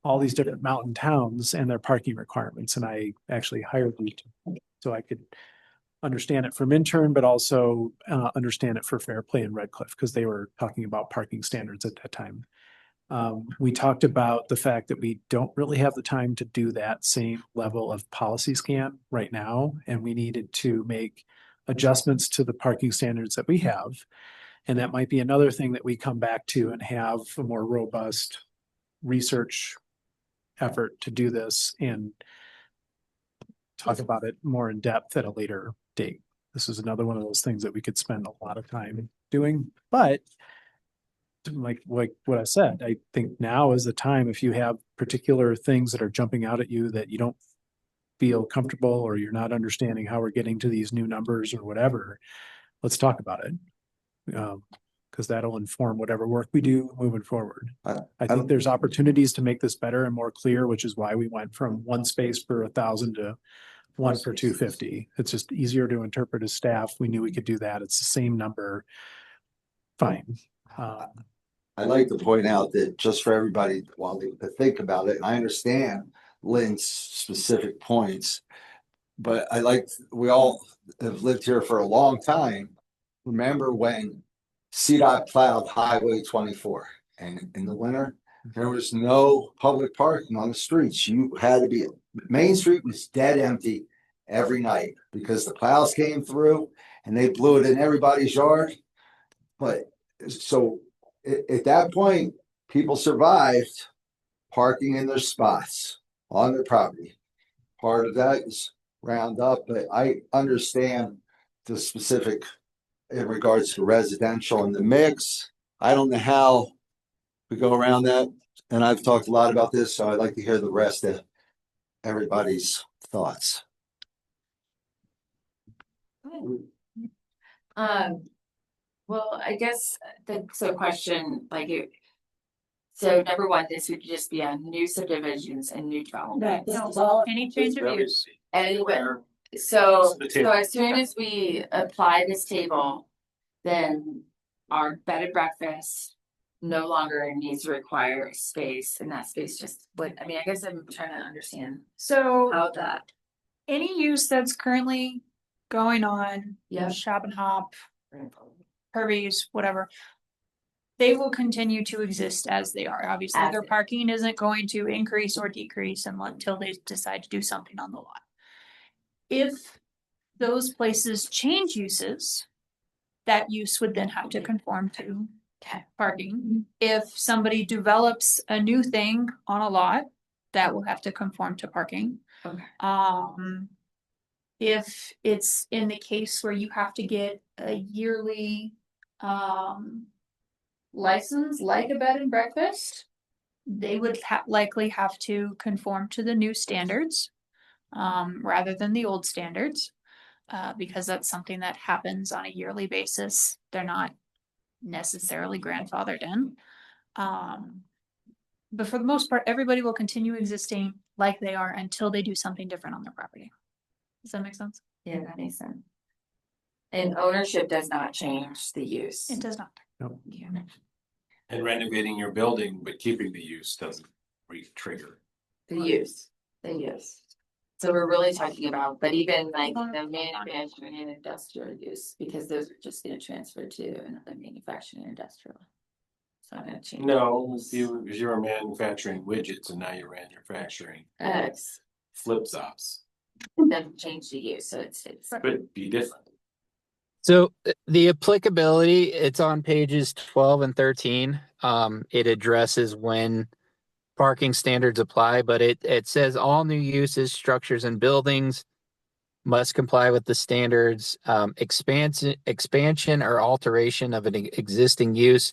all these different mountain towns and their parking requirements. And I actually hired you so I could understand it from intern, but also understand it for Fair Play and Red Cliff, because they were talking about parking standards at that time. We talked about the fact that we don't really have the time to do that same level of policy scan right now, and we needed to make adjustments to the parking standards that we have. And that might be another thing that we come back to and have a more robust research effort to do this and talk about it more in depth at a later date. This is another one of those things that we could spend a lot of time doing, but like what I said, I think now is the time, if you have particular things that are jumping out at you that you don't feel comfortable, or you're not understanding how we're getting to these new numbers or whatever, let's talk about it. Because that'll inform whatever work we do moving forward. I think there's opportunities to make this better and more clear, which is why we went from one space per 1,000 to one per 250. It's just easier to interpret as staff. We knew we could do that. It's the same number. Fine. I'd like to point out that just for everybody while they to think about it, I understand Lynn's specific points, but we all have lived here for a long time. Remember when CDOT plowed Highway 24, and in the winter, there was no public parking on the streets. You had to be, Main Street was dead empty every night because the plows came through and they blew it in everybody's yard. But so at that point, people survived parking in their spots on their property. Part of that is round up, but I understand the specific in regards to residential and the mix. I don't know how we go around that. And I've talked a lot about this, so I'd like to hear the rest of everybody's thoughts. Well, I guess so question, so number one, this would just be on new subdivisions and new developments. Any change of use. Anywhere. So as soon as we apply this table, then our bed and breakfast no longer needs to require space, and that space just I guess I'm trying to understand So how that. any use that's currently going on, Yeah. Shop and Hop, Kirby's, whatever, they will continue to exist as they are. Obviously, As their is. parking isn't going to increase or decrease until they decide to do something on the lot. If those places change uses, that use would then have to conform to parking. If somebody develops a new thing on a lot, that will have to conform to parking. Okay. If it's in the case where you have to get a yearly license like a bed and breakfast, they would likely have to conform to the new standards rather than the old standards, because that's something that happens on a yearly basis. They're not necessarily grandfathered in. But for the most part, everybody will continue existing like they are until they do something different on their property. Does that make sense? Yeah, that makes sense. And ownership does not change the use. It does not. No. Yeah. And renovating your building, but keeping the use doesn't trigger. The use. So we're really talking about, but even like the manufacturing and industrial use, because those are just gonna transfer to another manufacturing and industrial. So I'm gonna change. No, if you were manufacturing widgets and now you're manufacturing X, flip flops, then change the use, so it's. could be different. So the applicability, it's on pages 12 and 13. It addresses when parking standards apply, but it says all new uses, structures, and buildings must comply with the standards. Expansion or alteration of an existing use,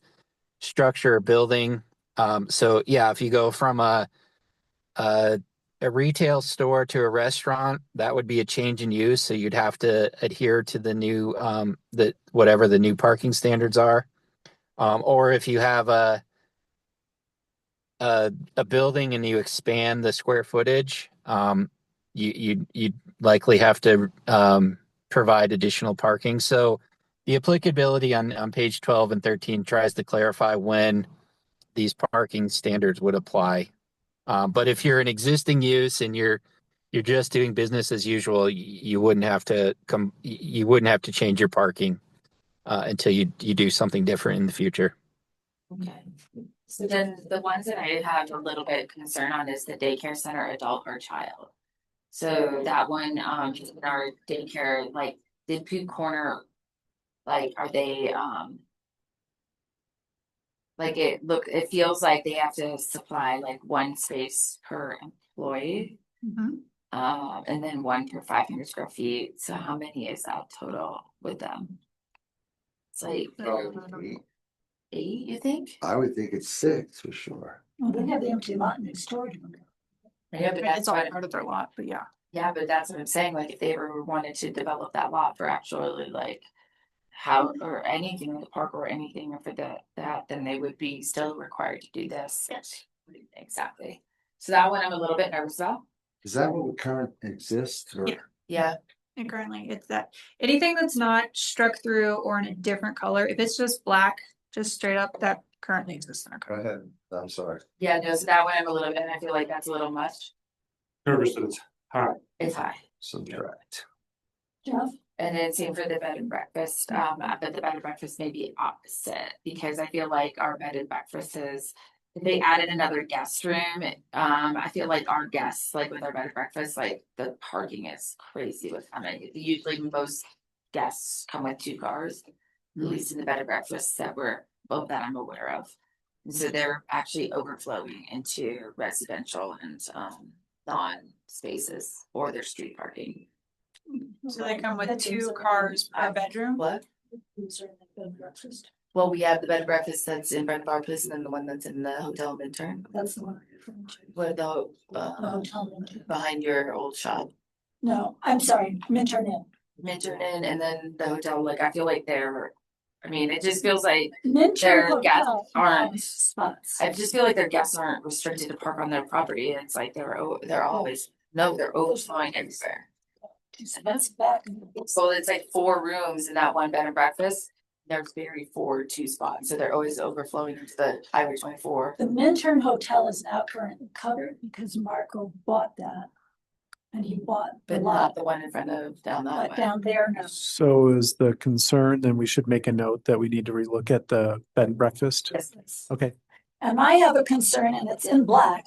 structure, or building. So yeah, if you go from a retail store to a restaurant, that would be a change in use. So you'd have to adhere to the new, whatever the new parking standards are. Or if you have a building and you expand the square footage, you'd likely have to provide additional parking. So the applicability on page 12 and 13 tries to clarify when these parking standards would apply. But if you're an existing use and you're just doing business as usual, you wouldn't have to change your parking until you do something different in the future. Okay. So then the ones that I have a little bit concern on is the daycare center, adult or child. So that one, just in our daycare, like the Pooh Corner, like are they like it feels like they have to supply like one space per employee. And then one per 500 square feet. So how many is that total with them? It's like 8, you think? I would think it's 6 for sure. Well, they have the empty lot next door to them. Yeah, but It's that's all what, part of their lot, but yeah. yeah, but that's what I'm saying, like, if they ever wanted to develop that lot for actually like. How, or anything in the park or anything for that, then they would be still required to do this. Yes. Exactly. So that one I'm a little bit nervous about. Is that what current exists or? Yeah. Yeah, And currently it's that, anything that's not struck through or in a different color, if it's just black, just straight up, that currently exists in our Go code. ahead. I'm sorry. yeah, no, so that one I'm a little bit, I feel like that's a little much. Nervous that it's high. It's high. Subtract. Jeff? And then same for the bed and breakfast, but the bed and breakfast may be opposite, because I feel like our bed and breakfast is. If they added another guest room, I feel like our guests, like with our bed and breakfast, like the parking is crazy with coming. Usually most guests come with 2 cars, at least in the bed and breakfast that I'm aware of. And so they're actually overflowing into residential and non-spaces or their street parking. So they come with 2 cars per bedroom. What? Bed and breakfast. Well, we have the bed and breakfast that's in Brent Bar Place and then the one that's in the hotel midterm. That's the one I'm referring to. Where the The hotel Minturn. behind your old shop, No, I'm sorry, Minturn Inn. Minturn Inn, and then the hotel. Like I feel like I mean, it just feels like Minturn their guests Hotel aren't. has spots. I just feel like their guests aren't restricted to park on their property. It's like they're always they're overflowing everywhere. So that's back. So it's like 4 rooms in that one bed and breakfast. There's very 4 2 spots, so they're always overflowing into the Highway 24. The Minturn Hotel is now currently covered because Marco bought that. And he bought the But lot, not the one in front of down that but way. down there, no. So is the concern, then we should make a note that we need to relook at the bed and breakfast? Yes, please. Okay, And I have a concern, and it's in black,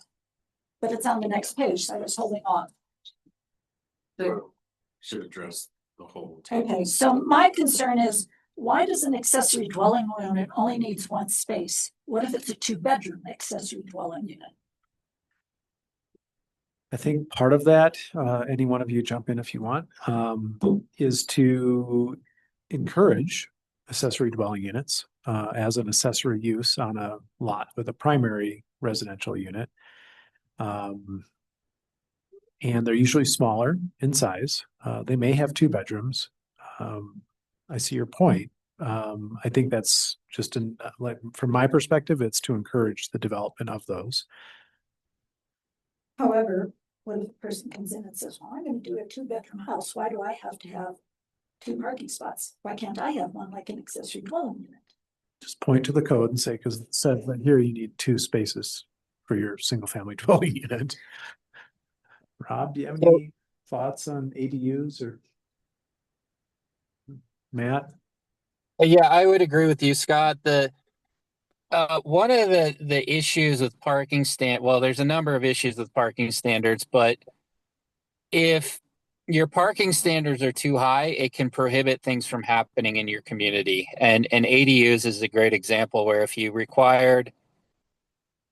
but it's on the next page, so I was holding on. Should address the whole. Okay, so my concern is, why does an accessory dwelling unit only needs 1 space? What if it's a 2-bedroom accessory dwelling unit? I think part of that, any one of you jump in if you want, is to encourage accessory dwelling units as an accessory use on a lot with a primary residential unit. And they're usually smaller in size. They may have 2 bedrooms. I see your point. I think that's just like, from my perspective, it's to encourage the development of those. However, what if a person comes in and says, well, I'm gonna do a 2-bedroom house, why do I have to have 2 parking spots? Why can't I have one like an accessory dwelling unit? Just point to the code and say, because it says that here you need 2 spaces for your single family dwelling unit. Rob, do you have any thoughts on ADUs or? Matt? Yeah, I would agree with you, Scott. One of the issues with there's a number of issues with parking standards, but if your parking standards are too high, it can prohibit things from happening in your community. And ADUs is a great example where if you required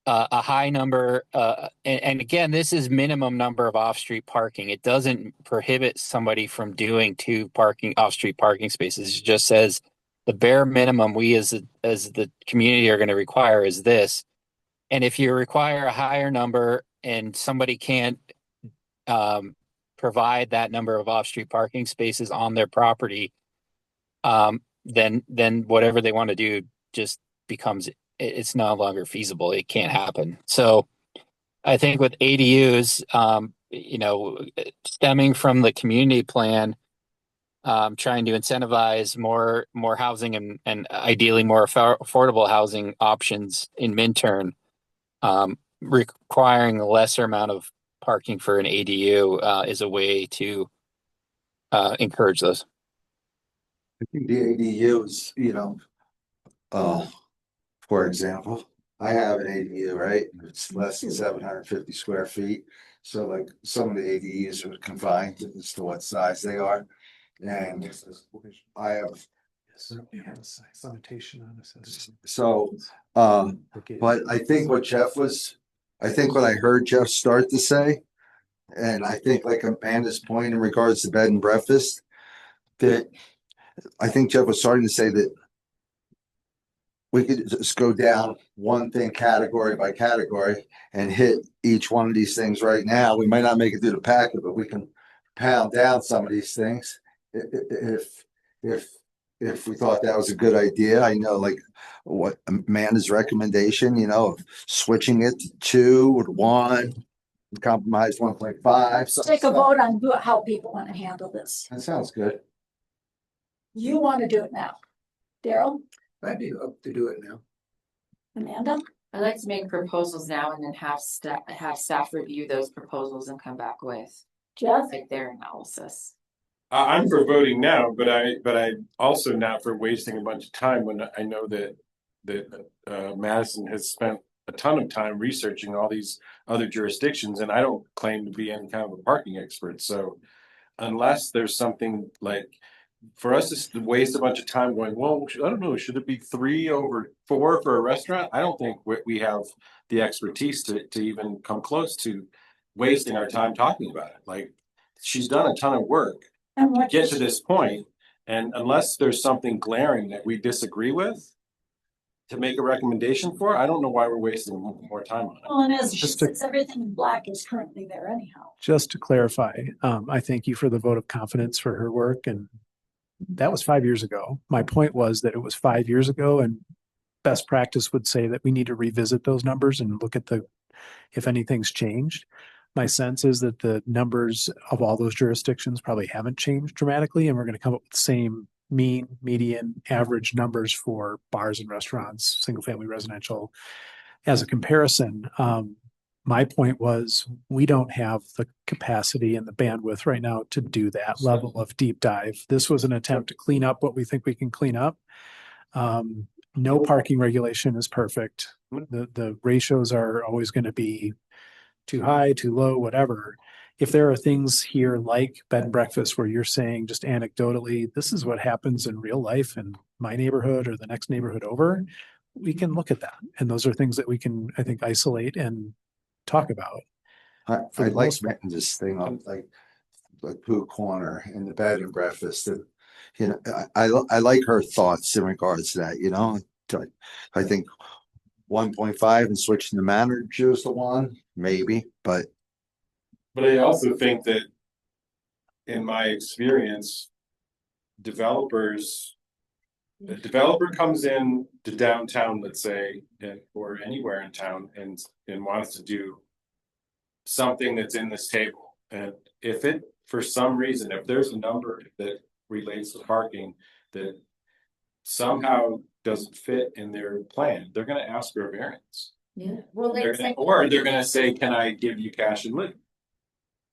a high number, and again, this is minimum number of off-street parking. It doesn't prohibit somebody from doing 2 off-street parking spaces. It just says the bare minimum we as the community are going to require is this. And if you require a higher number and somebody can't provide that number of off-street parking spaces on their property, then whatever they want to do just becomes, it's no longer feasible. It can't happen. So I think with ADUs, stemming from the community plan, trying to incentivize more housing and ideally more affordable housing options in Minturn, requiring a lesser amount of parking for an ADU is a way to encourage those. I think the ADUs, for example, I have an ADU, right? It's less than 750 square feet. So like some of the ADUs are confined as to what size they are. And I have, Sanitation on this. so, but I think what I heard Jeff start to say, and I think like Amanda's point in regards to bed and breakfast, that I think Jeff was starting to say that we could just go down one thing category by category and hit each one of these things right now. We might not make it through the packet, but we can pound down some of these things. If we thought that was a good idea. I know like what Amanda's recommendation, you know, of switching it to 2 or 1, compromise 1.5. Let's take a vote on how people want to handle this. That sounds good. You want to do it now. Daryl, I'd be up to do it now. Amanda? I'd like to make proposals now and then have staff review those proposals and come back with Jeff? like their analysis. I'm for voting now, but I also not for wasting a bunch of time when I know that Madison has spent a ton of time researching all these other jurisdictions, and I don't claim to be any kind of a parking expert. So unless there's something like for us to waste a bunch of time going, well, I don't know, should it be 3 over 4 for a restaurant? I don't think we have the expertise to even come close to wasting our time talking about it. Like she's done a ton of work to get to this point, and unless there's something glaring that we disagree with to make a recommendation for, I don't know why we're wasting more time on it. Well, and as she says, everything in black is currently there anyhow. Just to clarify, I thank you for the vote of confidence for her work, and that was 5 years ago. My point was that it was 5 years ago, and best practice would say that we need to revisit those numbers and look at if anything's changed. My sense is that the numbers of all those jurisdictions probably haven't changed dramatically, and we're going to come up with the same mean, median, average numbers for bars and restaurants, single-family residential as a comparison. My point was we don't have the capacity and the bandwidth right now to do that level of deep dive. This was an attempt to clean up what we think we can clean up. No parking regulation is perfect. The ratios are always going to be too high, too low, whatever. If there are things here like bed and breakfast where you're saying just anecdotally, this is what happens in real life in my neighborhood or the next neighborhood over, we can look at that. And those are things that we can, I think, isolate and talk about. I like splitting this thing up like Pooh Corner and the bed and breakfast. And, you know, I like her thoughts in regards to that, you know. I think 1.5 and switching the managers to 1, maybe, but I also think that in my experience, a developer comes in to downtown, let's say, or anywhere in town and wants to do something that's in this table. And if it, for some reason, if there's a number that relates to parking that somehow doesn't fit in their plan, they're going to ask for a variance. Yeah. Well, They're going to say, can I give you cash and live?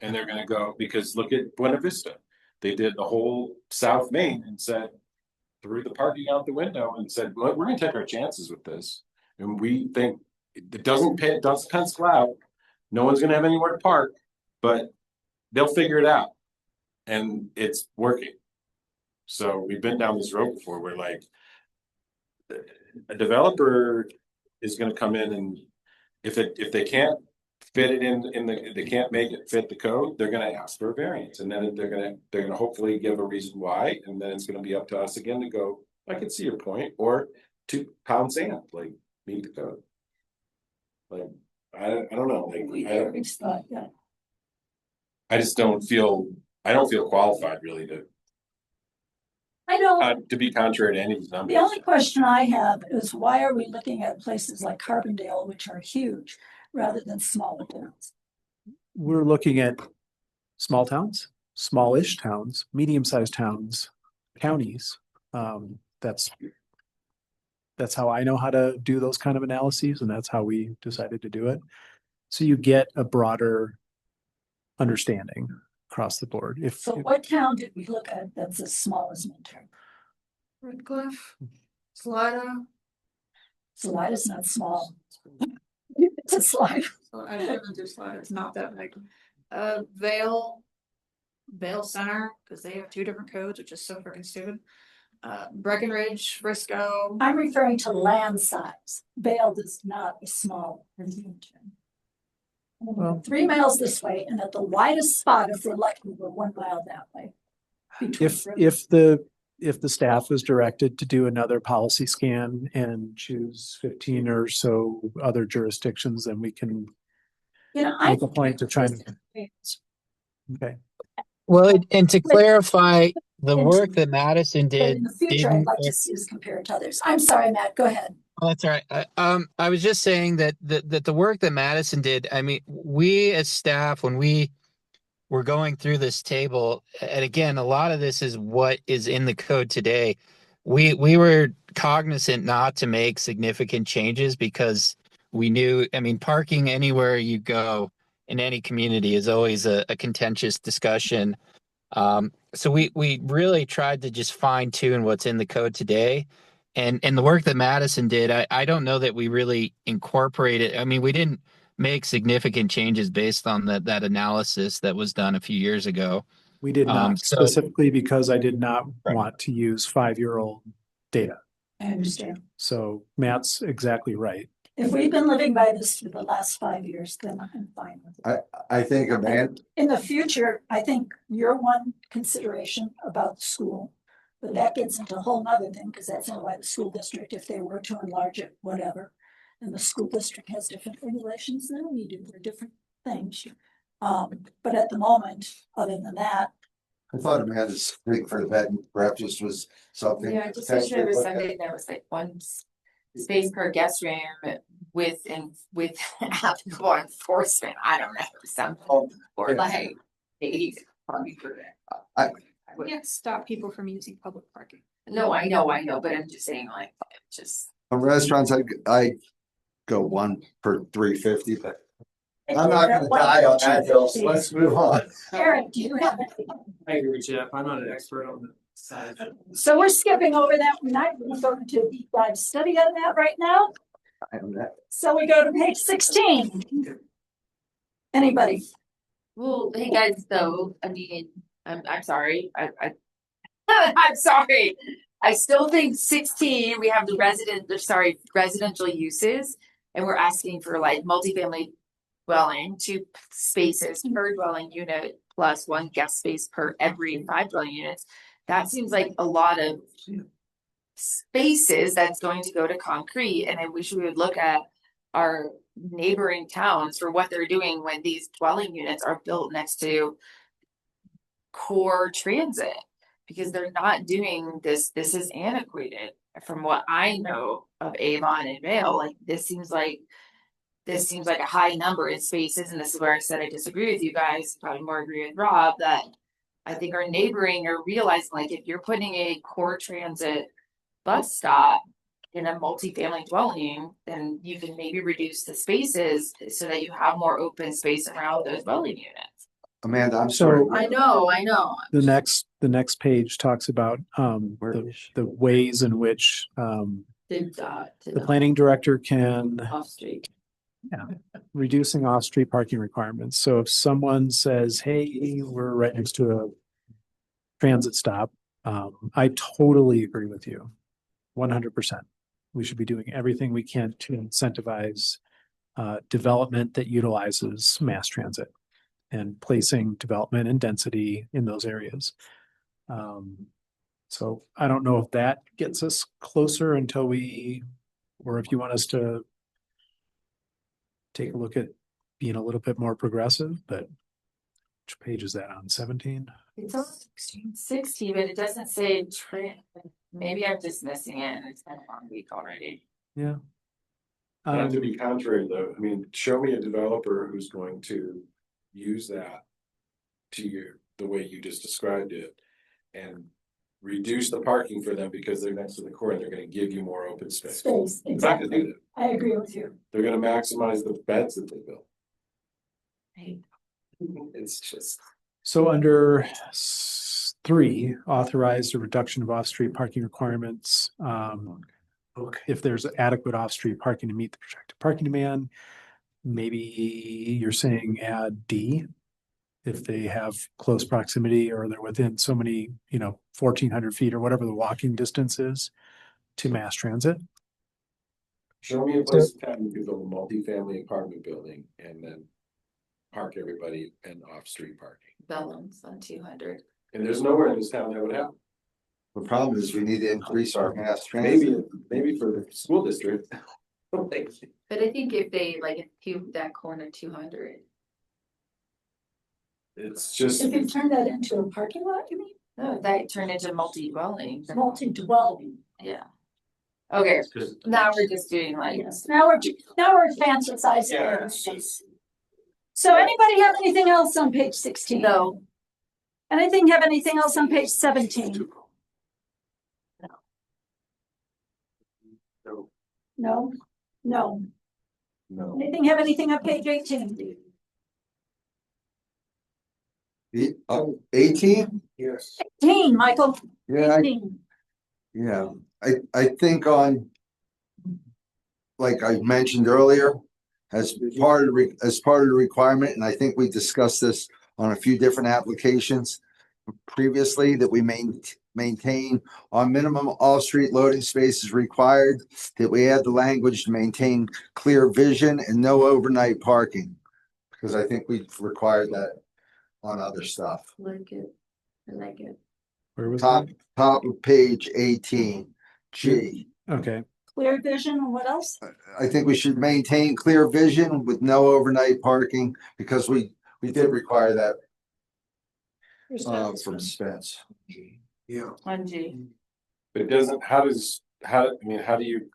And they're going to go, because look at Buena Vista. They did the whole South Main and said, threw the parking out the window and said, well, we're going to take our chances with this. And we think it doesn't pencil out. No one's going to have anywhere to park, but they'll figure it out. And it's working. So we've been down this road before where like a developer is going to come in, and if they can't fit it they can't make it fit the code, they're going to ask for a variance, and then they're going to hopefully give a reason why, and then it's going to be up to us again to go, I can see your point, or to pound sand, like meet the code. Like I don't know, like I just don't feel qualified really to be contrary to any of these numbers. The only question I have is why are we looking at places like Carbondale, which are huge, rather than smaller towns? We're looking at small towns, smallish towns, medium-sized towns, counties. That's how I know how to do those kind of analyses, and that's how we decided to do it. So you get a broader understanding across the board. So what town did we look at that's as small as Minturn? Redcliffe, Salida. Salida's not small. It's a slide. I haven't do Salida, it's not that big. Vale Center, because they have 2 different codes, which is so freaking stupid. Breckenridge, Frisco. I'm referring to land size. Vale is not a small. Well, 3 miles this way, and at the widest spot, if we're lucky, we're 1 mile that way. if the if the staff is directed to do another policy scan and choose 15 or so other jurisdictions, then we can You know, make a point to try and, okay. Well, and to clarify, the And- work that Madison But did in the future, I'd didn't. like to see us compared to others. I'm sorry, Matt, go ahead. Oh, that's all right. I was just saying that the work that Madison did, I mean, we as staff, when we were going through this table, and again, a lot of this is what is in the code today. We were cognizant not to make significant changes because we knew, I mean, parking anywhere you go in any community is always a contentious discussion. So we really tried to just fine tune what's in the code today. And the work that Madison did, I don't know that we really incorporated. I mean, we didn't make significant changes based on that analysis that was done a few years ago. We did not, So- specifically because I did not want to use 5-year-old data. I understand. So Matt's exactly right. If we've been living by this for the last 5 years, then I'm fine with it. I think Amanda, In the future, I think your one consideration about the school, but that gets into a whole nother thing, because that's not why the school district, if they were to enlarge it, whatever. And the school district has different regulations than we do, they're different things. But at the moment, other than that, I thought Amanda's thing for the bed and breakfast was something. Yeah, just wish there was something that was like one space per guest room with applicable enforcement. I don't know, something, or Yeah. like maybe probably for that. We can't stop people from using public parking. No, I know, but I'm just saying like, just. From restaurants, I go one per 350, but I'm not gonna die on that hill, so let's move on. Eric, do you have anything? I agree with Jeff. I'm not an expert on the side. So we're skipping over that. We're not going to go into a deep dive study on that right now. So we go to page 16. Anybody? Well, hey guys, though, I mean, I'm sorry, I'm sorry. I still think 16, we have the residential uses, and we're asking for like multifamily dwelling, 2 spaces per dwelling unit plus 1 guest space per every 5 dwelling units. That seems like a lot of spaces that's going to go to concrete, and I wish we would look at our neighboring towns for what they're doing when these dwelling units are built next to core transit, because they're not doing this. This is antiquated from what I know of Avon and Vale. Like this seems like a high number in spaces, and this is where I said I disagree with you guys, probably more agree with Rob, that I think our neighboring are realizing, like, if you're putting a core transit bus stop in a multifamily dwelling, then you can maybe reduce the spaces so that you have more open space around those dwelling units. Amanda, I'm sorry. I know. The next page talks about the ways in which the planning director can Off street. reducing off-street parking requirements. So if someone says, hey, we're right next to a transit stop, I totally agree with you. 100%. We should be doing everything we can to incentivize development that utilizes mass transit and placing development and density in those areas. So I don't know if that gets us closer or if you want us to take a look at being a little bit more progressive, but which page is that on? 17? It's on 16, but it doesn't say maybe I'm just missing it, and it's been a long week already. Yeah. And to be contrary though, I mean, show me a developer who's going to use that the way you just described it, and reduce the parking for them because they're next to the core and they're gonna give you more open space. Space, They're not gonna do exactly. I agree with you. that. They're gonna maximize the beds that they build. Right. It's just. So under 3, authorize the reduction of off-street parking requirements. If there's adequate off-street parking to meet the projected parking demand, maybe you're saying add D. If they have close proximity or they're within so many, 1,400 feet or whatever the walking distance is to mass transit. Show me a place in town you can build a multifamily apartment building and then park everybody in off-street parking. Bellums on 200. And there's nowhere in this town that would happen. The problem is we need to increase our mass Maybe, transit. maybe for the school district. Like, But I think if they like cube that corner 200. it's just, If you turn that into a parking lot, you mean? No, that turned into multi-dwelling. Multi-dwelling. Yeah. Okay, now we're just doing like. Yes, now we're fantasizing. Yeah. So anybody have anything else on page 16? No. Anything have anything else on page 17? No? No. no. Anything have anything on page 18? 18? Yes. 18, Michael. Yeah, 18. yeah. I think on, like I mentioned earlier, as part of the requirement, and I think we discussed this on a few different applications previously, that we maintain on minimum all-street loading spaces required, that we add the language to maintain clear vision and no overnight parking. Because I think we've required that on other stuff. Like it. I like it. Where was Top of page 18, G. that? Okay, Clear vision and what else? I think we should maintain clear vision with no overnight parking, because we did require that from Spence. Yeah. On G. But it doesn't, how do you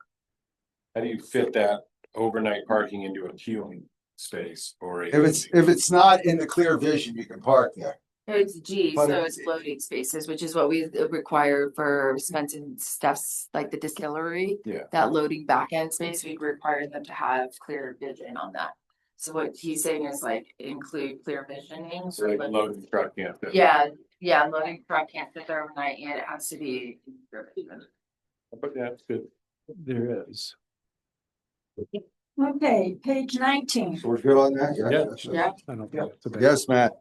fit that overnight parking into a queuing space or a? If it's not in the clear vision, you can park there. No, it's G, But so it's- it's loading spaces, which is what we require for Spence and stuffs like the distillery. Yeah. That loading back end space, we require them to have clear vision on that. So what he's saying is like include clear visioning. So like loading truck, yeah. Yeah, loading truck can't sit there overnight and it has to be. But that's good. there is. Okay, page 19. So we're good on that? Yeah. I don't think it's a big- Yes, Matt.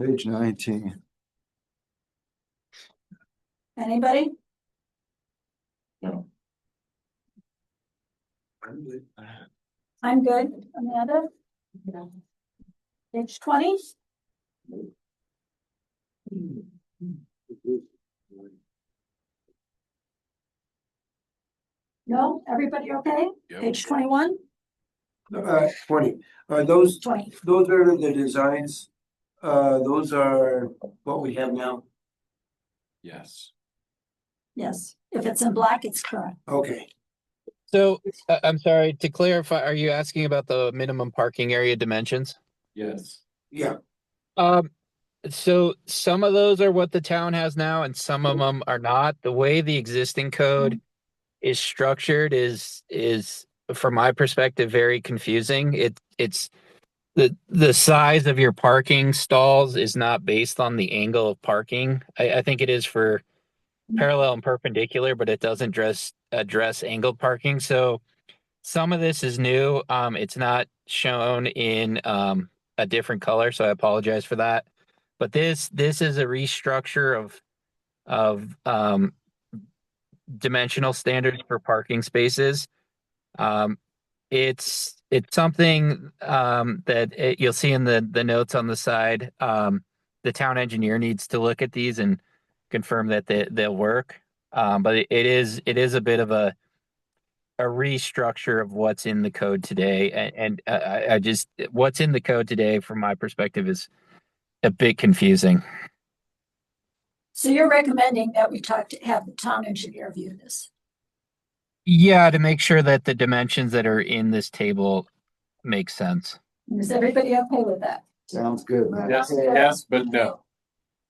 Page 19. Anybody? I'm good. Amanda? Page 20? No, everybody okay? Yep. Page 21? 20. Those 20. are the designs. Those are what we have now. Yes. Yes, if it's in black, it's current. Okay. So I'm sorry to clarify, are you asking about the minimum parking area dimensions? Yes. Yeah. So some of those are what the town has now and some of them are not. The way the existing code is structured is from my perspective very confusing. It's the size of your parking stalls is not based on the angle of parking. I think it is for parallel and perpendicular, but it doesn't address angled parking. So some of this is new. It's not shown in a different color, so I apologize for that. But this is a restructure of dimensional standards for parking spaces. It's something that you'll see in the notes on the side. The town engineer needs to look at these and confirm that they'll work. But it is a bit of a restructure of what's in the code today, and I just what's in the code today, from my perspective, is a bit confusing. So you're recommending that we have the town engineer view this? Yeah, to make sure that the dimensions that are in this table make sense. Is everybody okay with that? Sounds good, Matt. Yes, but no.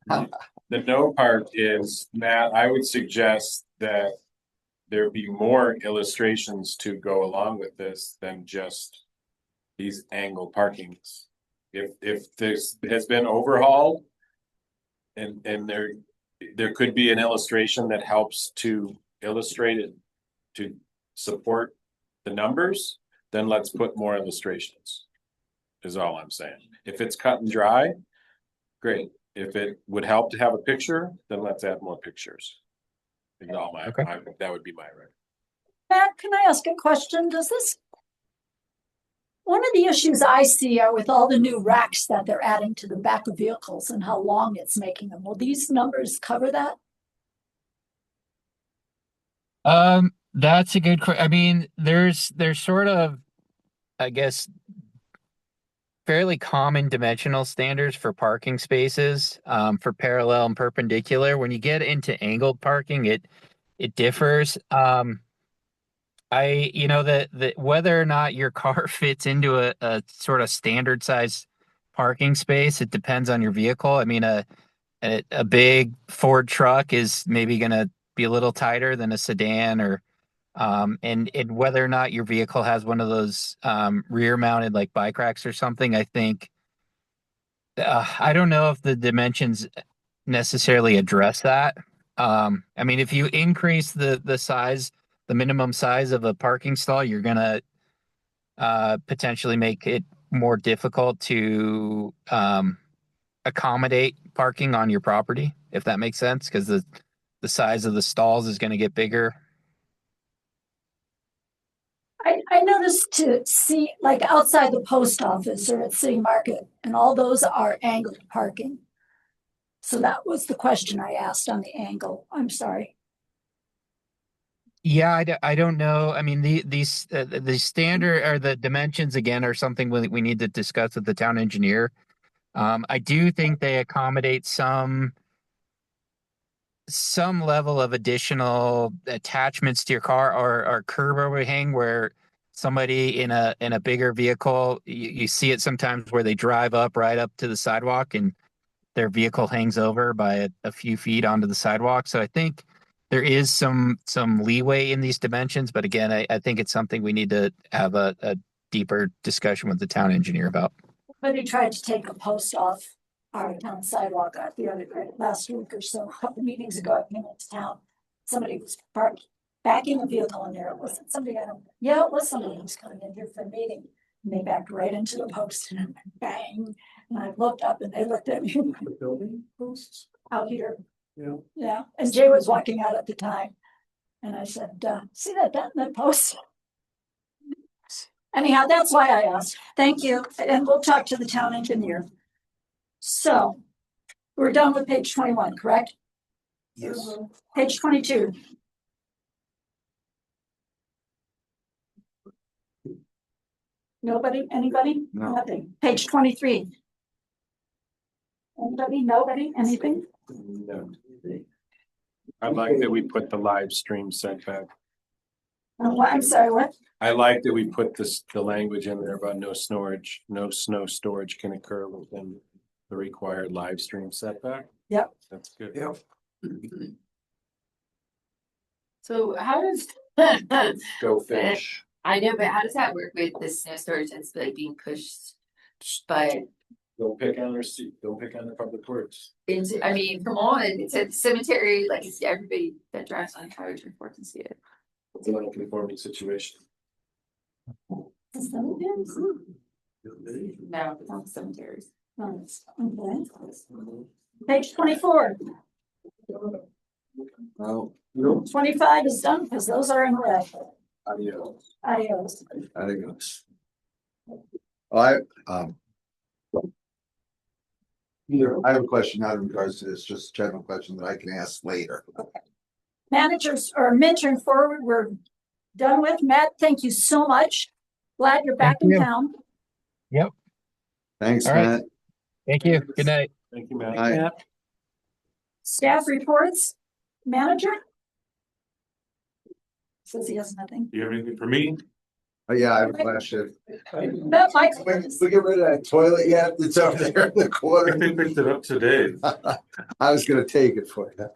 The no part is, Matt, I would suggest that there be more illustrations to go along with this than just these angle parkings. If this has been overhauled and there could be an illustration that helps to illustrate it, to support the numbers, then let's put more illustrations, is all I'm saying. If it's cut and dry, great. If it would help to have a picture, then let's add more pictures. Is all that would be my recommendation. Matt, can I ask a question? Does this One of the issues I see are with all the new racks that they're adding to the back of vehicles and how long it's making them. Will these numbers cover that? That's a good question. I mean, there's sort of, I guess, fairly common dimensional standards for parking spaces, for parallel and perpendicular. When you get into angled parking, it differs. The whether or not your car fits into a sort of standard size parking space, it depends on your vehicle. I mean, a big Ford truck is maybe going to be a little tighter than a sedan, or and whether or not your vehicle has one of those rear mounted like bike racks or something. I think I don't know if the dimensions necessarily address that. I mean, if you increase the size, the minimum size of a parking stall, you're gonna potentially make it more difficult to accommodate parking on your property, if that makes sense, because the size of the stalls is going to get bigger. I noticed to see, like outside the post office or at City Market, and all those are angled parking. So that was the question I asked on the angle. I'm sorry. Yeah, I don't know. I mean, the standard or the dimensions again are something we need to discuss with the town engineer. I do think they accommodate some level of additional attachments to your car, or curb overhang, where somebody in a bigger vehicle, you see it sometimes where they drive up right up to the sidewalk and their vehicle hangs over by a few feet onto the sidewalk. So I think there is some leeway in these dimensions, but again, I think it's something we need to have a deeper discussion with the town engineer about. Somebody tried to take a post off our town sidewalk last week or so, a couple meetings ago. I came into town. Somebody was parked, backing a vehicle in there. It wasn't somebody it was somebody who was coming in here for a meeting. And they backed right into the post and bang. And I looked up and they looked at me. The building posts? Out here. Yeah. Yeah. And Jay was walking out at the time. And I said, see that in that post? Anyhow, that's why I asked. Thank you. And we'll talk to the town engineer. So we're done with page 21, correct? Yes. Page 22. Nobody? Anybody? No. Nothing. Page 23. Anybody? Nobody? Anything? No. I like that we put the live stream setback. I'm sorry, what? I like that we put the language in there about no snow storage can occur within the required live stream setback. Yep. That's good. Yep. So how does Go fish. I know, but how does that work with the snow storage that's like being pushed? But Don't pick on their seat. Don't pick on the public works. into, I mean, come on, it's a cemetery, like it's everybody that drives on Highway 24 can see it. It's a non-conforming situation. No, it's not cemeteries. Okay. Page 24. No, 25 is done because those are in red. Adios. Adios. I think it's. I have a question, not in regards to this, just a general question that I can ask later. Managers or mentoring forward, we're done with. Matt, thank you so much. Glad you're back in town. Yep. Thanks, All right. Matt. Thank you. Good night. Thank you, Matt. Bye. Staff reports. Manager? Says he has nothing. Do you have anything for me? Oh, yeah, I have a question. Matt, Mike. We get rid of that toilet yet? It's over there in the corner. They picked it up today. I was gonna take it for you.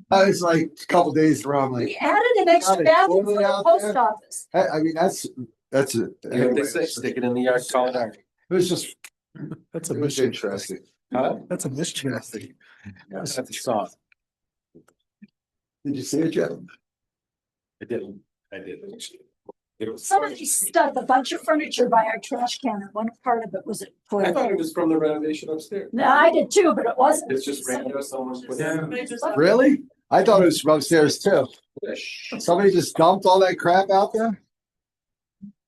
I was like a couple days around, We like, added an extra Got a bathroom for toilet the out post there? office. I mean, that's it. If they say stick it in the yard, call it art. It was just, That's a it was mission. interesting. Huh? That's a mission. That's a song. Did you see it, Jeff? I didn't. It was. Somebody stuck a bunch of furniture by our trash can, and one part of it was a I thought toilet. it was from the renovation upstairs. No, I did too, but it wasn't. It's just random, someone put Yeah. Really? I thought it was from upstairs too. Somebody just dumped all that crap out there?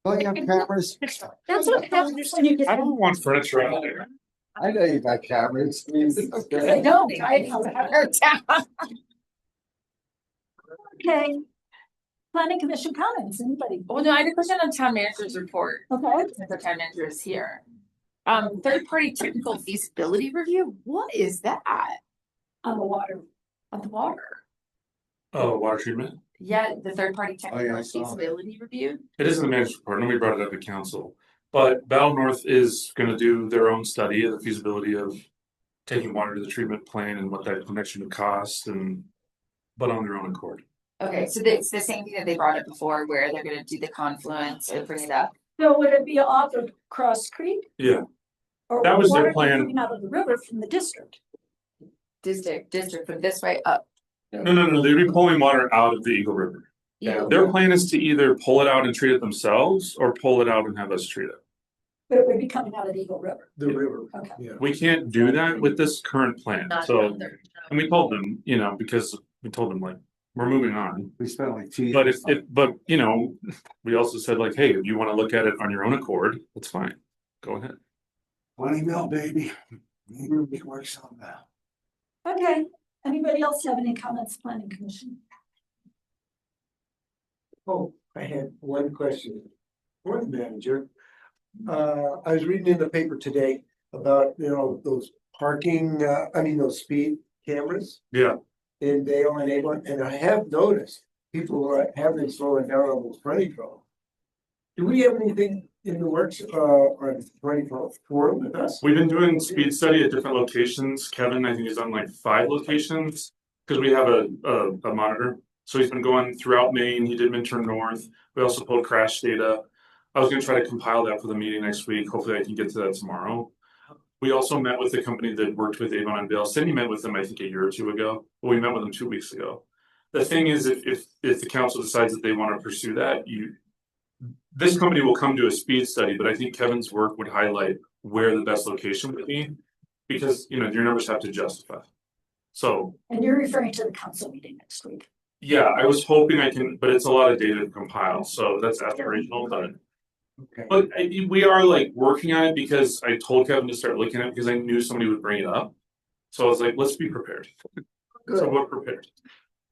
Oh, you have cameras? That's what happens when you get. I don't want furniture out there. I know you got cameras. They don't, Okay. Planning commission comments, anybody? Well, no, I had a question on town manager's report. Okay. Since the town manager is here. Third party technical feasibility review, what is that? On the water. On the water? Oh, water treatment? Yeah, the third party I technical saw that. feasibility review. It is in the manager's report. Nobody brought it up at council. But Battle North is gonna do their own study of the feasibility of taking water to the treatment plant and what that connection would cost but on their own accord. Okay, so it's the same thing that they brought up before where they're gonna do the confluence or bring it up. So would it be off of Cross Creek? Yeah, Or That was their water plan. coming out of the river from the district? District from this way up. no, they'd be pulling water out of the Eagle River. Eagle. Their plan is to either pull it out and treat it themselves or pull it out and have us treat it. But it would be coming out of the Eagle River. The river, Okay. yeah. We can't do that with this current plan, Not so, another- and we told them, because we told them like, we're moving on. We spent like 2 years. But we also said like, hey, if you wanna look at it on your own accord, that's fine, go ahead. 20 mil, baby. Maybe it works on that. Okay, anybody else have any comments, planning commission? Oh, I had one question for the manager. I was reading in the paper today about, those parking, those speed cameras. Yeah. And they are unable, and I have noticed people have been slowing down on those frontage roads. Do we have anything in the works, on frontage road with us? We've been doing speed study at different locations. Kevin, I think, is on like 5 locations. Cause we have a monitor. So he's been going throughout Maine. He did Minturn North. We also pulled crash data. I was gonna try to compile that for the meeting next week. Hopefully I can get to that tomorrow. We also met with the company that worked with Avon and Vail. Cindy met with them, I think, a year or two ago. Well, we met with them 2 weeks ago. The thing is, if the council decides that they want to pursue that, this company will come to a speed study, but I think Kevin's work would highlight where the best location would be. Because, your numbers have to justify. So, And you're referring to the council meeting next week. yeah, I was hoping I can, but it's a lot of data to compile, so that's aspirational, Okay. but we are like working on it because I told Kevin to start looking at it because I knew somebody would bring it up. So I was like, let's be prepared. So we're prepared.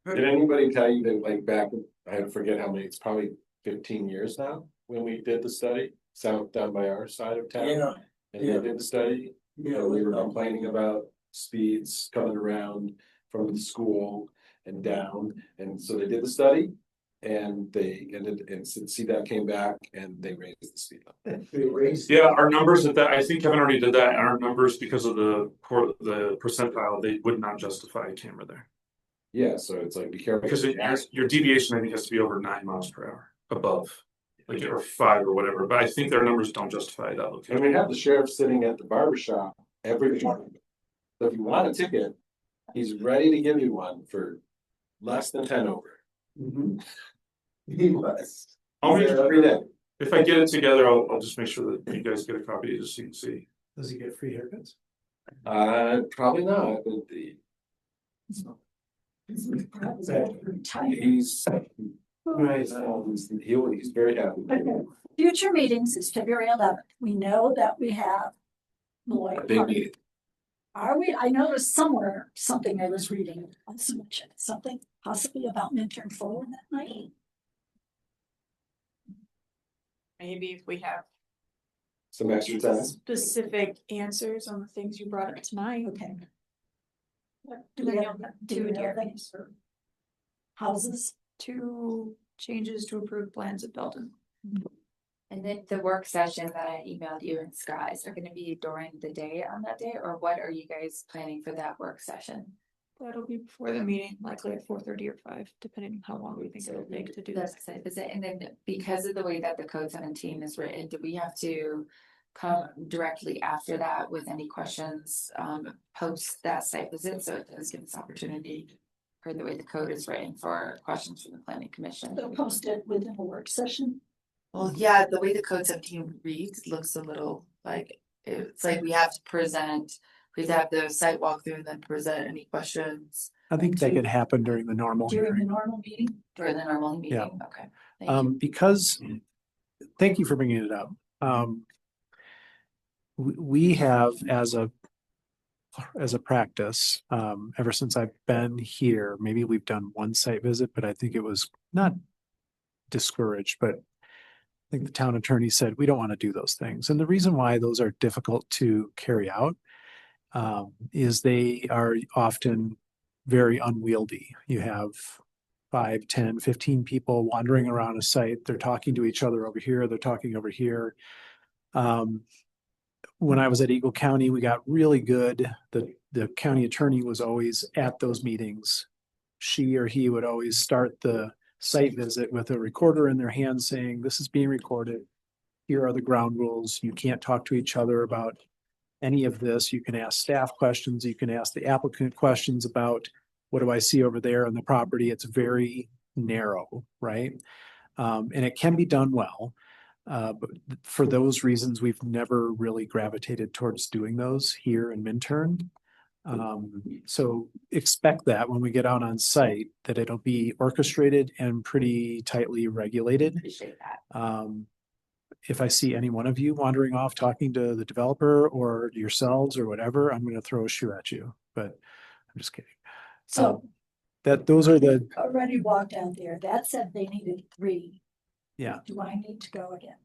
Did anybody tell you that like back, I forget how many, it's probably 15 years now, when we did the study, down by our side of town? Yeah, And yeah. they did the study, we were complaining about speeds coming around from the school and down, and so they did the study. And they ended, and CDOT came back and they raised the speed limit. They raised. Yeah, our numbers at that, I think Kevin already did that, and our numbers because of the percentile, they would not justify a camera there. Yeah, so it's like, be careful. Because your deviation, I think, has to be over 9 miles per hour above, like, or 5 or whatever, but I think their numbers don't justify that And location. we have the sheriff sitting at the barber shop every morning. So if you want a ticket, he's ready to give you one for less than 10 over. Mhm. He was. I'll make Every day. If I get it together, I'll just make sure that you guys get a copy just so you can see. Does he get free haircuts? Probably not, but he's. He's very happy. Okay. Future meetings is February 11th. We know that we have. A big meeting. Are we, I noticed somewhere, something I was reading, something possibly about Minturn 4 that night. Maybe if we have Some extra time. specific answers on the things you brought up tonight. Okay. Do we have Do we know things for houses? 2 changes to approved plans at Belton? And then the work session that I emailed you and Scott, is there gonna be during the day on that day, or what are you guys planning for that work session? That'll be before the meeting, likely at 4:30 or 5, depending on how long we think it'll take to do this. That's site visit, and then because of the way that the code 17 is written, do we have to come directly after that with any questions, post that site visit, so it does give us opportunity for the way the code is written for questions from the planning commission? They'll post it within a work session. Well, yeah, the way the code 17 reads looks a little like, it's like we have to present, we have to have the site walkthrough and then present any questions I think that could happen during the normal During the hearing. normal meeting. during the normal meeting, Yeah. okay. Thank you. Because thank you for bringing it up. We have as a practice, ever since I've been here, maybe we've done one site visit, but I think it was not discouraged, but I think the town attorney said, we don't want to do those things. And the reason why those are difficult to carry out is they are often very unwieldy. You have 5, 10, 15 people wandering around a site. They're talking to each other over here. They're talking over here. When I was at Eagle County, we got really good. The county attorney was always at those meetings. She or he would always start the site visit with a recorder in their hand saying, this is being recorded. Here are the ground rules. You can't talk to each other about any of this. You can ask staff questions. You can ask the applicant questions about what do I see over there on the property. It's very narrow, right? And it can be done well. But for those reasons, we've never really gravitated towards doing those here in Minturn. So expect that when we get out on site, that it'll be orchestrated and pretty tightly regulated. Appreciate that. If I see any one of you wandering off talking to the developer or yourselves or whatever, I'm going to throw a shoe at you, but I'm just kidding. So Those are the, already walked out there. That said they needed 3. yeah. Do I need to go again?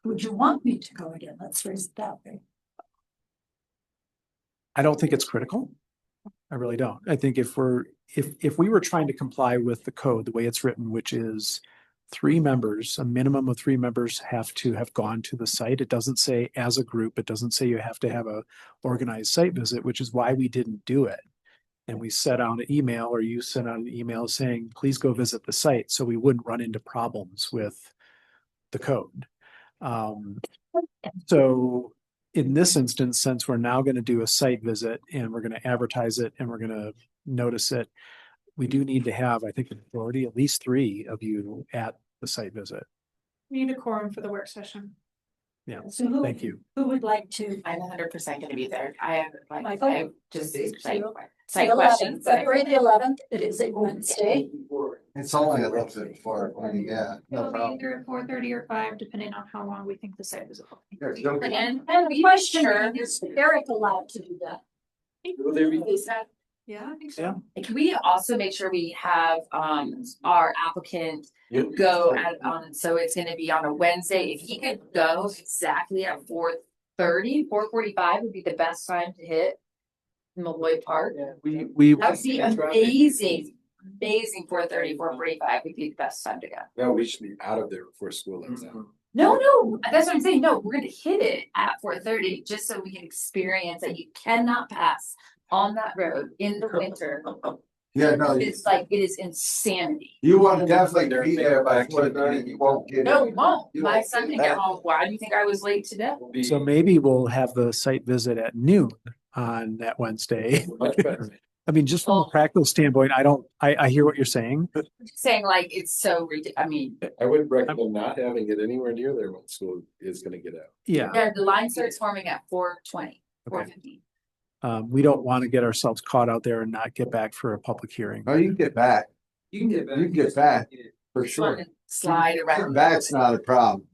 Would you want me to go again? Let's phrase it that way. I don't think it's critical. I really don't. I think if we were trying to comply with the code, the way it's written, which is 3 members, a minimum of 3 members have to have gone to the site. It doesn't say as a group. It doesn't say you have to have a organized site visit, which is why we didn't do it. And we sent out an email, or you sent out an email saying, please go visit the site, so we wouldn't run into problems with the code. So in this instance, since we're now going to do a site visit and we're going to advertise it and we're going to notice it, we do need to have, I think, the majority, at least 3 of you at the site visit. We need a quorum for the work session. Yeah, So thank you. Who would like to? I'm 100% going to be there. I have Michael? I have just site The 11th, questions. February the 11th, it is a Wednesday. It's only a little bit before, yeah, no It'll be problem. either at 4:30 or 5, depending on how long we think the site visit will be. There's no- And And the question is Eric allowed to do that? Yeah, I think Yeah. so. can we also make sure we have our applicant go at so it's gonna be on a Wednesday. If he could go exactly at 4:30, 4:45 would be the best time to hit Malloy Park. We That would be amazing. Amazing. 4:30, 4:45 would be the best time to go. No, we should be out of there before school lets out. No, that's what I'm saying. No, we're gonna hit it at 4:30, just so we can experience that you cannot pass on that road in the winter. Yeah, no, It's like, it is insanity. you want to definitely be there by 4:30, you won't get it. No, we won't. You My won't son get didn't get that. home. Why do you think I was late today? So maybe we'll have the site visit at noon on that Wednesday. Much better. I mean, just from a practical standpoint, I hear what you're saying. Saying like, it's so I mean, I would recommend not having it anywhere near there when school is gonna get out. Yeah. yeah, the line starts forming at 4:20, 4:15. We don't want to get ourselves caught out there and not get back for a public hearing. Oh, you can get back, You can get back. you can get back, for Just sure. wanted to slide around. That's not a problem.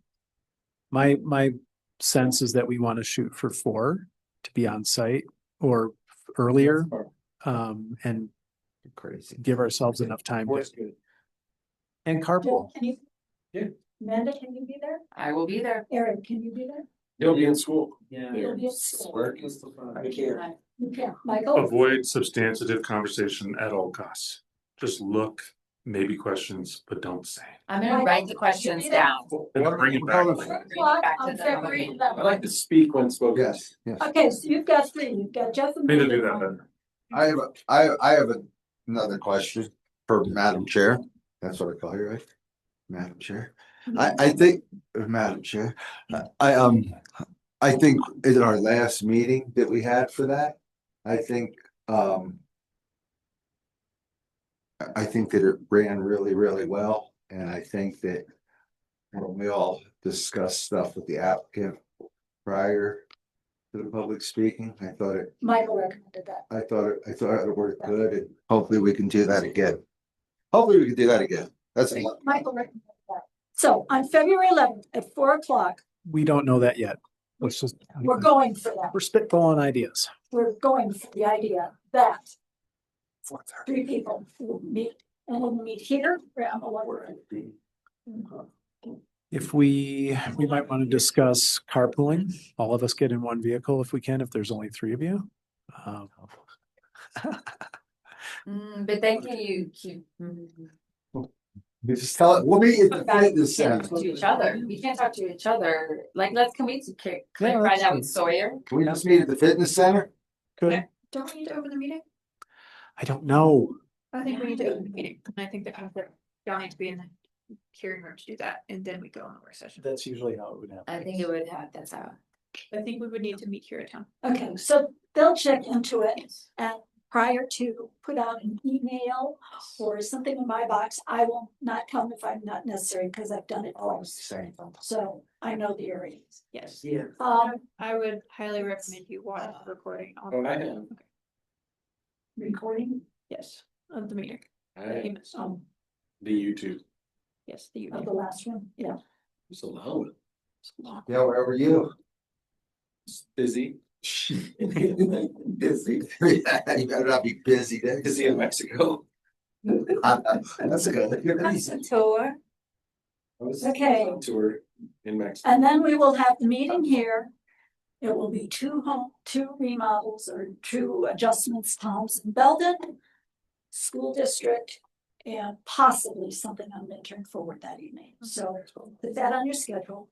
My sense is that we want to shoot for 4 to be on site or earlier, and Crazy. give ourselves enough time to, Good. and carpool. Can you? Yeah. Amanda, can you be there? I will be there. Eric, can you be there? You'll be in school. Yeah. You'll be at school. Work. I can't. You can. Michael? Avoid substantive conversation at all costs. Just look, maybe questions, but don't say. I'm gonna write the questions down. And bring it back. Back to On the- February I 11th. like to speak when spoken. Yes, yes. Okay, so you've got 3, you've got Jeff and. Need to Amanda. do that better. I have another question for Madam Chair. That's what I call you, right? Madam Chair. I think, Madam Chair, I think in our last meeting that we had for that, I think that it ran really, really well. And I think that when we all discussed stuff with the applicant prior to the public speaking, I thought it Michael recommended that. I thought it worked good, and hopefully we can do that again. Hopefully we can do that again. That's Michael recommended that. So on February 11th at 4 o'clock, We don't know that yet. Let's just, we're going for that. we're spitballing ideas. We're going for the idea that 3 people will meet and we'll meet here. If we might want to discuss carpooling, all of us get in one vehicle if we can, if there's only 3 of you. But then can you keep? You just tell it, we'll meet at the fitness Can't center. talk to each other. We can't talk to each other. Like, can we Yeah, clarify that's that with Sawyer? Can we just meet at the fitness center? Good. Don't we need to open the meeting? I don't know. I think we need to open the meeting. And I think that y'all need to be in the hearing room to do that, and then we go on the work session. That's usually how it would happen. I think it would have, that's how. I think we would need to meet here at town. Okay, so they'll check into it and prior to put out an email or something in my box. I will not come if I'm not necessary because I've done it all. So I know the area. Yes. Yeah. I would highly recommend you watch the recording on. Oh, I have. Okay. Recording Yes, of the meeting. I, um, the YouTube, Yes, the of the last one, yeah. just allow it. Yeah, where were you? Busy, Busy. Yeah, you better not be busy then. busy in Mexico. That's good. That's a tour. I was Okay. on tour in Mexico. And then we will have the meeting here. It will be 2 remodels or 2 adjustments, Thompson Belden School District, and possibly something on Minturn Forward that evening. So put that on your schedule.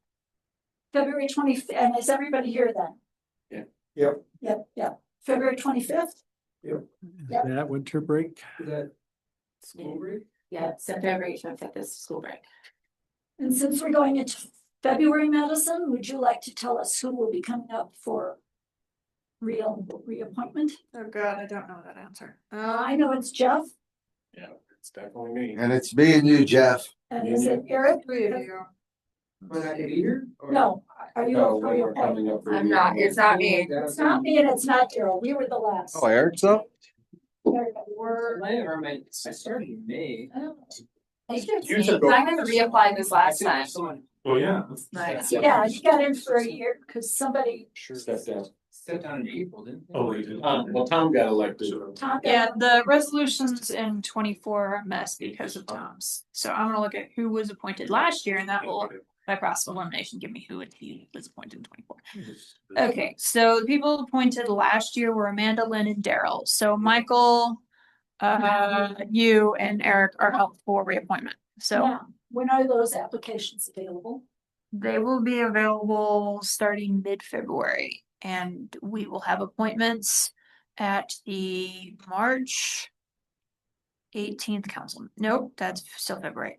February 25th, and is everybody here then? Yeah. Yep. February 25th? Yep. That winter break. School break? Yeah, September 8th, this school break. And since we're going into February medicine, would you like to tell us who will be coming up for reappointment? Oh God, I don't know that answer. I know it's Jeff, Yeah, it's definitely me. And it's me and you, Jeff. and is it Eric? Am I here? Or- No, are you? No, are you we're coming up for. I'm not, it's not me. It's not me and it's not Daryl. We were the last. Oh, Eric's up? We're. I started in May. I think it's You me, should 'cause go. I had to reapply this last time. Oh, yeah. Nice. Yeah, you got in for a year because somebody, Step down. Stepped down in April, didn't they? Oh, you did. Well, Tom got elected. Tom. Yeah, the resolutions in 24 are a mess because of Tom's. So I'm gonna look at who was appointed last year, and that will, by process of elimination, give me who was appointed in 24. Okay, so the people appointed last year were Amanda, Lynn, and Daryl. So Michael, you and Eric are up for reappointment. So Now, when are those applications available? they will be available starting mid-February, and we will have appointments at the March 18th council. Nope, that's still February.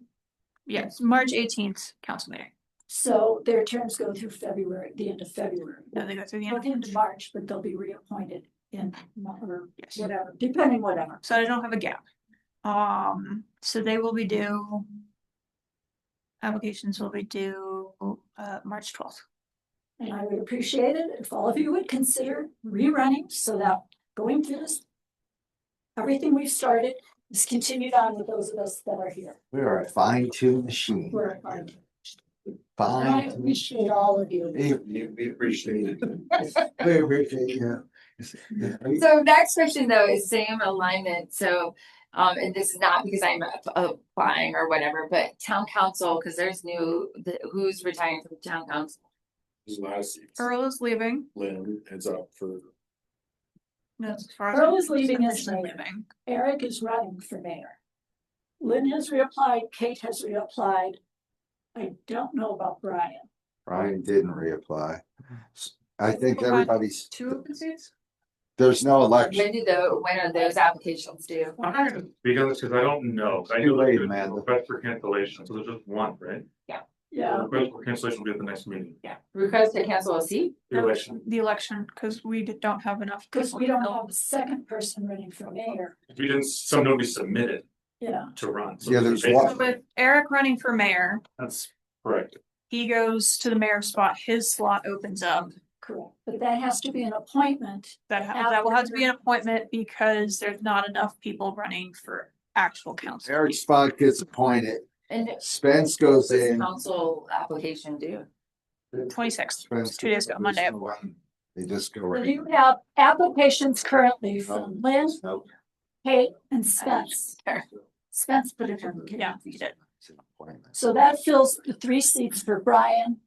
Yes, March 18th council meeting. So their terms go through February, the end of February. No, they go through the Not end. the end of March, but they'll be reappointed in, or Yes. whatever, depending whatever. So I don't have a gap. So they will be due. Applications will be due, March 12th. And I would appreciate it if all of you would consider rerunning so that going through this, everything we've started is continued on with those of us that are here. We are a fine-tuned machine. We're fine. I Fine. appreciate all of you. We appreciate it. We appreciate you. So next question though is same alignment, so, and this is not because I'm applying or whatever, but town council, because there's who's retiring from town council? There's a lot of seats. Earl is leaving. Lynn heads up for. That's as far as. Earl is leaving as officially mayor. leaving. Eric is running for mayor. Lynn has reapplied, Kate has reapplied. I don't know about Brian. Brian didn't reapply. I think everybody's, 2 open seats? there's no election. When are those applications due? I'm not gonna speak on this because I don't know. I Too know late, there's a Amanda. request for cancellation, so there's just one, right? Yeah, The request for cancellation will be at the next meeting. Yeah, request to cancel a seat? The election. The election, because we don't have enough. because we people. don't have a second person running for mayor. We didn't, some don't be submitted Yeah, to run. So Yeah, there's basically- So with Eric running for mayor, That's correct. he goes to the mayor spot, his slot opens up. correct. But that has to be an appointment. That will have to be an appointment because there's not enough people running for actual council. Eric Spot gets appointed And Spence goes this in. council application due. 26th, Spence 2 days ago, goes Monday. in. They just go So right. you have applications currently from Lynn, Kate, and Spence. Spence put it in. Yeah, you did. So that fills the 3 seats for Brian,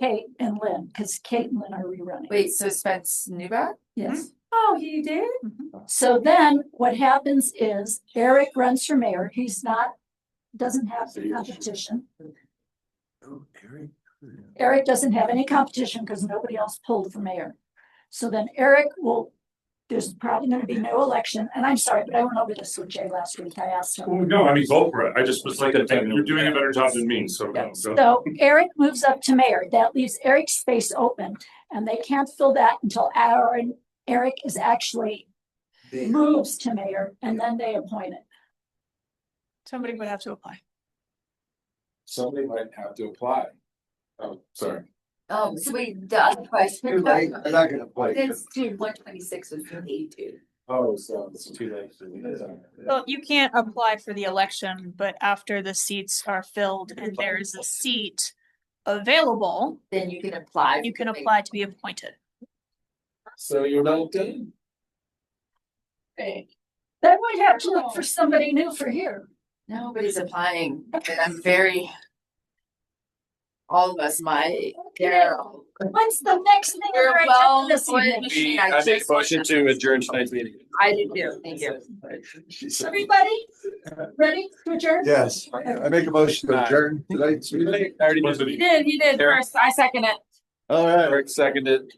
Kate, and Lynn, because Kate and Lynn are rerunning. Wait, so Spence knew that? Yes. Oh, he did? So then what happens is Eric runs for mayor. He's not, doesn't have the competition. Eric doesn't have any competition because nobody else pulled for mayor. So then Eric will, there's probably going to be no election. And I'm sorry, but I went over this with Jay last week. I asked him. Well, no, I mean, go for it. I just was like, you're doing a better job than me, so go. So Eric moves up to mayor. That leaves Eric's space open, and they can't fill that until Eric is actually moves to mayor, and then they appoint it. Somebody would have to apply. Somebody might have to apply. Oh, sorry. So wait, the other question. Too late. They're not gonna play. Since June 126 was 82. Oh, so it's too late. Well, you can't apply for the election, but after the seats are filled and there is a seat available, Then you can apply. you can apply to be appointed. So you're not done. Then we'd have to look for somebody new for here. Nobody's applying, but I'm very. All of us might. Daryl. When's the next thing? on You're our well. agenda this evening? I make a motion to adjourn tonight's meeting. I do too, thank you. Everybody, ready to adjourn? Yes, I make a motion to adjourn tonight's meeting. I already did. You did Daryl. first, I second it. All right. Rick seconded.